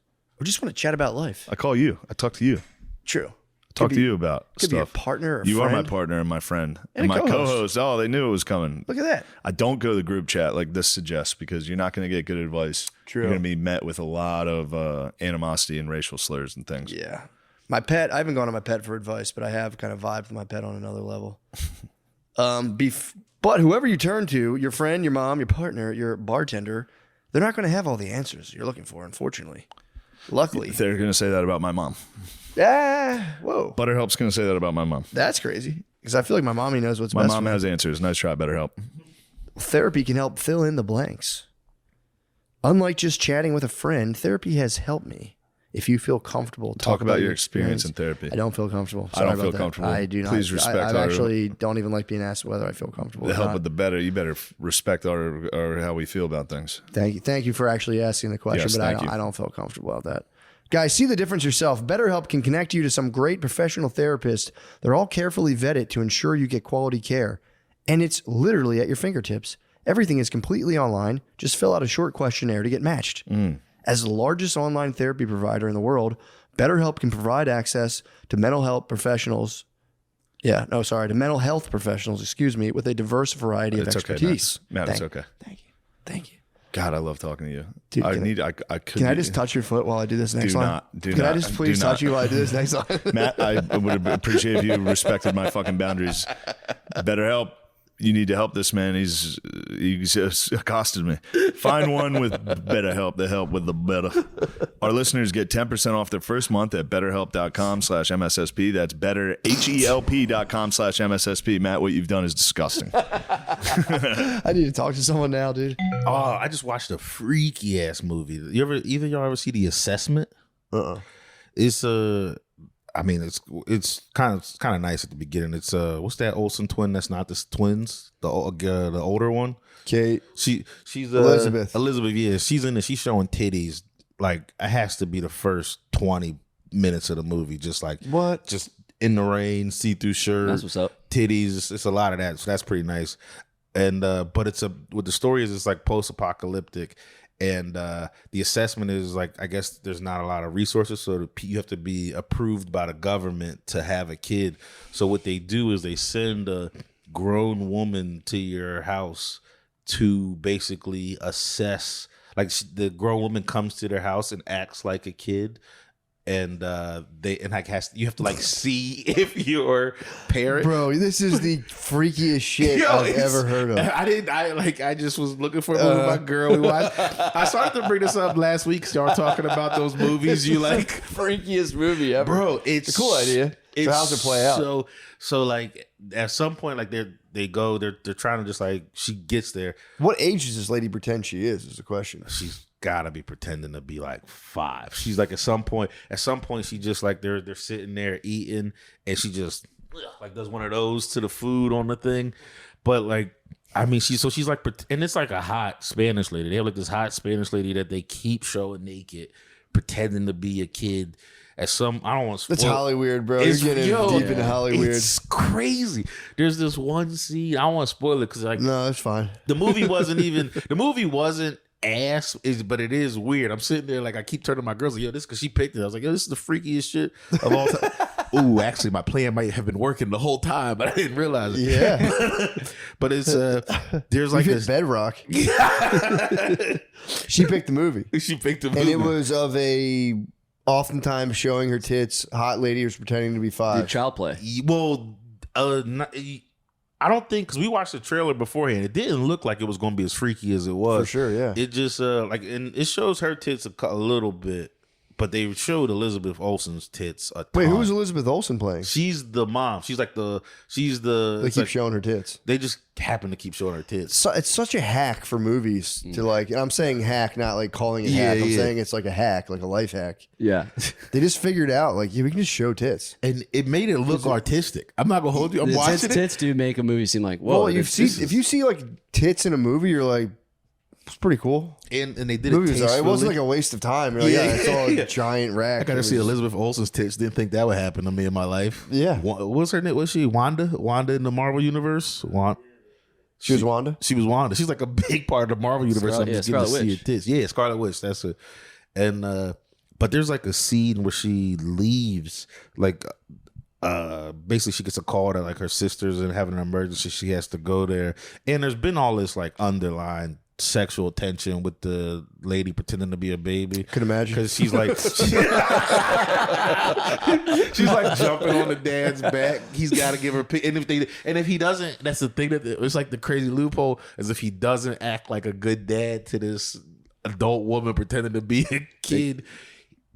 Or just want to chat about life? I call you. I talk to you. True. Talk to you about could stuff. Be a partner or you friend. are my partner and my friend. And my co-host. Oh, they knew it was coming. Look at that. I don't go to the group chat like this suggests because you're not going to get good advice. True. You're going to be met with a lot of animosity and racial slurs and things. Yeah. My pet, I haven't gone to my pet for advice, but I have kind of vibed with my pet on another level. But whoever you turn to, your friend, your mom, your partner, your bartender, they're not going to have all the answers you're looking for, unfortunately. Luckily. They're going to say that about my mom. Whoa. ButterHelp's going to say that about my mom. That's crazy. Because I feel like my mommy knows what's my best. My mom has answers. Nice try, BetterHelp. Therapy can help fill in the blanks. Unlike just chatting with a friend, therapy has helped me. If you feel comfortable, talk about your experience in therapy. I don't feel comfortable. I don't feel comfortable. I do not. Please respect I actually don't even like being asked whether I feel comfortable. The help with the better. You better respect our how we feel about things. Thank you for actually asking the question, yes, but I don't feel comfortable about that. Guys, see the difference yourself. BetterHelp can connect you to some great professional therapists. They're all carefully vetted to ensure you get quality care. And it's literally at your fingertips. Everything is completely online. Just fill out a short questionnaire to get matched. As the largest online therapy provider in the world, BetterHelp can provide access to mental health professionals. To mental health professionals, with a diverse variety of expertise. Okay, Matt, it's okay. Thank you. God, I love talking to you. Dude, can I just touch your foot while I do this next line? Can I just please touch you while I do this next line? Matt, I would appreciate if you respected my fucking boundaries. BetterHelp. You need to help this man. He's accosted me. Find one with BetterHelp, the help with the better. Our listeners get 10% off their first month at betterhelp.com/MSSP. That's betterhelp.com/MSSP. Matt, what you've done is disgusting. I need to talk to someone now, dude. Oh, I just watched a freaky ass movie. Either y'all ever see The Assessment? It's it's kind of nice at the beginning. It's what's that Olsen twin? That's not the twins. The older one. Kate. She's Elizabeth. Elizabeth. Yeah, she's in it. She's showing titties. Like it has to be the first 20 minutes of the movie. Just like what? Just in the rain, see-through shirt. That's what's up. Titties. It's a lot of that. So that's pretty nice. And but what the story is, it's like post-apocalyptic. And the assessment is like, I guess there's not a lot of resources, so you have to be approved by the government to have a kid. So what they do is they send a grown woman to your house to basically assess. Like the grown woman comes to their house and acts like a kid. And you have to like see if your parent. Bro, this is the freakiest shit I've ever heard of. I just was looking for a movie with my girl. We watched. I started to bring this up last week. Y'all talking about those movies you like. Freakiest movie ever. Bro, it's a cool idea. So how's it play out? So like at some point, like they go. They're trying to just like she gets there. What age does this lady pretend she is the question. She's gotta be pretending to be like 5. She's like at some point she just like they're sitting there eating and she just like does one of those to the food on the thing. But like I mean she's like, and it's like a hot Spanish lady. They have like this hot Spanish lady that they keep showing naked, pretending to be a kid. At some, I don't want to spoil. That's Hollywood, bro. You're getting deep into Hollywood. It's crazy. There's this one scene. I don't want to spoil it because like no, it's fine. The movie wasn't ass, but it is weird. I'm sitting there like I keep turning to my girls like, yo, this because she picked it. I was like, yo, this is the freakiest shit of all time. Ooh, actually, my plan might have been working the whole time, but I didn't realize it. Yeah, but it's there's like this bedrock. She picked the movie. She picked the movie, and it was of a oftentimes showing her tits hot lady who's pretending to be 5. Dude, child play. Well, I don't think because we watched the trailer beforehand, it didn't look like it was going to be as freaky as it was. For sure, yeah. It just and it shows her tits a little bit, but they showed Elizabeth Olsen's tits a ton. Wait, who was Elizabeth Olsen playing? She's the mom. She's like They keep showing her tits. They just happen to keep showing her tits. So it's such a hack for movies to like. And I'm saying hack, not like calling it hack. I'm saying it's like a hack, like a life hack. Yeah, they just figured out like we can just show tits, and it made it look artistic. I'm not gonna hold you. I'm watching tits do make a movie seem like whoa. Well, if you see like tits in a movie, you're like, it's pretty cool. And they did it tastefully. It wasn't like a waste of time. You're like, it's all a giant rack. I got to see Elizabeth Olsen's tits. Didn't think that would happen to me in my life. Yeah. What's her name? Was she Wanda? Wanda in the Marvel universe? She was Wanda? She was Wanda. She's like a big part of the Marvel universe. I'm just getting to see her tits. Yeah, Scarlet Witch. That's it. And but there's like a scene where she leaves, like basically she gets a call that like her sister's and having an emergency. She has to go there. And there's been all this like underlying sexual tension with the lady pretending to be a baby. Could imagine because she's like she's like jumping on the dad's back. He's got to give her and if he doesn't, that's the thing that it's like the crazy loophole is if he doesn't act like a good dad to this adult woman pretending to be a kid,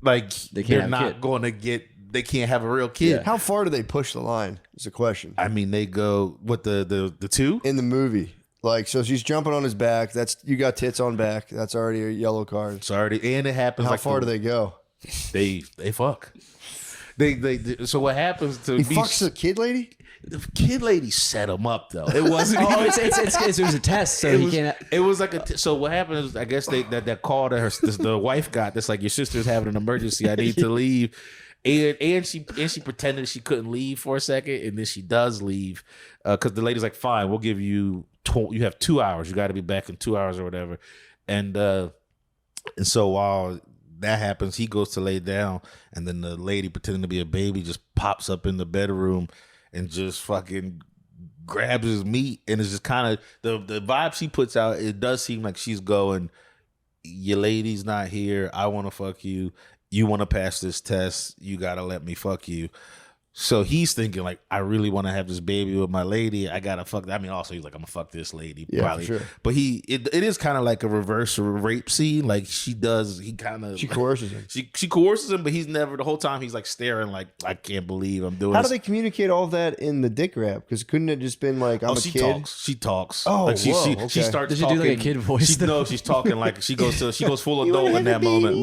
they're not going to get. They can't have a real kid. Yeah. How far do they push the line? Is the question. I mean, they go with the two in the movie. Like, so she's jumping on his back. You got tits on back. That's already a yellow card. It's already, and it happens. How far do they go? They fuck. They so what happens to he fucks the kid lady? The kid lady set him up though. It wasn't. It was a test, so he can't. It was like so what happened is I guess that call that the wife got. That's like your sister's having an emergency. I need to leave. And she pretended she couldn't leave for a second, and then she does leave because the lady's like, "Fine, we'll give you you have 2 hours. You got to be back in 2 hours or whatever." And so while that happens, he goes to lay down, and then the lady pretending to be a baby just pops up in the bedroom and just fucking grabs his meat, and it's just kind of the vibe she puts out. It does seem like she's going, "Your lady's not here. I want to fuck you. You want to pass this test, you got to let me fuck you." So he's thinking like, I really want to have this baby with my lady. I got to fuck. I mean, also he's like, I'm going to fuck this lady. Yeah, probably. For sure. But it is kind of like a reverse rape scene. Like she coerces him. She coerces him, but he's never, the whole time he's like staring like, I can't believe I'm doing How this. do they communicate all of that in the dick grab? Because couldn't it just been like, I'm a kid? She talks. Oh, like she starts Does she talking. do like a kid voice? She's talking like she goes full adult in that moment.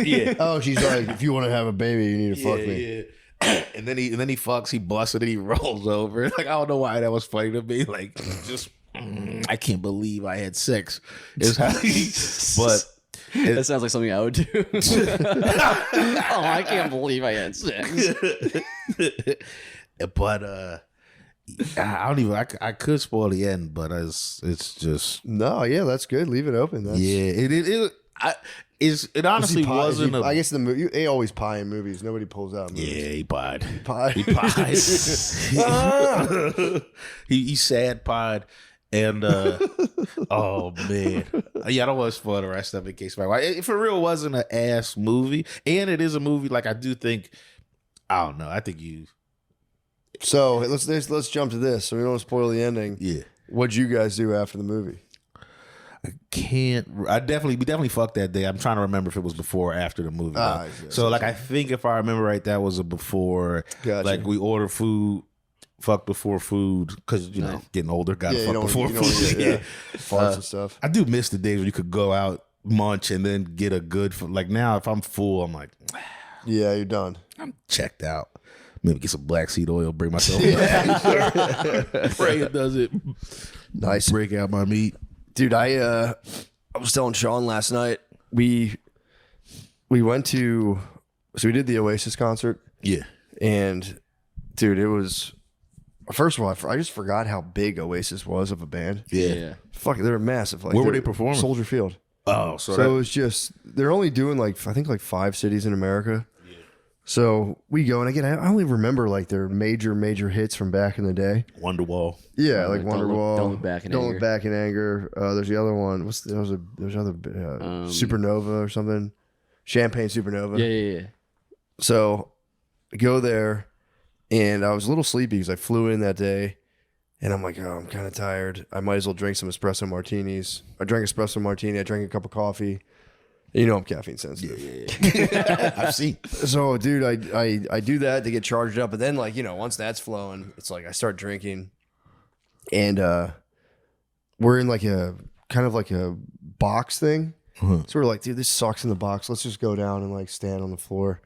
Yeah. Oh, she's like, if you want to have a baby, you need to fuck me. Yeah. And then he fucks, he busts it, and he rolls over. Like, I don't know why that was funny to me. Like, just I can't believe I had sex. Is how but that sounds like something I would do. Oh, I can't believe I had sex. But I don't even. I could spoil the end, but it's just no. Yeah, that's good. Leave it open. That's, it honestly wasn't. I guess the movie they always pie in movies. Nobody pulls out movies. Yeah, he pied. He pies. he sad pied. And oh man, yeah, I don't want to spoil the rest of it in case it for real wasn't an ass movie, and it is a movie. Like I do think, I don't know. I think you. So let's jump to this. So we don't spoil the ending. Yeah. What'd you guys do after the movie? We definitely fucked that day. I'm trying to remember if it was before or after the movie. So like I think if I remember right, that was a before. Gotcha. Like we ordered food fuck before food because you know getting older, gotta fuck before food. Farts and stuff. I do miss the days when you could go out, munch, and then get a good. Like now, if I'm full, I'm like, yeah, you're done. I'm checked out. Maybe get some black seed oil, bring myself back. Pray it does it. Nice. Break out my meat. Dude, I was telling Sean last night, we went to, so we did the Oasis concert. Yeah. And dude, it was, first of all, I just forgot how big Oasis was of a band. Yeah. Fuck, they were massive. Like, where were they performing? Soldier Field. Oh, so it was just, they're only doing like, I think like 5 cities in America. So we go, and again, I only remember like their major hits from back in the day. Wonderwall. Yeah, like Wonderwall. Don't Look Back in Don't Anger. Look Back in Anger. There's the other one. There's other Supernova or something. Champagne Supernova. Yeah. So I go there, and I was a little sleepy because I flew in that day, and I'm like, oh, I'm kind of tired. I might as well drink some espresso martinis. I drank espresso martini. I drank a cup of coffee. You know I'm caffeine sensitive. Yeah. I've seen. So, dude, I do that to get charged up, but then like, you know, once that's flowing, it's like I start drinking, and we're in like a kind of like a box thing. So we're like, dude, this sucks in the box. Let's just go down and like stand on the floor.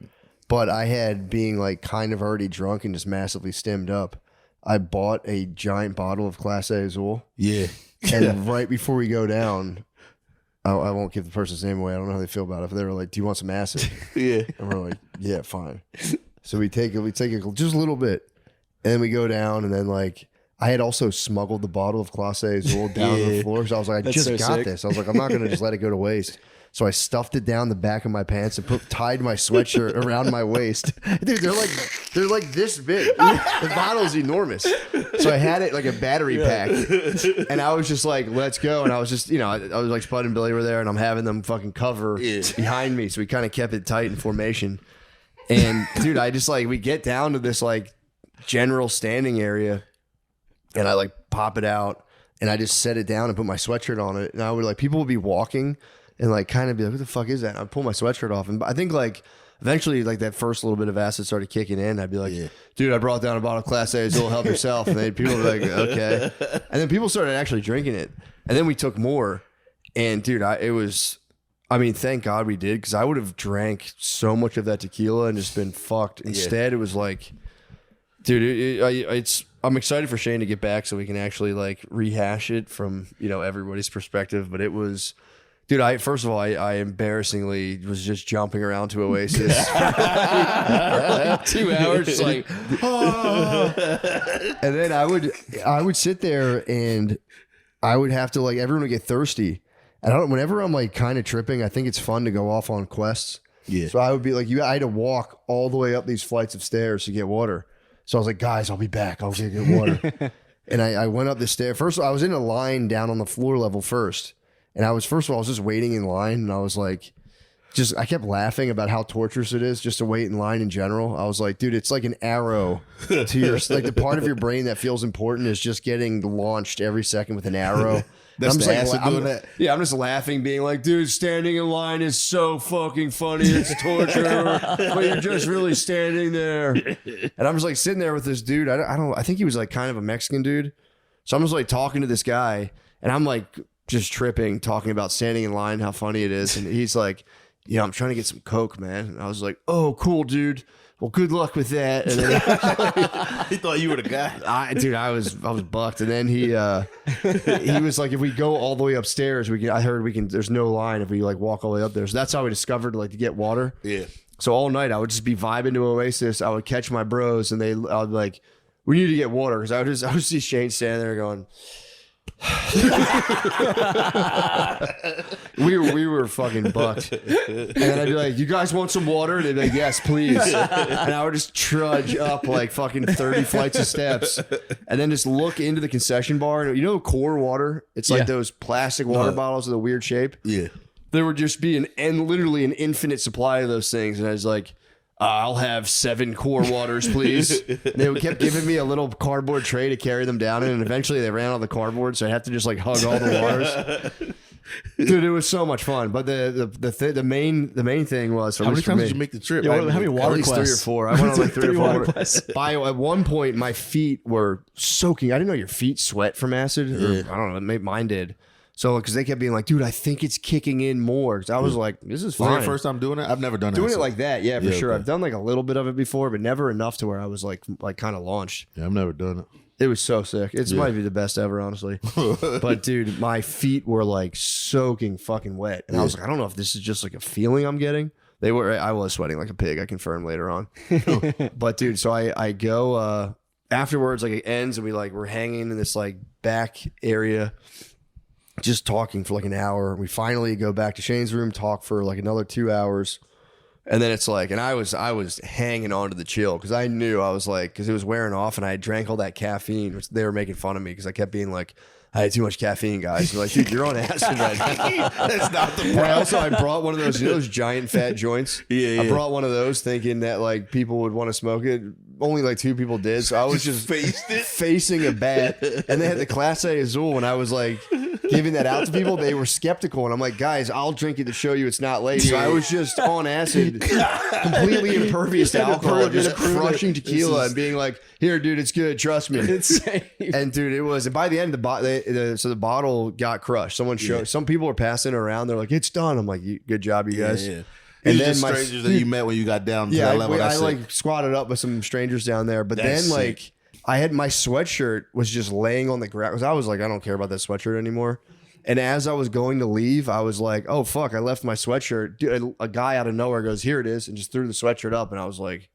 But I had, being like kind of already drunk and just massively stemmed up, I bought a giant bottle of Class A Azul. Yeah. And right before we go down, I won't give the person's name away. I don't know how they feel about it. But they were like, do you want some acid? Yeah. And we're like, yeah, fine. So we take it just a little bit. And then we go down, and then like, I had also smuggled the bottle of Class A Azul down to the floor. So I was like, I That's just so got sick. this. I was like, I'm not going to just let it go to waste. So I stuffed it down the back of my pants and tied my sweatshirt around my waist. Dude, they're like this big. The bottle's enormous. So I had it like a battery pack, and I was just like, let's go. And I was just, you know, I was like, Spud and Billy were there, and I'm having them fucking cover behind me. So we kind of kept it tight in formation. And dude, I just like, we get down to this like general standing area, and I like pop it out, and I just set it down and put my sweatshirt on it. And I would like, people would be walking and like kind of be like, what the fuck is that? And I'd pull my sweatshirt off. And I think like eventually like that first little bit of acid started kicking in. I'd be like, dude, I brought down a bottle of Class A Azul, help yourself. And then people were like, okay. And then people started actually drinking it. And then we took more. And dude, thank God we did, because I would have drank so much of that tequila and just been fucked. Instead, it was like, dude, I'm excited for Shane to get back so we can actually like rehash it from, you know, everybody's perspective. But it was, dude, first of all, I embarrassingly was just jumping around to Oasis for like 2 hours, just like, and then I would sit there, and I would have to like, everyone would get thirsty. And whenever I'm like kind of tripping, I think it's fun to go off on quests. Yeah. So I would be like, I had to walk all the way up these flights of stairs to get water. So I was like, guys, I'll be back. I'll get water. And I went up the stair. First, I was in a line down on the floor level first. And I was just waiting in line. And I was like, I kept laughing about how torturous it is just to wait in line in general. I was like, dude, it's like an arrow to your, like the part of your brain that feels important is just getting launched every second with an arrow. That's I'm the just acid doing that. Yeah, I'm just laughing, being like, dude, standing in line is so fucking funny. It's torture, but you're just really standing there. And I'm just like sitting there with this dude. I think he was like kind of a Mexican dude. So I'm just like talking to this guy, and I'm like just tripping, talking about standing in line, how funny it is. And he's like, yeah, I'm trying to get some Coke, man. And I was like, oh, cool, dude. Well, good luck with that. And then He thought you were the guy. I was bucked. And then he was like, if we go all the way upstairs, there's no line if we like walk all the way up there. So that's how we discovered like to get water. Yeah. So all night I would just be vibing to Oasis. I would catch my bros, and I would be like, we need to get water, because I would see Shane standing there going, we were fucking bucked. And then I'd be like, you guys want some water? And they'd be like, yes, please. And I would just trudge up like fucking 30 flights of steps, and then just look into the concession bar. And you know Core water? It's like those plastic water bottles with a weird shape. Yeah. There would just be literally an infinite supply of those things. And I was like, I'll have 7 Core waters, please. And they kept giving me a little cardboard tray to carry them down in, and eventually they ran out of the cardboard, so I had to just like hug all the waters. Dude, it was so much fun. But the main thing was, how many times did you make the trip? Yeah, how many water at least quests? 3 or 4. I went on like 3 or 4 water quests. At one point, my feet were soaking. I didn't know your feet sweat from acid. Or, I don't know. Maybe mine did. So, because they kept being like, dude, I think it's kicking in more. Because I was like, this is Was fine. that your first time doing it? I've never done Doing acid. it like that, yeah, for sure. okay. I've done like a little bit of it before, but never enough to where I was like kind of launched. Yeah, I've never done it. It was so sick. It might be the best ever, honestly. But dude, my feet were like soaking fucking wet, and I was like, I don't know if this is just like a feeling I'm getting. They were. I was sweating like a pig. I confirmed later on. But dude, so I go afterwards. Like it ends, and we're hanging in this like back area, just talking for like an hour. We finally go back to Shane's room, talk for like another 2 hours. And then it's like, and I was hanging on to the chill because I knew I was like, because it was wearing off and I had drank all that caffeine, which they were making fun of me because I kept being like, I had too much caffeine, guys. They're like, dude, you're on acid right now. That's not the point. I brought one of those, those giant fat joints. Yeah. I brought one of those thinking that like people would want to smoke it. Only like 2 people did. So I was just facing a bat. And they had the Class A Azul. And I was like giving that out to people. They were skeptical. And I'm like, guys, I'll drink it to show you it's not late. So I was just on acid, completely impervious to alcohol, just crushing tequila and being like, here, dude, it's good. Trust me. It's safe. And dude, it was, and by the end, so the bottle got crushed. Someone showed, some people were passing it around. They're like, it's done. I'm like, good job, you guys. Yeah. And These then are strangers that you met when you got down to that level. I like squatted up with some strangers down there, but That's then like I had my sweatshirt was just laying on the ground because I was like, I don't care about that sweatshirt anymore. And as I was going to leave, I was like, oh fuck, I left my sweatshirt. Dude, a guy out of nowhere goes, here it is, and just threw the sweatshirt up, and I was like,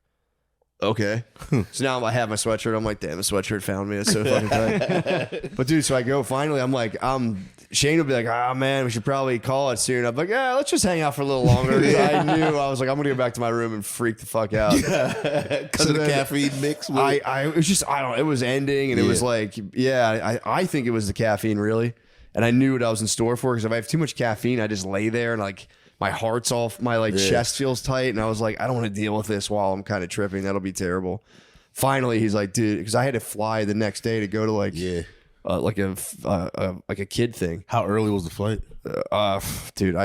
okay. So now I have my sweatshirt. I'm like, damn, the sweatshirt found me. That's so fucking tight. But dude, so I go finally. I'm like, Shane will be like, oh man, we should probably call it soon. I'm like, yeah, let's just hang out for a little longer. I knew I was like, I'm gonna go back to my room and freak the fuck out because of the caffeine mix. It was just, I don't know. It was ending, and it was like, yeah, I think it was the caffeine really, and I knew what I was in store for because if I have too much caffeine, I just lay there and like. My heart's off, my like chest feels tight, and I was like, I don't want to deal with this while I'm kind of tripping. That'll be terrible. Finally, he's like, dude, because I had to fly the next day to go to like like a kid thing. How early was the flight? Dude,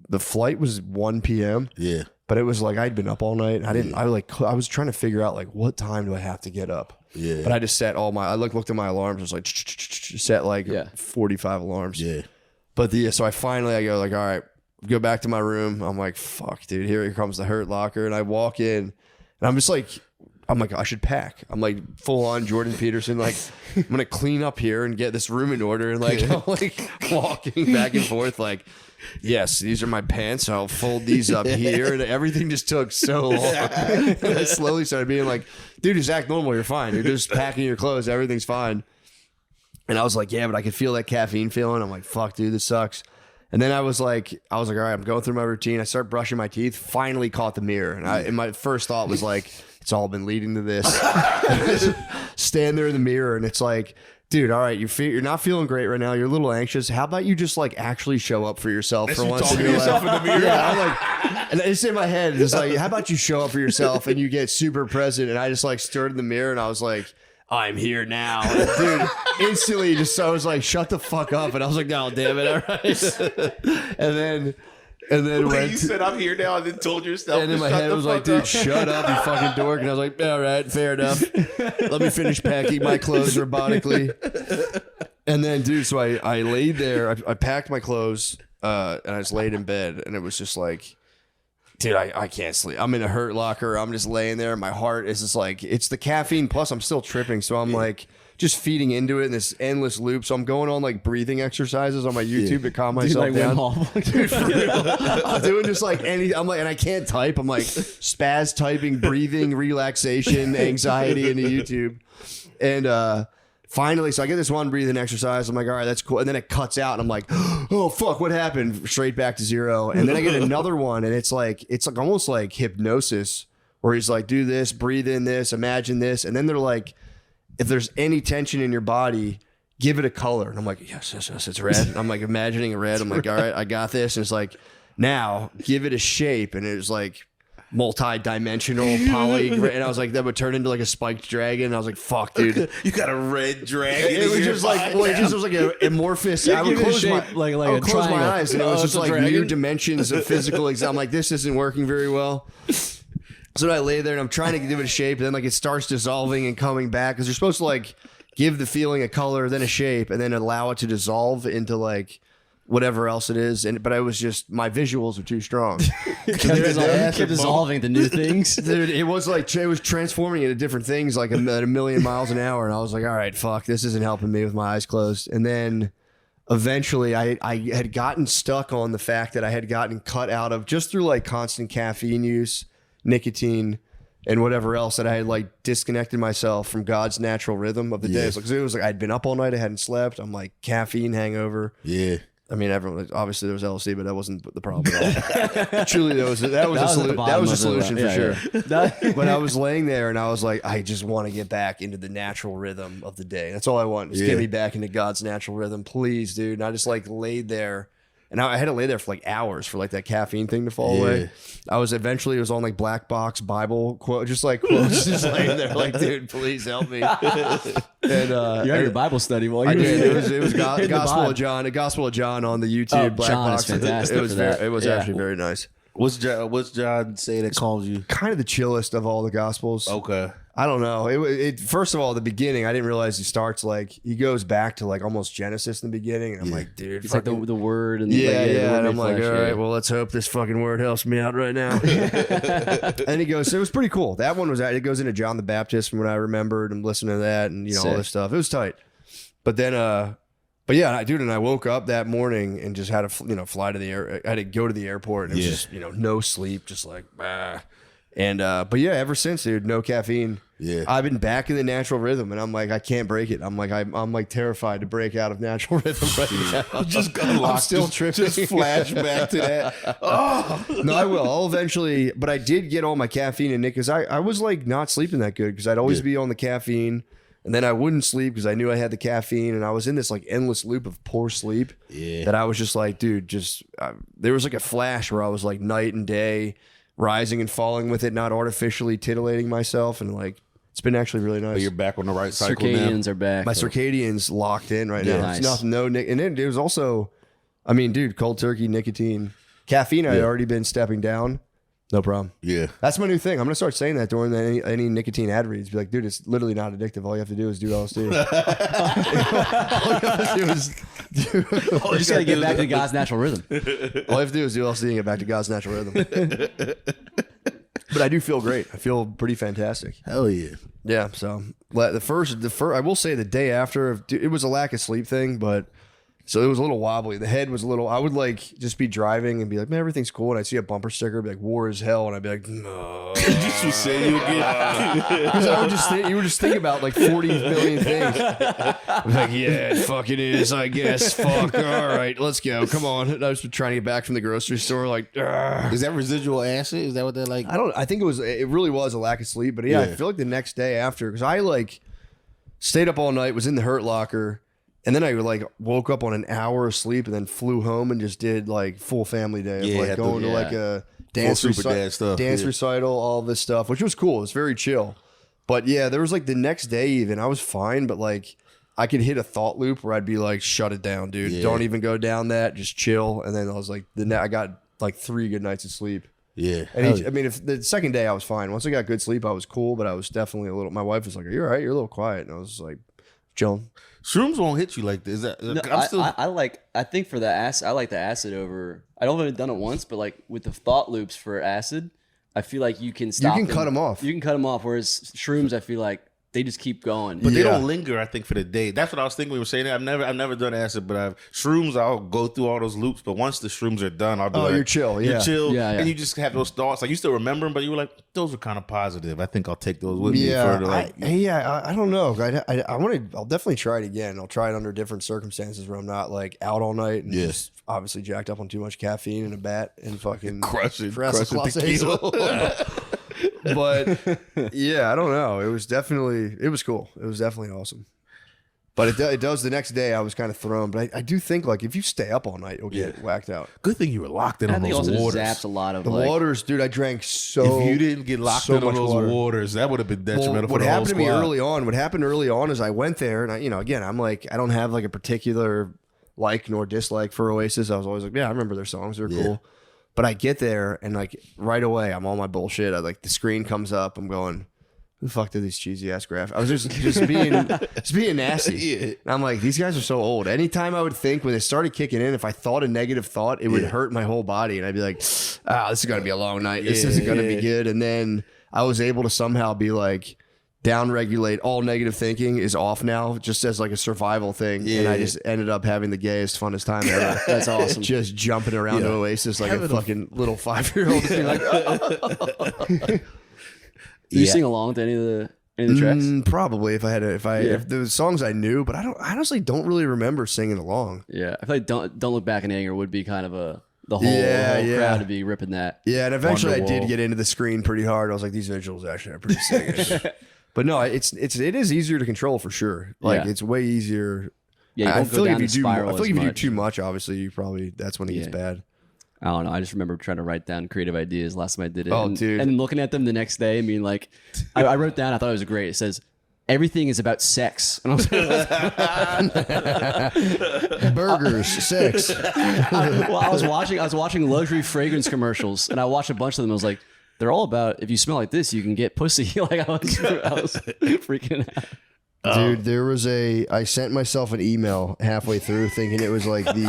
the flight was 1 p.m. Yeah, but it was like I'd been up all night. I was trying to figure out like what time do I have to get up. Yeah, but I just set I looked at my alarms. It was like set like 45 alarms. Yeah, but so I go like, all right. Go back to my room. I'm like, fuck, dude, here comes the hurt locker. And I walk in and I'm just like, I should pack. I'm like full on Jordan Peterson. Like, I'm going to clean up here and get this room in order. And like, I'm like walking back and forth like, yes, these are my pants. I'll fold these up here. And everything just took so long. And I slowly started being like, dude, just act normal. You're fine. You're just packing your clothes. Everything's fine. And I was like, yeah, but I could feel that caffeine feeling. I'm like, fuck, dude, this sucks. And then I was like, all right, I'm going through my routine. I start brushing my teeth, finally caught the mirror. And my first thought was like, it's all been leading to this. Stand there in the mirror and it's like, dude, all right, you're not feeling great right now. You're a little anxious. How about you just like actually show up for yourself for once in your life? In the mirror. Yeah, I'm like, and it's in my head. It's like, how about you show up for yourself and you get super present? And I just like stared in the mirror and I was like, I'm here now. And dude, instantly I was like, shut the fuck up. And I was like, no, damn it. All right. and then when you said I'm here now and then told yourself. And in my head it was like, dude, shut up, you fucking dork. And I was like, all right, fair enough. Let me finish packing my clothes robotically. And then, dude, so I laid there. I packed my clothes and I just laid in bed. And it was just like, dude, I can't sleep. I'm in a hurt locker. I'm just laying there. My heart is just like, it's the caffeine. Plus, I'm still tripping. So I'm like just feeding into it in this endless loop. So I'm going on like breathing exercises on my YouTube to calm myself down. Dude, for real. I'm doing just like I'm like, and I can't type. I'm like spaz typing, breathing, relaxation, anxiety into YouTube. And finally, so I get this one breathing exercise. I'm like, all right, that's cool. And then it cuts out and I'm like, oh, fuck, what happened? Straight back to zero. And then I get another one and it's like almost like hypnosis where he's like, do this, breathe in this, imagine this. And then they're like, if there's any tension in your body, give it a color. And I'm like, yes, it's red. And I'm like imagining a red. I'm like, all right, I got this. And it's like, now give it a shape. And it was like, multi-dimensional poly, and I was like, that would turn into like a spiked dragon. And I was like, fuck, dude. You got a red dragon. It was just like, well, it just was like an amorphous. I would close my, like I would a close my triangle. eyes, and it was Oh, just it's a like new dragon? dimensions of physical exam. I'm like, this isn't working very well. So I lay there and I'm trying to give it a shape, and then like it starts dissolving and coming back because you're supposed to like give the feeling a color, then a shape, and then allow it to dissolve into like whatever else it is. And but I was just my visuals were too strong. kept dissolving the new things. Dude, it was like it was transforming into different things like at a million miles an hour, and I was like, all right, fuck, this isn't helping me with my eyes closed. And then eventually I had gotten stuck on the fact that I had gotten cut out of just through like constant caffeine use, nicotine, and whatever else, that I had like disconnected myself from God's natural rhythm of the day. It was like I'd been up all night, I hadn't slept. I'm like caffeine hangover. Yeah. I mean, everyone obviously there was LSD, but that wasn't the problem at all. Truly, that was a solution for sure. But I was laying there and I was like, I just want to get back into the natural rhythm of the day. That's all I want. Just get me back into God's natural rhythm, please, dude. And I just like laid there. And I had to lay there for like hours for like that caffeine thing to fall away. I was eventually, it was on like black box Bible quote, just like quotes, just laying there like, dude, please help me. And You had your Bible study while you I were did. It was Gospel of John, a Gospel of John on the YouTube black John box. is fantastic. It was actually very nice. What's John say that calls you? Kind of the chillest of all the Gospels. Okay. I don't know. It first of all, the beginning, I didn't realize he starts like he goes back to like almost Genesis in the beginning, and I'm like, dude, It's like the word and yeah, the word and I'm made like, flesh, all right, well, let's hope this fucking word helps me out right now. And he goes, so it was pretty cool. That one was it goes into John the Baptist from what I remembered and listening to that and all this stuff. It was tight. But then, but yeah, dude, and I woke up that morning and just had to fly to the air. I had to go to the airport and it was just no sleep, just like and but yeah, ever since, dude, no caffeine. Yeah, I've been back in the natural rhythm, and I'm like, I can't break it. I'm like terrified to break out of natural rhythm right now. just I'm still tripping. Just flash back to that. Oh no, I will. I'll eventually, but I did get all my caffeine in it because I was like not sleeping that good because I'd always be on the caffeine, and then I wouldn't sleep because I knew I had the caffeine, and I was in this like endless loop of poor sleep. Yeah, that I was just like, dude, there was like a flash where I was like night and day, rising and falling with it, not artificially titillating myself, and like. It's been actually really nice. But you're back on the right cycle Circadians now. are back. My circadians locked in right now. Nice. It's nothing, and then it was also, I mean, dude, cold turkey, nicotine, caffeine. I had already been stepping down. No problem. Yeah, that's my new thing. I'm gonna start saying that during any nicotine ad reads. Be like, dude, it's literally not addictive. All you have to do is do LSD. All you have to do is You just got to get back to God's natural rhythm. all you have to do is do LSD and get back to God's natural rhythm. But I do feel great. I feel pretty fantastic. hell yeah. Yeah. So the first, I will say the day after, it was a lack of sleep thing, but so it was a little wobbly. The head was a little, I would like just be driving and be like, man, everything's cool. And I'd see a bumper sticker, be like, war is hell. And I'd be like, no. Just was saying you again. Because I would just think, you were just thinking about like 40 million things. I'm like, yeah, it fucking is, I guess. Fuck. All right, let's go. Come on. And I was trying to get back from the grocery store. Like, Is that residual acid? Is that what they're like? I think it really was a lack of sleep. But yeah, I feel like the next day after, because I like stayed up all night, was in the Hurt Locker. And then I like woke up on an hour of sleep and then flew home and just did like full family day of like going to like a dance recital, all this stuff, which was cool. It was very chill. But yeah, there was like the next day even, I was fine, but like I could hit a thought loop where I'd be like, shut it down, dude. Yeah. Don't even go down that. Just chill. And then I was like, I got like 3 good nights of sleep. Yeah. And I mean, if the second day I was fine. Once I got good sleep, I was cool, but I was definitely my wife was like, are you all right? You're a little quiet. And I was like, chilling. Shrooms won't hit you like this. I think for the acid, I like the acid over. I don't have done it once, but like with the thought loops for acid, I feel like you can stop. You can cut them off. You can cut them off. Whereas shrooms, I feel like they just keep going. But they don't linger, I think, for the day. That's what I was thinking when we were saying that. I've never done acid, but shrooms, I'll go through all those loops. But once the shrooms are done, I'll be like, you're chill. You're chill. Yeah. And you just have those thoughts. Like you still remember them, but you were like, those were kind of positive. I think I'll take those with me further. Like, I don't know. I'll definitely try it again. I'll try it under different circumstances where I'm not like out all night and just obviously jacked up on too much caffeine and a bat and fucking crushing tequila. But yeah, I don't know. It was cool. It was definitely awesome. But it does. The next day, I was kind of thrown. But I do think like if you stay up all night, you'll get whacked out. Good thing you were locked in on think those also waters. zaps a lot of The waters, dude. I drank so. If you didn't get locked in on those waters, that would have been detrimental for the whole squad. What happened early on is I went there, and again, I'm like, I don't have like a particular like nor dislike for Oasis. I was always like, yeah, I remember their songs; they're cool. But I get there, and like right away, I'm on my bullshit. I like the screen comes up. I'm going, who the fuck did these cheesy ass graphics? I was just being nasty. And I'm like, these guys are so old. Anytime I would think when it started kicking in, if I thought a negative thought, it would hurt my whole body, and I'd be like, this is gonna be a long night. This isn't gonna be good. And then I was able to somehow be like, down regulate. All negative thinking is off now, just as like a survival thing. And I just ended up having the gayest, funnest time ever. That's awesome. Just jumping around to Oasis like a fucking little 5-year-old. Like, Do you sing along to any of the tracks? Probably if the songs I knew, but I honestly don't really remember singing along. Yeah, I feel like Don't Look Back in Anger would be kind of the whole crowd to be ripping that. Yeah, and eventually I did get into the screen pretty hard. I was like, these visuals actually are pretty sick. But no, it is easier to control for sure. Like it's way easier. Yeah, I feel like if you do too much, obviously you probably that's when it gets bad. I don't know. I just remember trying to write down creative ideas last time I did it. Oh, dude. And looking at them the next day, I mean, like, I wrote down, I thought it was great. It says, everything is about sex. And I was like, burgers, sex. I was watching luxury fragrance commercials, and I watched a bunch of them. I was like, they're all about, if you smell like this, you can get pussy. Like, I was freaking out. Dude, I sent myself an email halfway through thinking it was like the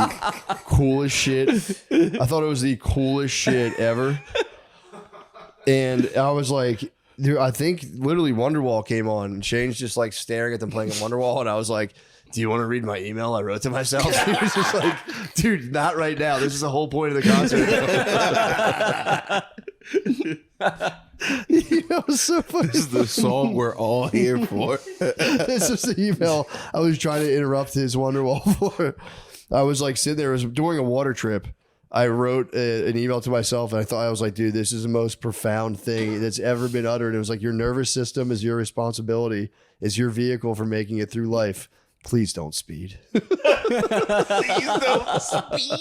coolest shit. I thought it was the coolest shit ever. And I was like, dude, I think literally Wonderwall came on and Shane's just like staring at them playing Wonderwall. And I was like, do you want to read my email I wrote to myself? He was just like, dude, not right now. This is the whole point of the concert. So funny. This is the song we're all here for. This is the email I was trying to interrupt his Wonderwall for. I was like sitting there, I was doing a water trip. I wrote an email to myself, and I was like, dude, this is the most profound thing that's ever been uttered. It was like, your nervous system is your responsibility, is your vehicle for making it through life. Please don't speed. Please don't speed.